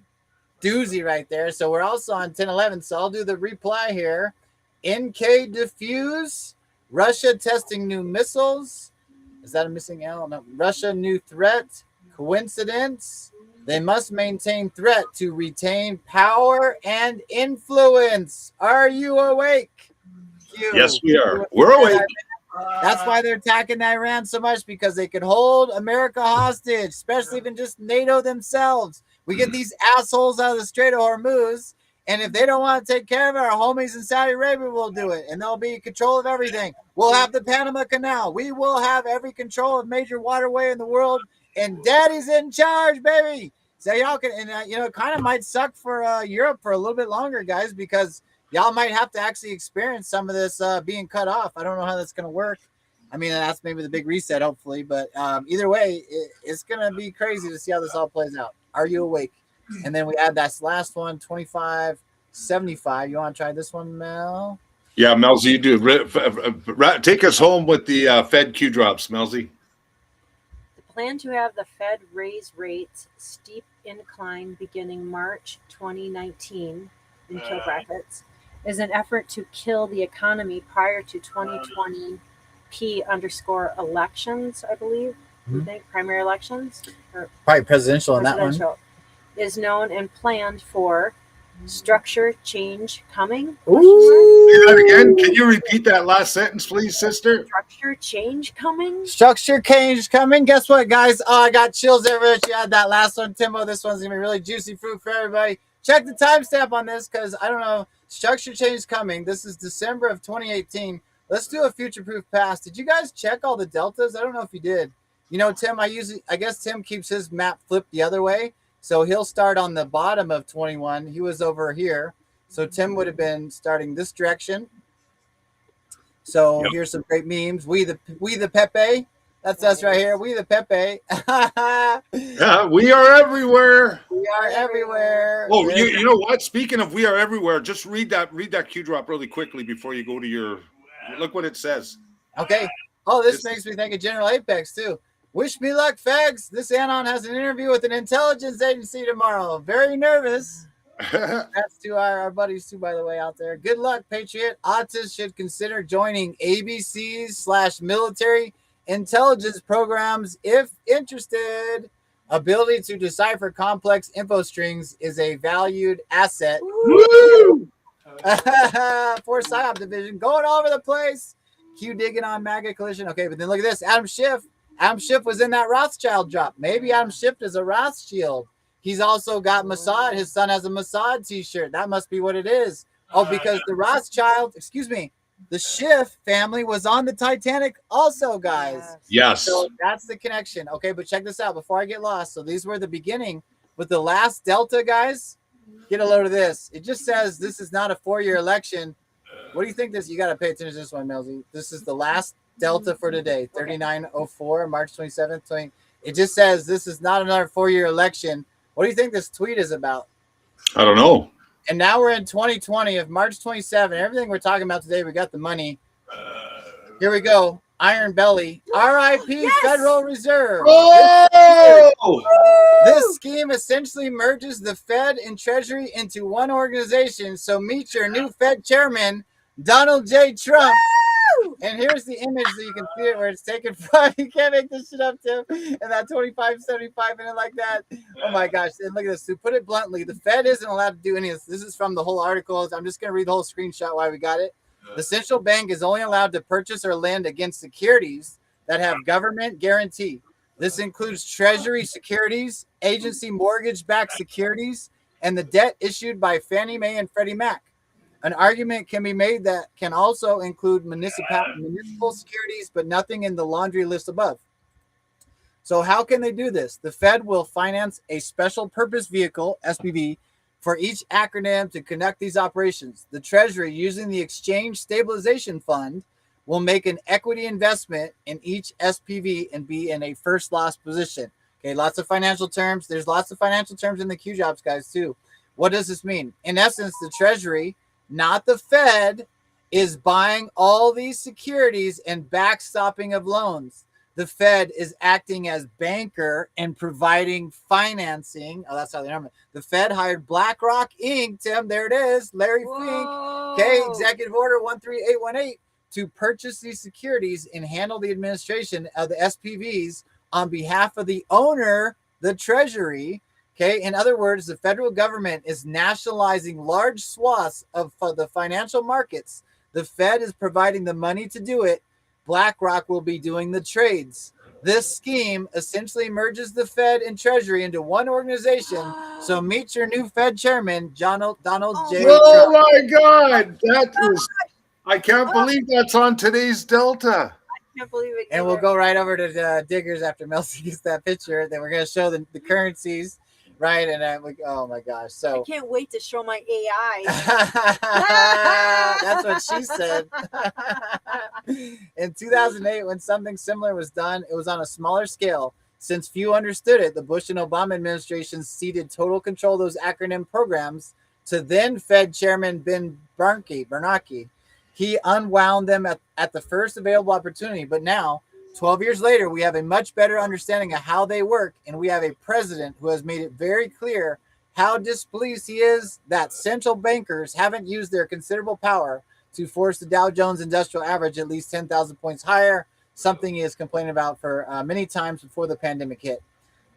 [SPEAKER 4] doozy right there. So we're also on 1011. So I'll do the reply here. NK diffuse. Russia testing new missiles. Is that a missing L? No. Russia new threat. Coincidence. They must maintain threat to retain power and influence. Are you awake? Q.
[SPEAKER 5] Yes, we are. We're awake.
[SPEAKER 4] That's why they're attacking Iran so much, because they could hold America hostage, especially even just NATO themselves. We get these assholes out of the Strait of Hormuz, and if they don't want to take care of it, our homies in Saudi Arabia will do it, and they'll be in control of everything. We'll have the Panama Canal. We will have every control of major waterway in the world, and Daddy's in charge, baby. So y'all can, and it kind of might suck for Europe for a little bit longer, guys, because y'all might have to actually experience some of this being cut off. I don't know how that's going to work. I mean, that's maybe the big reset, hopefully. But either way, it's going to be crazy to see how this all plays out. Are you awake? And then we add that last one, 2575. You want to try this one, Mel?
[SPEAKER 5] Yeah, Melzie, you do. Take us home with the Fed Q drops, Melzie.
[SPEAKER 1] The plan to have the Fed raise rates, steep incline beginning March 2019, in kill brackets, is an effort to kill the economy prior to 2020 P_elections, I believe. You think primary elections? Or
[SPEAKER 4] probably presidential on that one.
[SPEAKER 1] Is known and planned for structure change coming.
[SPEAKER 5] Say that again. Can you repeat that last sentence, please, sister?
[SPEAKER 1] Structure change coming.
[SPEAKER 4] Structure change coming. Guess what, guys? Oh, I got chills everywhere. You had that last one, Timbo. This one's gonna be really juicy fruit for everybody. Check the timestamp on this, because I don't know. Structure change coming. This is December of 2018. Let's do a future-proof past. Did you guys check all the deltas? I don't know if you did. You know, Tim, I guess Tim keeps his map flipped the other way. So he'll start on the bottom of 21. He was over here. So Tim would have been starting this direction. So here's some great memes. We the Pepe. That's us right here. We the Pepe.
[SPEAKER 5] We are everywhere.
[SPEAKER 4] We are everywhere.
[SPEAKER 5] Oh, you know what? Speaking of we are everywhere, just read that Q drop really quickly before you go to your. Look what it says.
[SPEAKER 4] Okay. Oh, this makes me think of General Apex too. Wish me luck, fags. This Anon has an interview with an intelligence agency tomorrow. Very nervous. That's to our buddies too, by the way, out there. Good luck, Patriot. Autism should consider joining ABCs/military intelligence programs if interested. Ability to decipher complex info strings is a valued asset.
[SPEAKER 5] Woo!
[SPEAKER 4] For PSYOP division, going all over the place. Q digging on MAGA collision. Okay, but then look at this. Adam Schiff. Adam Schiff was in that Rothschild drop. Maybe Adam Schiff is a Rothschild. He's also got Mossad. His son has a Mossad t-shirt. That must be what it is. Oh, because the Rothschild, the Schiff family was on the Titanic also, guys.
[SPEAKER 5] Yes.
[SPEAKER 4] So that's the connection. Okay, but check this out before I get lost. So these were the beginning with the last Delta, guys. Get a load of this. It just says this is not a 4-year election. What do you think this? You got to pay attention to this one, Melzie. This is the last Delta for today, 3904, March 27th. 20. It just says this is not another 4-year election. What do you think this tweet is about?
[SPEAKER 5] I don't know.
[SPEAKER 4] And now we're in 2020 of March 27. Everything we're talking about today, we got the money. Here we go. Iron Belly. R.I.P. Federal Reserve.
[SPEAKER 5] Oh!
[SPEAKER 4] This scheme essentially merges the Fed and Treasury into one organization. So meet your new Fed chairman, Donald J. Trump. And here's the image so you can see it where it's taken from. You can't make this shit up, Tim. And that 2575 minute like that. Oh my gosh. And look at this. To put it bluntly, the Fed isn't allowed to do any of this. This is from the whole article. I'm just going to read the whole screenshot why we got it. The central bank is only allowed to purchase or lend against securities that have government guarantee. This includes Treasury securities, agency mortgage-backed securities, and the debt issued by Fannie Mae and Freddie Mac. An argument can be made that can also include municipal securities, but nothing in the laundry list above. So how can they do this? The Fed will finance a special purpose vehicle, SPV, for each acronym to conduct these operations. The Treasury, using the Exchange Stabilization Fund, will make an equity investment in each SPV and be in a first loss position. Okay, lots of financial terms. There's lots of financial terms in the Q jobs, guys, too. What does this mean? In essence, the Treasury, not the Fed, is buying all these securities and backstopping of loans. The Fed is acting as banker and providing financing. Oh, that's how they number it. The Fed hired BlackRock Inc. Tim, there it is. Larry Fink. Okay, Executive Order 13818 to purchase these securities and handle the administration of the SPVs on behalf of the owner, the Treasury. Okay, in other words, the federal government is nationalizing large swaths of the financial markets. The Fed is providing the money to do it. BlackRock will be doing the trades. This scheme essentially merges the Fed and Treasury into one organization. So meet your new Fed chairman, Donald J.
[SPEAKER 5] Oh my God, I can't believe that's on today's Delta.
[SPEAKER 1] I can't believe it.
[SPEAKER 4] And we'll go right over to Diggers after Melzie gets that picture. Then we're going to show the currencies, right? And oh my gosh. So
[SPEAKER 1] I can't wait to show my AI.
[SPEAKER 4] That's what she said. In 2008, when something similar was done, it was on a smaller scale. Since few understood it, the Bush and Obama administrations ceded total control of those acronym programs to then Fed Chairman Ben Bernanke. He unwound them at the first available opportunity. But now, 12 years later, we have a much better understanding of how they work, and we have a president who has made it very clear how displeased he is that central bankers haven't used their considerable power to force the Dow Jones Industrial Average at least 10,000 points higher, something he has complained about for many times before the pandemic hit.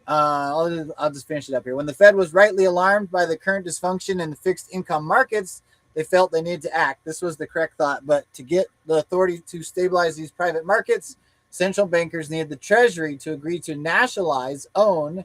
[SPEAKER 4] I'll just finish it up here. When the Fed was rightly alarmed by the current dysfunction in the fixed income markets, they felt they needed to act. This was the correct thought. But to get the authority to stabilize these private markets, central bankers needed the Treasury to agree to nationalize, own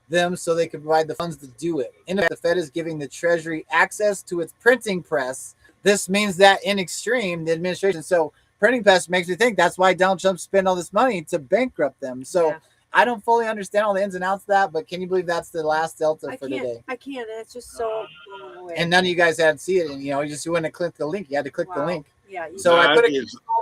[SPEAKER 4] them so they could provide the funds to do it. In fact, the Fed is giving the Treasury access to its printing press. This means that in extreme, the administration, so printing press makes me think that's why Donald Trump spent all this money to bankrupt them. So yeah. I don't fully understand all the ins and outs of that, but can you believe that's the last Delta for today?
[SPEAKER 1] I can't. It's just so blown away.
[SPEAKER 4] And none of you guys had to see it, and you wouldn't have clicked the link. You had to click the link.
[SPEAKER 1] Yeah.
[SPEAKER 4] So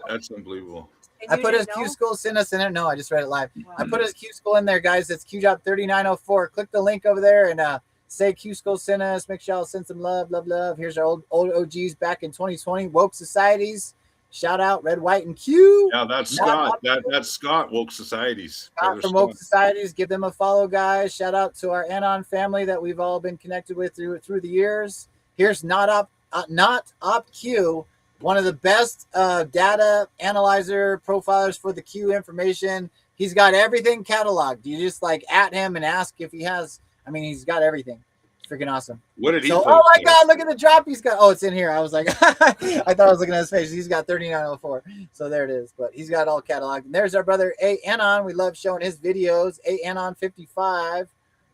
[SPEAKER 5] that's unbelievable.
[SPEAKER 4] I put his Qschqql, send us in there. No, I just read it live. Wow. I put his Qschqql in there, guys. It's QJob 3904. Click the link over there and say Qschqql sent us. Make sure y'all send some love. Here's our old OGs back in 2020. Woke Societies. Shout out Red, White, and Q.
[SPEAKER 5] Yeah, that's Scott. That's Scott, Woke Societies.
[SPEAKER 4] Scott from Woke Societies. Give them a follow, guys. Shout out to our Anon family that we've all been connected with through the years. Here's Not OpQ, one of the best data analyzer profilers for the Q information. He's got everything cataloged. You just like at him and ask if he has. I mean, he's got everything. It's freaking awesome.
[SPEAKER 5] What did he?
[SPEAKER 4] So,
[SPEAKER 5] post
[SPEAKER 4] oh my
[SPEAKER 5] there?
[SPEAKER 4] God, look at the drop he's got. Oh, it's in here. I was like, I thought I was looking at his face. He's got 3904. So there it is. But he's got all cataloged. And there's our brother A Anon. We love showing his videos. A Anon 55.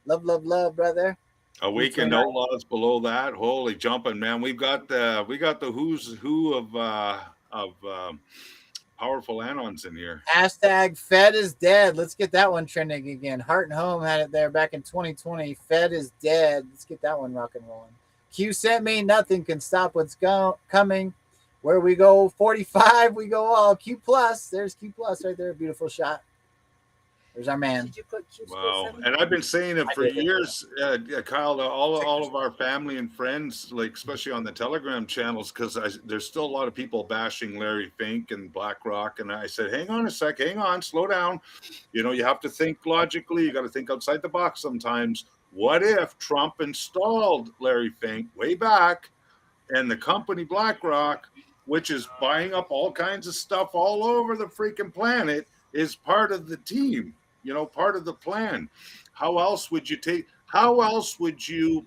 [SPEAKER 4] Love, love, love, brother.
[SPEAKER 5] Awakened Outlaws below that. Holy jumping, man. We got the who's who of powerful Anons in here.
[SPEAKER 4] Hashtag Fed is dead. Let's get that one trending again. Heart and Home had it there back in 2020. Fed is dead. Let's get that one rock and rolling. Q sent me. Nothing can stop what's coming. Where we go 45, we go all. Q plus. There's Q plus right there. Beautiful shot. There's our man.
[SPEAKER 1] Did you put Qschqql?
[SPEAKER 5] Wow. And I've been saying it for years, Kyle, to all of our family and friends, like especially on the Telegram channels, because there's still a lot of people bashing Larry Fink and BlackRock. And I said, hang on a sec, hang on, slow down. You know, you have to think logically. You got to think outside the box sometimes. What if Trump installed Larry Fink way back and the company BlackRock, which is buying up all kinds of stuff all over the freaking planet, is part of the team? You know, part of the plan. How else would you,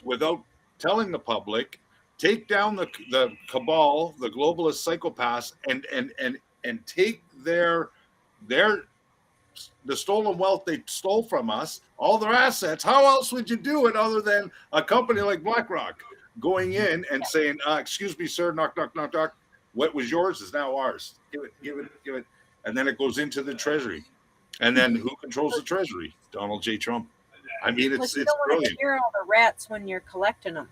[SPEAKER 5] without telling the public, take down the cabal, the globalist psychopaths, and take the stolen wealth they stole from us, all their assets? How else would you do it other than a company like BlackRock going in and saying, excuse me, sir, knock, knock, knock, knock. What was yours is now ours. Give it. And then it goes into the treasury. And then who controls the treasury? Donald J. Trump. I mean, it's
[SPEAKER 1] you don't want to
[SPEAKER 5] brilliant.
[SPEAKER 1] hear all the rats when you're collecting them.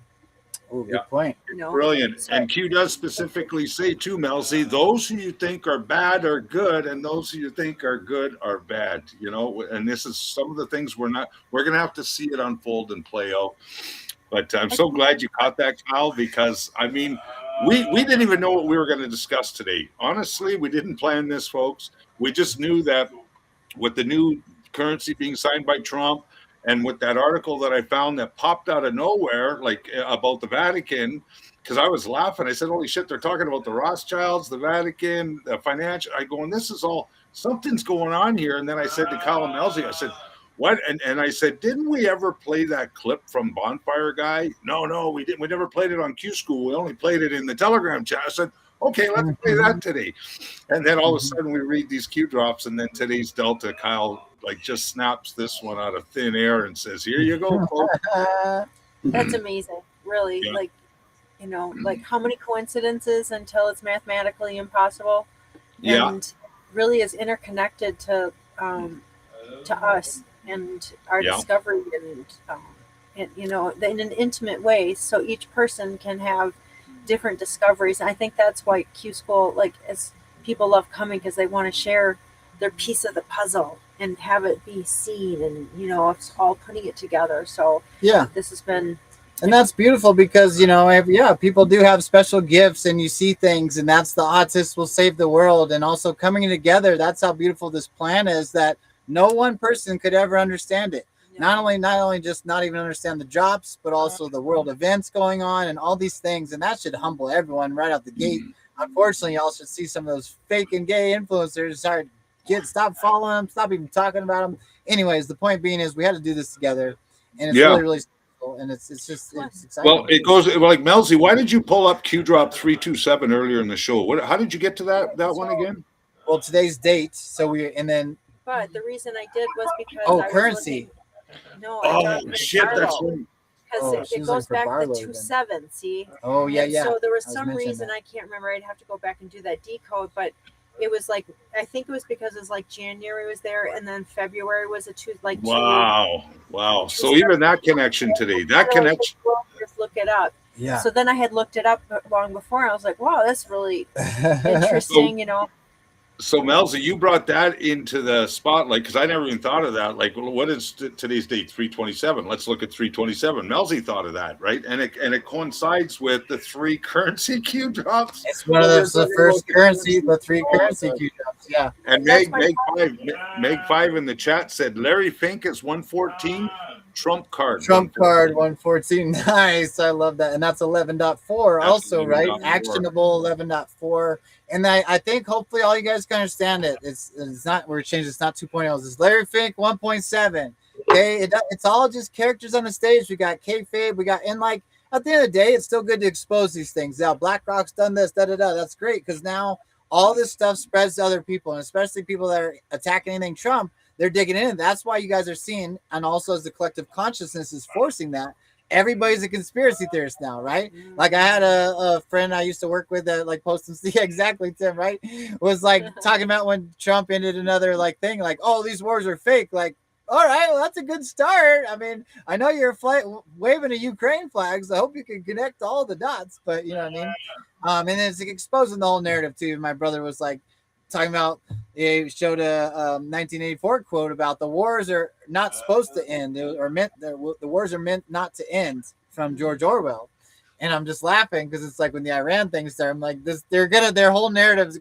[SPEAKER 4] Oh, good point.
[SPEAKER 1] You know?
[SPEAKER 5] Brilliant.
[SPEAKER 1] So,
[SPEAKER 5] And Q does specifically say too, Melzie, those who you think are bad are good, and those who you think are good are bad. You know, and this is some of the things we're going to have to see it unfold and play out. But I'm so glad you caught that, Kyle, because I mean, we didn't even know what we were going to discuss today. Honestly, we didn't plan this, folks. We just knew that with the new currency being signed by Trump, and with that article that I found that popped out of nowhere, like about the Vatican, because I was laughing. I said, holy shit, they're talking about the Rothschilds, the Vatican, the financial. I go, and this is all, something's going on here. And then I said to Kyle and Melzie, I said, what? And I said, didn't we ever play that clip from Bonfire Guy? No, we didn't. We never played it on Qschqql. We only played it in the Telegram chat. I said, okay, let's play that today. And then all of a sudden we read these Q drops, and then today's Delta, Kyle like just snaps this one out of thin air and says, here you go, folks.
[SPEAKER 1] that's amazing. Really.
[SPEAKER 5] Yeah.
[SPEAKER 1] Like, you know, like how many coincidences until it's mathematically impossible?
[SPEAKER 5] Yeah.
[SPEAKER 1] And really is interconnected to us and our discovery and you know, in an intimate way. So each person can have different discoveries. And I think that's why Qschqql, like, as people love coming, because they want to share their piece of the puzzle and have it be seen, and you know, it's all putting it together. So
[SPEAKER 4] yeah,
[SPEAKER 1] this has been,
[SPEAKER 4] and that's beautiful because, you know, people do have special gifts, and you see things, and that's the artists will save the world. And also coming together, that's how beautiful this plan is, that no one person could ever understand it. Not only just not even understand the drops, but also the world events going on and all these things. And that should humble everyone right out the gate. Unfortunately, y'all should see some of those fake and gay influencers stop following them, stop even talking about them. Anyways, the point being is we had to do this together, and it's really, really simple, and it's exciting.
[SPEAKER 5] Well, it goes like, Melzie, why did you pull up Q drop 327 earlier in the show? How did you get to that one again?
[SPEAKER 4] Well, today's date.
[SPEAKER 1] but the reason I did was because
[SPEAKER 4] currency.
[SPEAKER 5] Shit, that's right.
[SPEAKER 1] Because it goes back to 27. See.
[SPEAKER 4] Oh yeah, yeah.
[SPEAKER 1] So there was some reason I can't remember. I'd have to go back and do that decode, but it was like, I think it was because it's like January was there, and then February was a Tuesday.
[SPEAKER 5] Wow. So even that connection today, just
[SPEAKER 1] look it up.
[SPEAKER 4] Yeah.
[SPEAKER 1] So then I had looked it up long before. I was like, wow, that's really interesting. You know.
[SPEAKER 5] So Melzie, you brought that into the spotlight because I never even thought of that. Like, what is today's date? 327. Let's look at 327. Melzie thought of that, right? And it coincides with the three currency Q drops.
[SPEAKER 4] It's one of the first currency, the three currency Q drops. Yeah.
[SPEAKER 5] And Meg 5 in the chat said Larry Fink is 114. Trump card.
[SPEAKER 4] Trump card 114. Nice. I love that. And that's 11.4 also, right?
[SPEAKER 5] 11.4.
[SPEAKER 4] Actionable 11.4. And I think hopefully all you guys can understand it. It's not, we're changing, it's not 2.0. It's Larry Fink 1.7. Okay. It's all just characters on the stage. We got kayfabe. We got, and like, at the end of the day, it's still good to expose these things. Now, BlackRock's done this, That's great because now all this stuff spreads to other people, and especially people that are attacking anything Trump. They're digging in. That's why you guys are seeing, and also as the collective consciousness is forcing that, everybody's a conspiracy theorist now, right? Like I had a friend I used to work with that like posted, yeah, exactly, Tim, right? Was like talking about when Trump ended another like thing, like, oh, these wars are fake. Like, all right, well, that's a good start. I mean, I know you're waving a Ukraine flag, so I hope you can connect all the dots, but you know what I mean? And it's exposing the whole narrative too. My brother was like, talking about, he showed a 1984 quote about the wars are not supposed to end, or meant the wars are meant not to end, from George Orwell. And I'm just laughing because it's like when the Iran thing started, I'm like, their whole narrative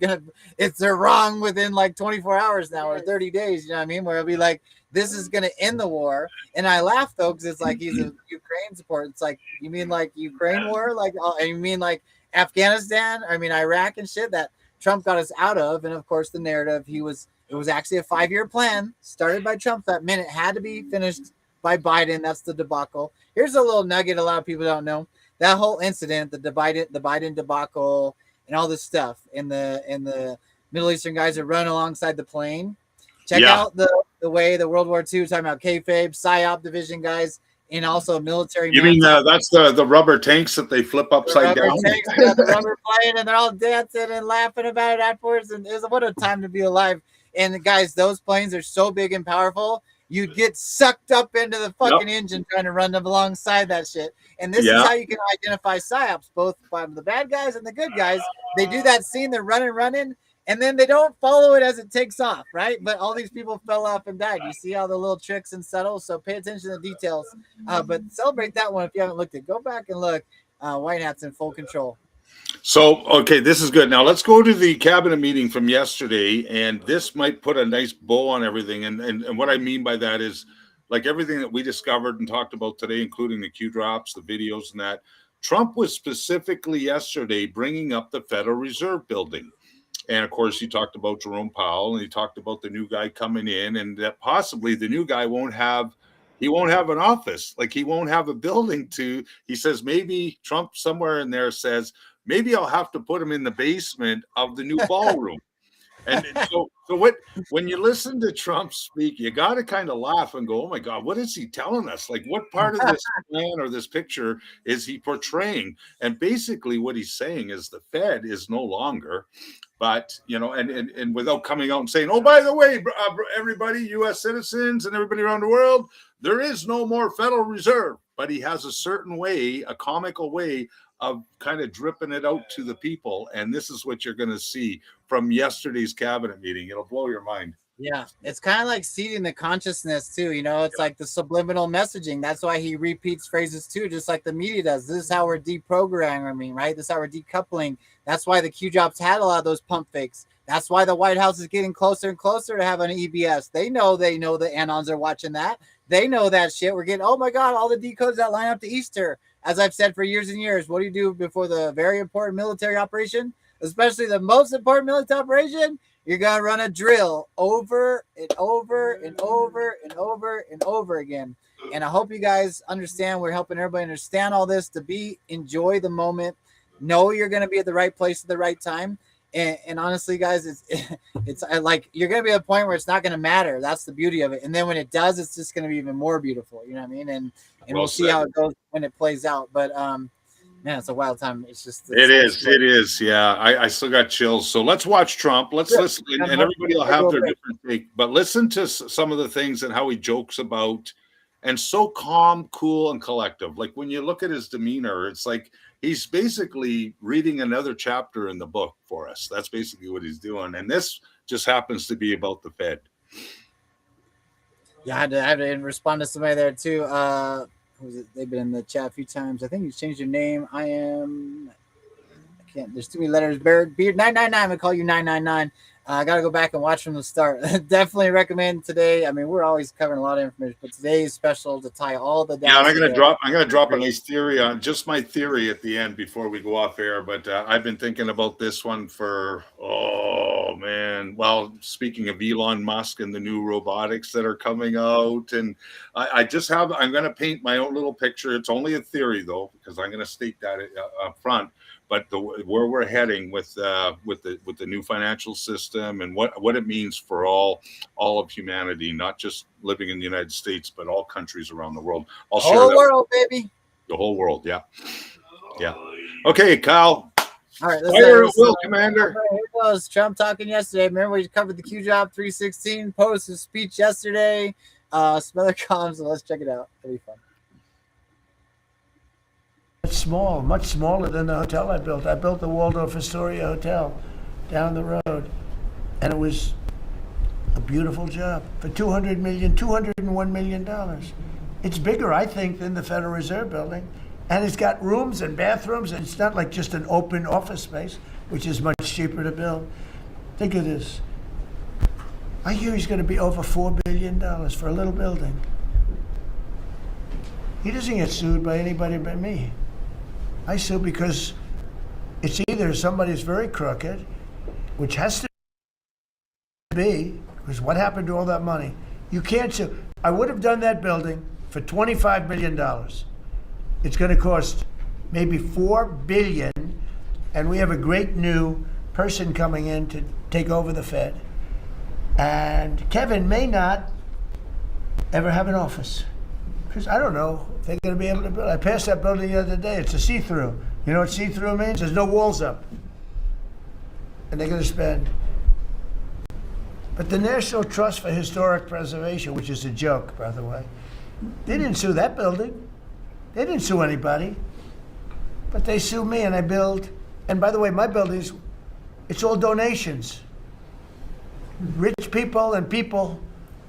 [SPEAKER 4] is they're wrong within like 24 hours now or 30 days, you know what I mean? Where it'll be like, this is going to end the war. And I laugh though, because it's like, he's a Ukraine support. It's like, you mean like Ukraine war? Like, you mean like Afghanistan? I mean, Iraq and shit that Trump got us out of. And of course the narrative, it was actually a 5-year plan started by Trump that minute, had to be finished by Biden. That's the debacle. Here's a little nugget a lot of people don't know. That whole incident, the Biden debacle and all this stuff, and the Middle Eastern guys that run alongside the plane. Check out the way the World War II talking about kayfabe, PSYOP division guys, and also military.
[SPEAKER 5] You mean that's the rubber tanks that they flip upside down?
[SPEAKER 4] The rubber plane, and they're all dancing and laughing about it afterwards. And what a time to be alive. And guys, those planes are so big and powerful, you'd get sucked up into the fucking engine trying to run them alongside that shit. And this is how you can identify PSYOPs, both by the bad guys and the good guys. They do that scene, they're running, and then they don't follow it as it takes off, right? But all these people fell off and died. You see all the little tricks and subtle, so pay attention to the details. But celebrate that one if you haven't looked at it. Go back and look. White Hat's in full control.
[SPEAKER 5] So, okay, this is good. Now let's go to the cabinet meeting from yesterday, and this might put a nice bow on everything. And what I mean by that is, like everything that we discovered and talked about today, including the Q drops, the videos and that, Trump was specifically yesterday bringing up the Federal Reserve building. And of course, he talked about Jerome Powell, and he talked about the new guy coming in, and that possibly the new guy won't have an office. Like he won't have a building to, he says, maybe Trump somewhere in there says, maybe I'll have to put him in the basement of the new ballroom. And so when you listen to Trump speak, you got to kind of laugh and go, oh my God, what is he telling us? Like what part of this plan or this picture is he portraying? And basically what he's saying is the Fed is no longer, but, you know, and without coming out and saying, oh, by the way, everybody, U.S. citizens and everybody around the world, there is no more Federal Reserve. But he has a certain way, a comical way of kind of dripping it out to the people. And this is what you're going to see from yesterday's cabinet meeting. It'll blow your mind.
[SPEAKER 4] Yeah, it's kind of like seeding the consciousness too. You know, it's like the subliminal messaging. That's why he repeats phrases too, just like the media does. This is how we're deprogramming, right? This is how we're decoupling. That's why the Q drops had a lot of those pump fakes. That's why the White House is getting closer and closer to having an EBS. They know the Anons are watching that. They know that shit. We're getting, oh my God, all the decodes that line up to Easter. As I've said for years and years, what do you do before the very important military operation? Especially the most important military operation? You're going to run a drill over and over and over and over and over again. And I hope you guys understand. We're helping everybody understand all this, to enjoy the moment. Know you're going to be at the right place at the right time. And honestly, guys, it's like you're going to be at a point where it's not going to matter. That's the beauty of it. And then when it does, it's just going to be even more beautiful. You know what I mean? And we'll see how it goes when it plays out. But man, it's a wild time. It
[SPEAKER 5] is. Yeah, I still got chills. So let's watch Trump. Let's listen, and everybody will have their different take. But listen to some of the things and how he jokes about, and so calm, cool, and collective. Like when you look at his demeanor, it's like he's basically reading another chapter in the book for us. That's basically what he's doing. And this just happens to be about the Fed.
[SPEAKER 4] Yeah, I had to respond to somebody there too. They've been in the chat a few times. I think he's changed your name. There's too many letters. Beard 999. I'm gonna call you 999. I got to go back and watch from the start. Definitely recommend today. I mean, we're always covering a lot of information, but today is special to tie all the dots.
[SPEAKER 5] Yeah, and
[SPEAKER 4] together.
[SPEAKER 5] I'm gonna drop a nice theory on just my theory at the end before we go off air. But I've been thinking about this one for well, speaking of Elon Musk and the new robotics that are coming out, and I'm gonna paint my own little picture. It's only a theory though, because I'm gonna state that up front. But where we're heading with the new financial system and what it means for all of humanity, not just living in the United States, but all countries around the world.
[SPEAKER 4] The whole world, baby.
[SPEAKER 5] The whole world, yeah. Okay, Kyle.
[SPEAKER 4] All right,
[SPEAKER 5] Fire at will, Commander.
[SPEAKER 4] Here goes. Trump talking yesterday. Remember we covered the Qschqql 316 post, his speech yesterday. Some other comments, so let's check it out. It'll be fun.
[SPEAKER 7] It's small, much smaller than the hotel I built. I built the Waldorf Astoria Hotel down the road, and it was a beautiful job for $201 million. It's bigger, I think, than the Federal Reserve Building, and it's got rooms and bathrooms, and it's not like just an open office space, which is much cheaper to build. Think of this. I hear he's going to be over $4 billion for a little building. He doesn't get sued by anybody but me. I sue because it's either somebody's very crooked, which has to be, because what happened to all that money? You can't sue. I would have done that building for $25 million. It's going to cost maybe $4 billion, and we have a great new person coming in to take over the Fed. And Kevin may not ever have an office. Because I don't know if they're going to be able to build. I passed that building the other day. It's a see-through. You know what see-through means? There's no walls up. And they're going to spend. But the National Trust for Historic Preservation, which is a joke, by the way, they didn't sue that building. They didn't sue anybody. But they sued me, and I build. And by the way, my buildings, it's all donations. Rich people and people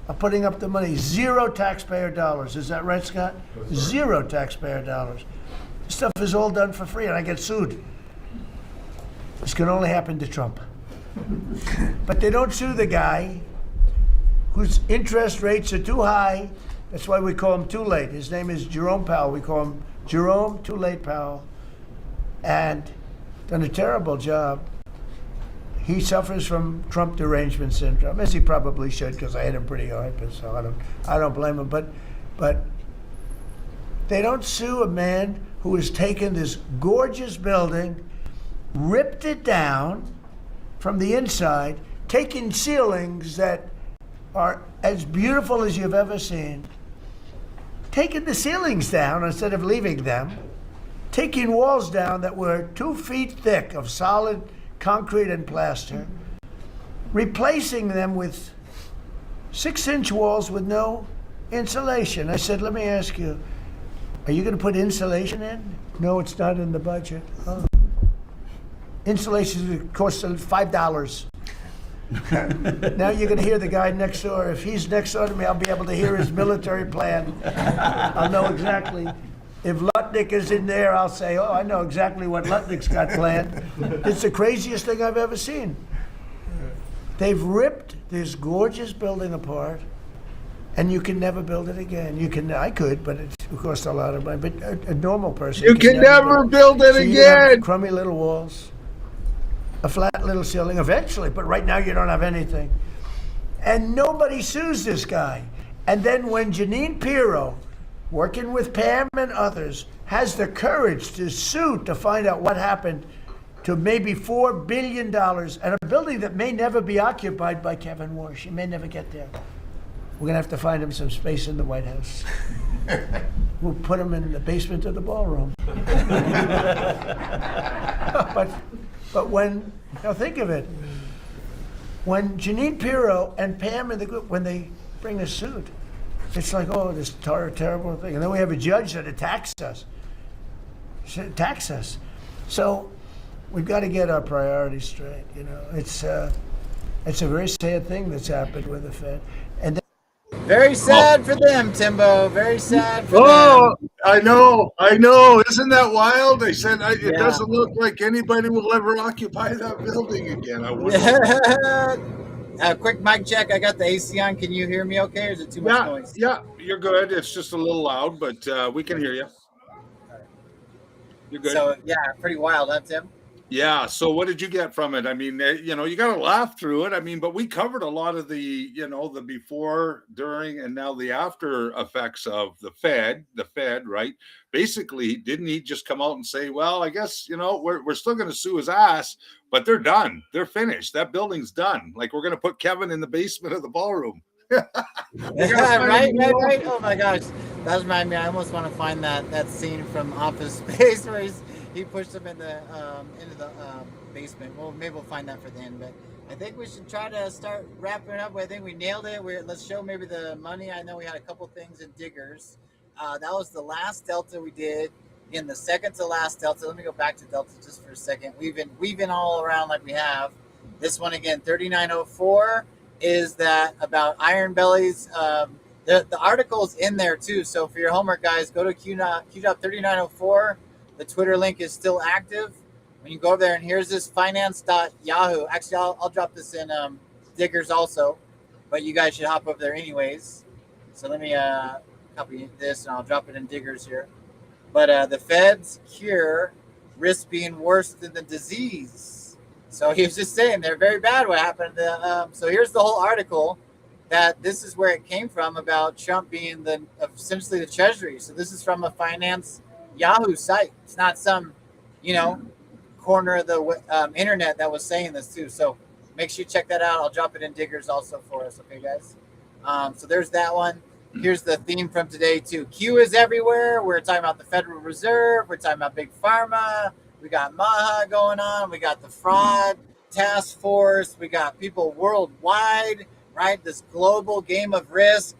[SPEAKER 7] are putting up the money. Zero taxpayer dollars. Is that right, Scott? Zero taxpayer dollars. This stuff is all done for free, and I get sued. This can only happen to Trump. But they don't sue the guy whose interest rates are too high. That's why we call him Too Late. His name is Jerome Powell. We call him Jerome Too Late Powell. And done a terrible job. He suffers from Trump derangement syndrome, as he probably should, because I hit him pretty hard. But so I don't blame him. But they don't sue a man who has taken this gorgeous building, ripped it down from the inside, taking ceilings that are as beautiful as you've ever seen, taking the ceilings down instead of leaving them, taking walls down that were 2 feet thick of solid concrete and plaster, replacing them with 6-inch walls with no insulation. I said, let me ask you, are you going to put insulation in? No, it's not in the budget. Oh. Insulation costs $5. Now you're going to hear the guy next door. If he's next door to me, I'll be able to hear his military plan. I'll know exactly. If Lutnick is in there, I'll say, oh, I know exactly what Lutnick's got planned. It's the craziest thing I've ever seen. They've ripped this gorgeous building apart, and you can never build it again. I could, but it costs a lot of money. But a normal person
[SPEAKER 5] You can never build it
[SPEAKER 7] So you have
[SPEAKER 5] again.
[SPEAKER 7] crummy little walls, a flat little ceiling eventually, but right now you don't have anything. And nobody sues this guy. And then when Jeanine Pirro, working with Pam and others, has the courage to sue to find out what happened to maybe $4 billion and a building that may never be occupied by Kevin Warsh. He may never get there. We're going to have to find him some space in the White House. We'll put him in the basement of the ballroom. But when, now think of it, when Jeanine Pirro and Pam and the group, when they bring a suit, it's like, oh, this terrible thing. And then we have a judge that attacks us. So we've got to get our priorities straight. You know, it's a very sad thing that's happened with the Fed. And then
[SPEAKER 4] Very sad for them, Timbo. Very sad for
[SPEAKER 5] Oh,
[SPEAKER 4] them.
[SPEAKER 5] I know. Isn't that wild? They said it
[SPEAKER 4] Yeah.
[SPEAKER 5] doesn't look like anybody will ever occupy that building again. I wonder.
[SPEAKER 4] Yeah. Quick mic check. I got the AC on. Can you hear me okay, or is it too much noise?
[SPEAKER 5] Yeah, you're good. It's just a little loud, but we can hear you. You're good.
[SPEAKER 4] So, yeah, pretty wild, huh, Tim?
[SPEAKER 5] Yeah. So what did you get from it? I mean, you got to laugh through it. I mean, but we covered a lot of the, the before, during, and now the after effects of the Fed, right? Basically, didn't he just come out and say, well, I guess, we're still going to sue his ass, but they're done. They're finished. That building's done. Like, we're going to put Kevin in the basement of the ballroom.
[SPEAKER 4] Right. Oh my gosh, that reminds me. I almost want to find that scene from Office Space where he pushed him in the into the basement. Well, maybe we'll find that for the end. But I think we should try to start wrapping it up. I think we nailed it. Let's show maybe the money. I know we had a couple things in Diggers. That was the last Delta we did. In the second to last Delta. Let me go back to Delta just for a second. We've been all around like we have. This one again, 3904. Is that about Iron Bellies? The article's in there too. So for your homework, guys, go to QJob 3904. The Twitter link is still active. When you go over there, and here's this finance.yahoo. Actually, I'll drop this in Diggers also, but you guys should hop over there anyways. So let me copy this, and I'll drop it in Diggers here. But the Feds cure risk being worse than the disease. So he was just saying they're very bad. What happened? So here's the whole article. That this is where it came from about Trump being essentially the Treasury. So this is from a finance Yahoo site. It's not some, corner of the internet that was saying this too. So make sure you check that out. I'll drop it in Diggers also for us. Okay, guys. So there's that one. Here's the theme from today too. Q is everywhere. We're talking about the Federal Reserve. We're talking about Big Pharma. We got Maha going on. We got the fraud task force. We got people worldwide, right? This global game of risk.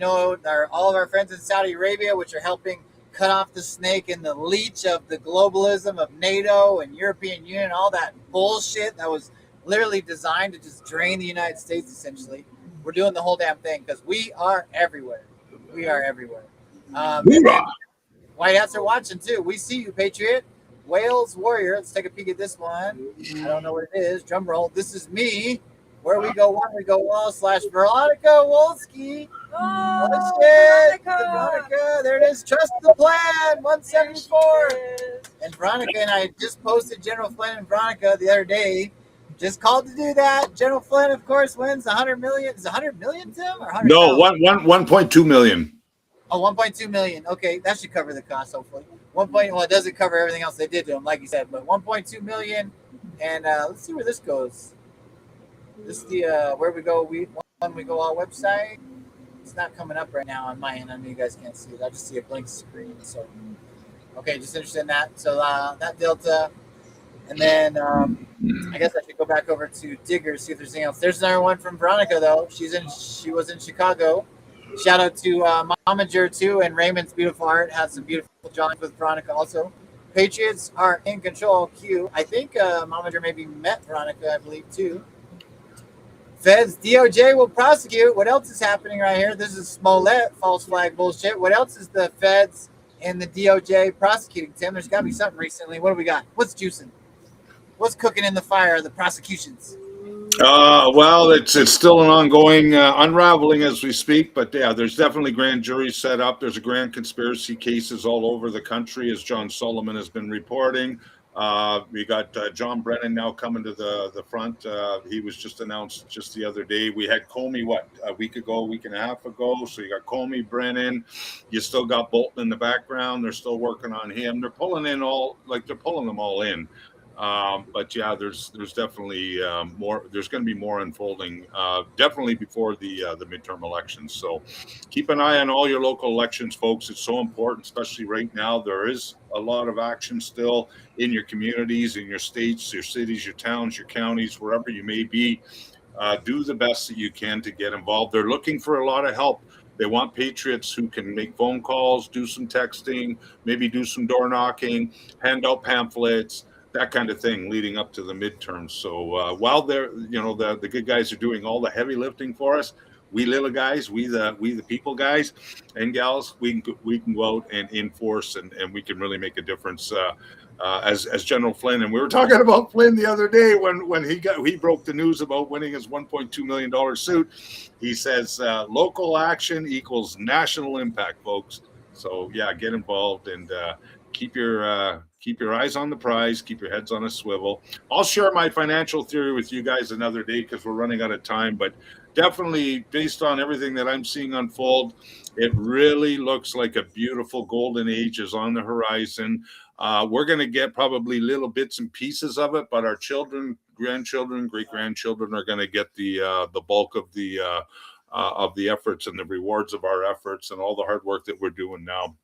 [SPEAKER 4] All of our friends in Saudi Arabia, which are helping cut off the snake and the leech of the globalism of NATO and European Union, all that bullshit that was literally designed to just drain the United States, essentially. We're doing the whole damn thing because we are everywhere. We are everywhere. White hats are watching too. We see you, Patriot. Wales Warrior. Let's take a peek at this one. I don't know what it is. Drum roll. This is me. Where we go one, we go wall / Veronica Wolski. Oh shit. Veronica. There it is. Trust the plan. 174. And Veronica and I just posted General Flynn and Veronica the other day. Just called to do that. General Flynn, of course, wins 100 million. Is it 100 million, Tim? Or 100,
[SPEAKER 5] no, 1.2 million.
[SPEAKER 4] Oh, 1.2 million. Okay, that should cover the cost, hopefully. Well, it doesn't cover everything else they did to him, like you said, but 1.2 million. And let's see where this goes. This is the where we go. We go all website. It's not coming up right now on my end. I know you guys can't see it. I just see a blank screen. So, okay, just interested in that. So that Delta, and then I guess I should go back over to Diggers, see if there's anything else. There's another one from Veronica though. She was in Chicago. Shout out to Momager too, and Raymond's beautiful art has some beautiful drawings with Veronica also. Patriots are in control. Q. I think Momager maybe met Veronica, I believe too. Feds, DOJ will prosecute. What else is happening right here? This is Smollett false flag bullshit. What else is the Feds and the DOJ prosecuting? Tim, there's got to be something recently. What do we got? What's juicing? What's cooking in the fire of the prosecutions?
[SPEAKER 5] Well, it's still an ongoing unraveling as we speak, but yeah, there's definitely grand juries set up. There's a grand conspiracy cases all over the country, as John Solomon has been reporting. We got John Brennan now coming to the front. He was just announced just the other day. We had Comey, a week and a half ago. So you got Comey, Brennan. You still got Bolton in the background. They're still working on him. They're pulling them all in. But yeah, there's definitely more. There's going to be more unfolding, definitely before the midterm elections. So keep an eye on all your local elections, folks. It's so important, especially right now. There is a lot of action still in your communities, in your states, your cities, your towns, your counties, wherever you may be. Do the best that you can to get involved. They're looking for a lot of help. They want patriots who can make phone calls, do some texting, maybe do some door knocking, hand out pamphlets, that kind of thing leading up to the midterms. So while they're, the good guys are doing all the heavy lifting for us, we little guys, we the people guys and gals, we can go out and enforce, and we can really make a difference. As General Flynn, and we were talking about Flynn the other day when he broke the news about winning his $1.2 million suit. He says local action equals national impact, folks. So yeah, get involved and keep your eyes on the prize, keep your heads on a swivel. I'll share my financial theory with you guys another day because we're running out of time, but definitely based on everything that I'm seeing unfold, it really looks like a beautiful golden age is on the horizon. We're going to get probably little bits and pieces of it, but our children, grandchildren, great-grandchildren are going to get the bulk of the efforts and the rewards of our efforts and all the hard work that we're doing now.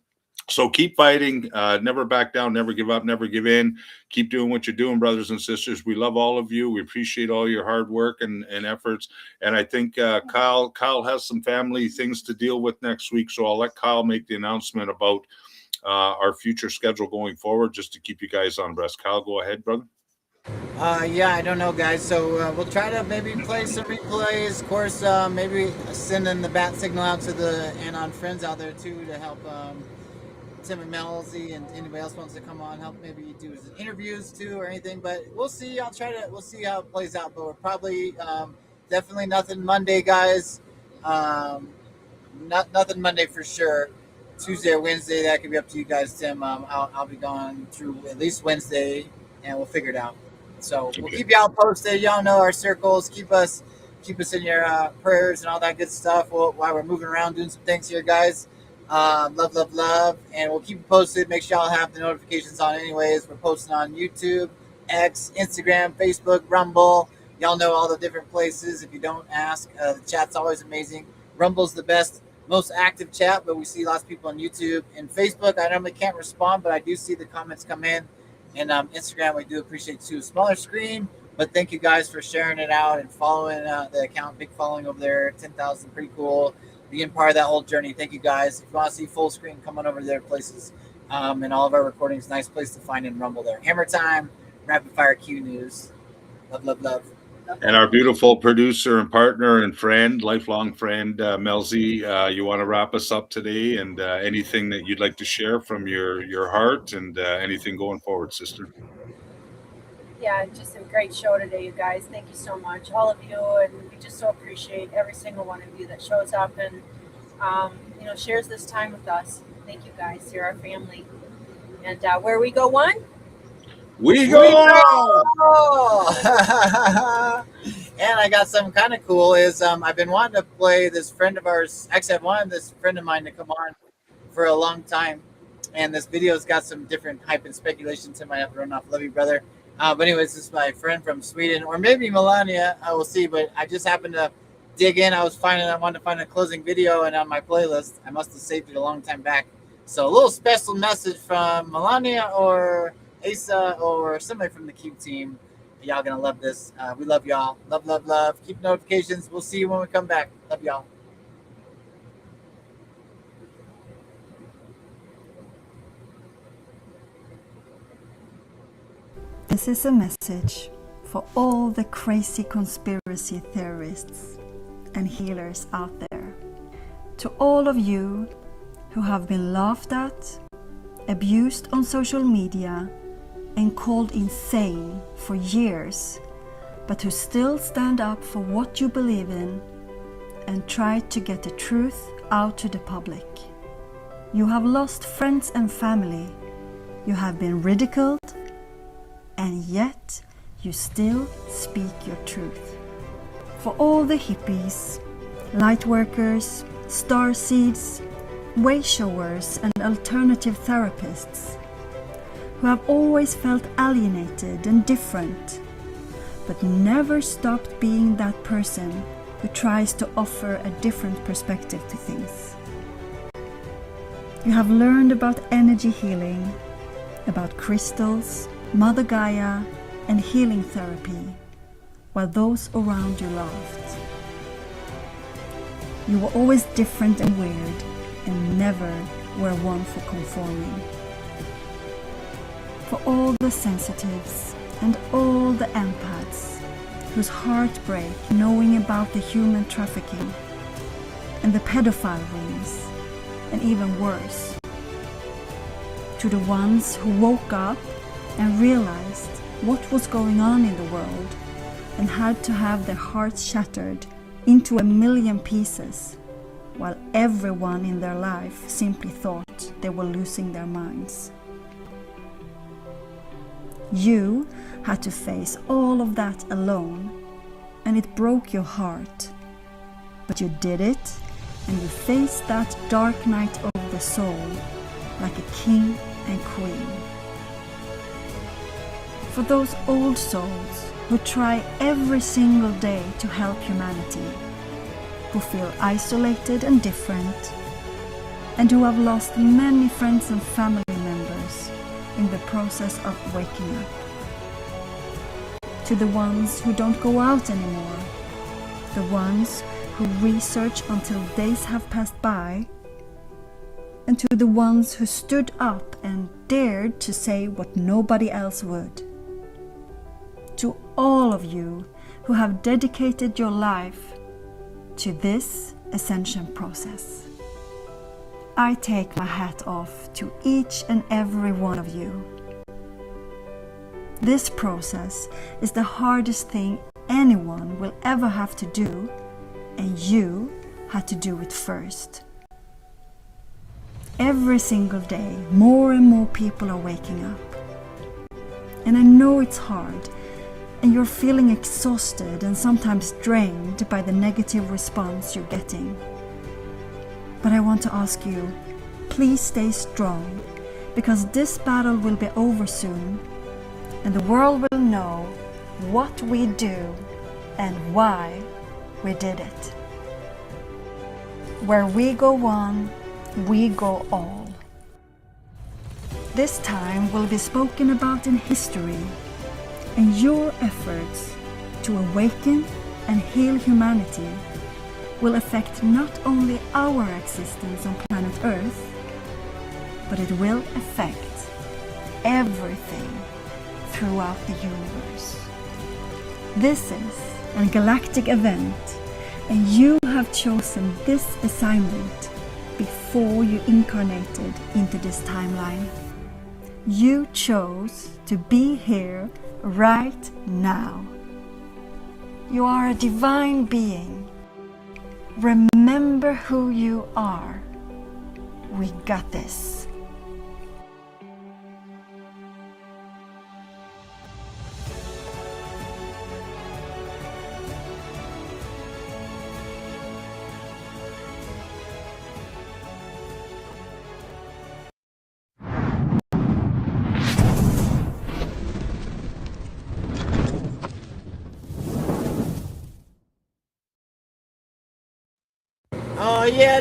[SPEAKER 5] So keep fighting, never back down, never give up, never give in. Keep doing what you're doing, brothers and sisters. We love all of you. We appreciate all your hard work and efforts. And I think Kyle has some family things to deal with next week, so I'll let Kyle make the announcement about our future schedule going forward, just to keep you guys on breast. Kyle, go ahead, brother.
[SPEAKER 4] Yeah, I don't know, guys. So we'll try to maybe play some replays. Of course, maybe sending the bat signal out to the Anon friends out there too to help Tim and Melzie and anybody else wants to come on, help maybe do interviews too or anything. But we'll see. We'll see how it plays out. But we're probably definitely nothing Monday, guys. Nothing Monday for sure. Tuesday or Wednesday, that could be up to you guys, Tim. I'll be gone through at least Wednesday, and we'll figure it out. So we'll keep y'all posted. Y'all know our circles. Keep us in your prayers and all that good stuff while we're moving around doing some things here, guys. Love, and we'll keep you posted. Make sure y'all have the notifications on anyways. We're posting on YouTube, X, Instagram, Facebook, Rumble. Y'all know all the different places. If you don't ask, the chat's always amazing. Rumble's the best, most active chat, but we see lots of people on YouTube and Facebook. I normally can't respond, but I do see the comments come in. And Instagram, we do appreciate too. Smaller screen, but thank you guys for sharing it out and following the account. Big following over there, 10,000, pretty cool. Being part of that whole journey. Thank you guys. If you want to see full screen, come on over to their places. And all of our recordings, nice place to find in Rumble there. Hammer Time, Rapid Fire Q News. Love.
[SPEAKER 5] And our beautiful producer and partner and friend, lifelong friend, Melzie, you want to wrap us up today, and anything that you'd like to share from your heart and anything going forward, sister?
[SPEAKER 1] Yeah, just a great show today, you guys. Thank you so much, all of you, and we just so appreciate every single one of you that shows up and shares this time with us. Thank you guys. You're our family. And where we go one,
[SPEAKER 5] we go
[SPEAKER 4] on. And I got something kind of cool is I've been wanting to play this friend of ours. Actually, I've wanted this friend of mine to come on for a long time, and this video's got some different hype and speculation. Tim might have to run off. Love you, brother. But anyways, this is my friend from Sweden, or maybe Melania. I will see. But I just happened to dig in. I wanted to find a closing video, and on my playlist, I must have saved it a long time back. So a little special message from Melania or Asa or somebody from the Q team. Y'all gonna love this. We love y'all. Love. Keep notifications. We'll see you when we come back. Love y'all.
[SPEAKER 3] This is a message for all the crazy conspiracy theorists and healers out there. To all of you who have been laughed at, abused on social media, and called insane for years, but who still stand up for what you believe in and try to get the truth out to the public. You have lost friends and family. You have been ridiculed, and yet you still speak your truth. For all the hippies, light workers, starseeds, way showers, and alternative therapists who have always felt alienated and different, but never stopped being that person who tries to offer a different perspective to things. You have learned about energy healing, about crystals, Mother Gaia, and healing therapy, while those around you laughed. You were always different and weird, and never were one for conforming. For all the sensitives and all the empaths whose heart break knowing about the human trafficking and the pedophile rings, and even worse. To the ones who woke up and realized what was going on in the world and had to have their hearts shattered into a million pieces, while everyone in their life simply thought they were losing their minds. You had to face all of that alone, and it broke your heart. But you did it, and you faced that dark night of the soul like a king and queen. For those old souls who try every single day to help humanity, who feel isolated and different, and who have lost many friends and family members in the process of waking up. To the ones who don't go out anymore, the ones who research until days have passed by, and to the ones who stood up and dared to say what nobody else would. To all of you who have dedicated your life to this ascension process, I take my hat off to each and every one of you. This process is the hardest thing anyone will ever have to do, and you had to do it first. Every single day, more and more people are waking up. And I know it's hard, and you're feeling exhausted and sometimes drained by the negative response you're getting. But I want to ask you, please stay strong, because this battle will be over soon, and the world will know what we do and why we did it. Where we go one, we go all. This time will be spoken about in history, and your efforts to awaken and heal humanity will affect not only our existence on planet Earth, but it will affect everything throughout the universe. This is a galactic event, and you have chosen this assignment before you incarnated into this timeline. You chose to be here right now. You are a divine being. Remember who you are. We got this.
[SPEAKER 4] Oh yeah,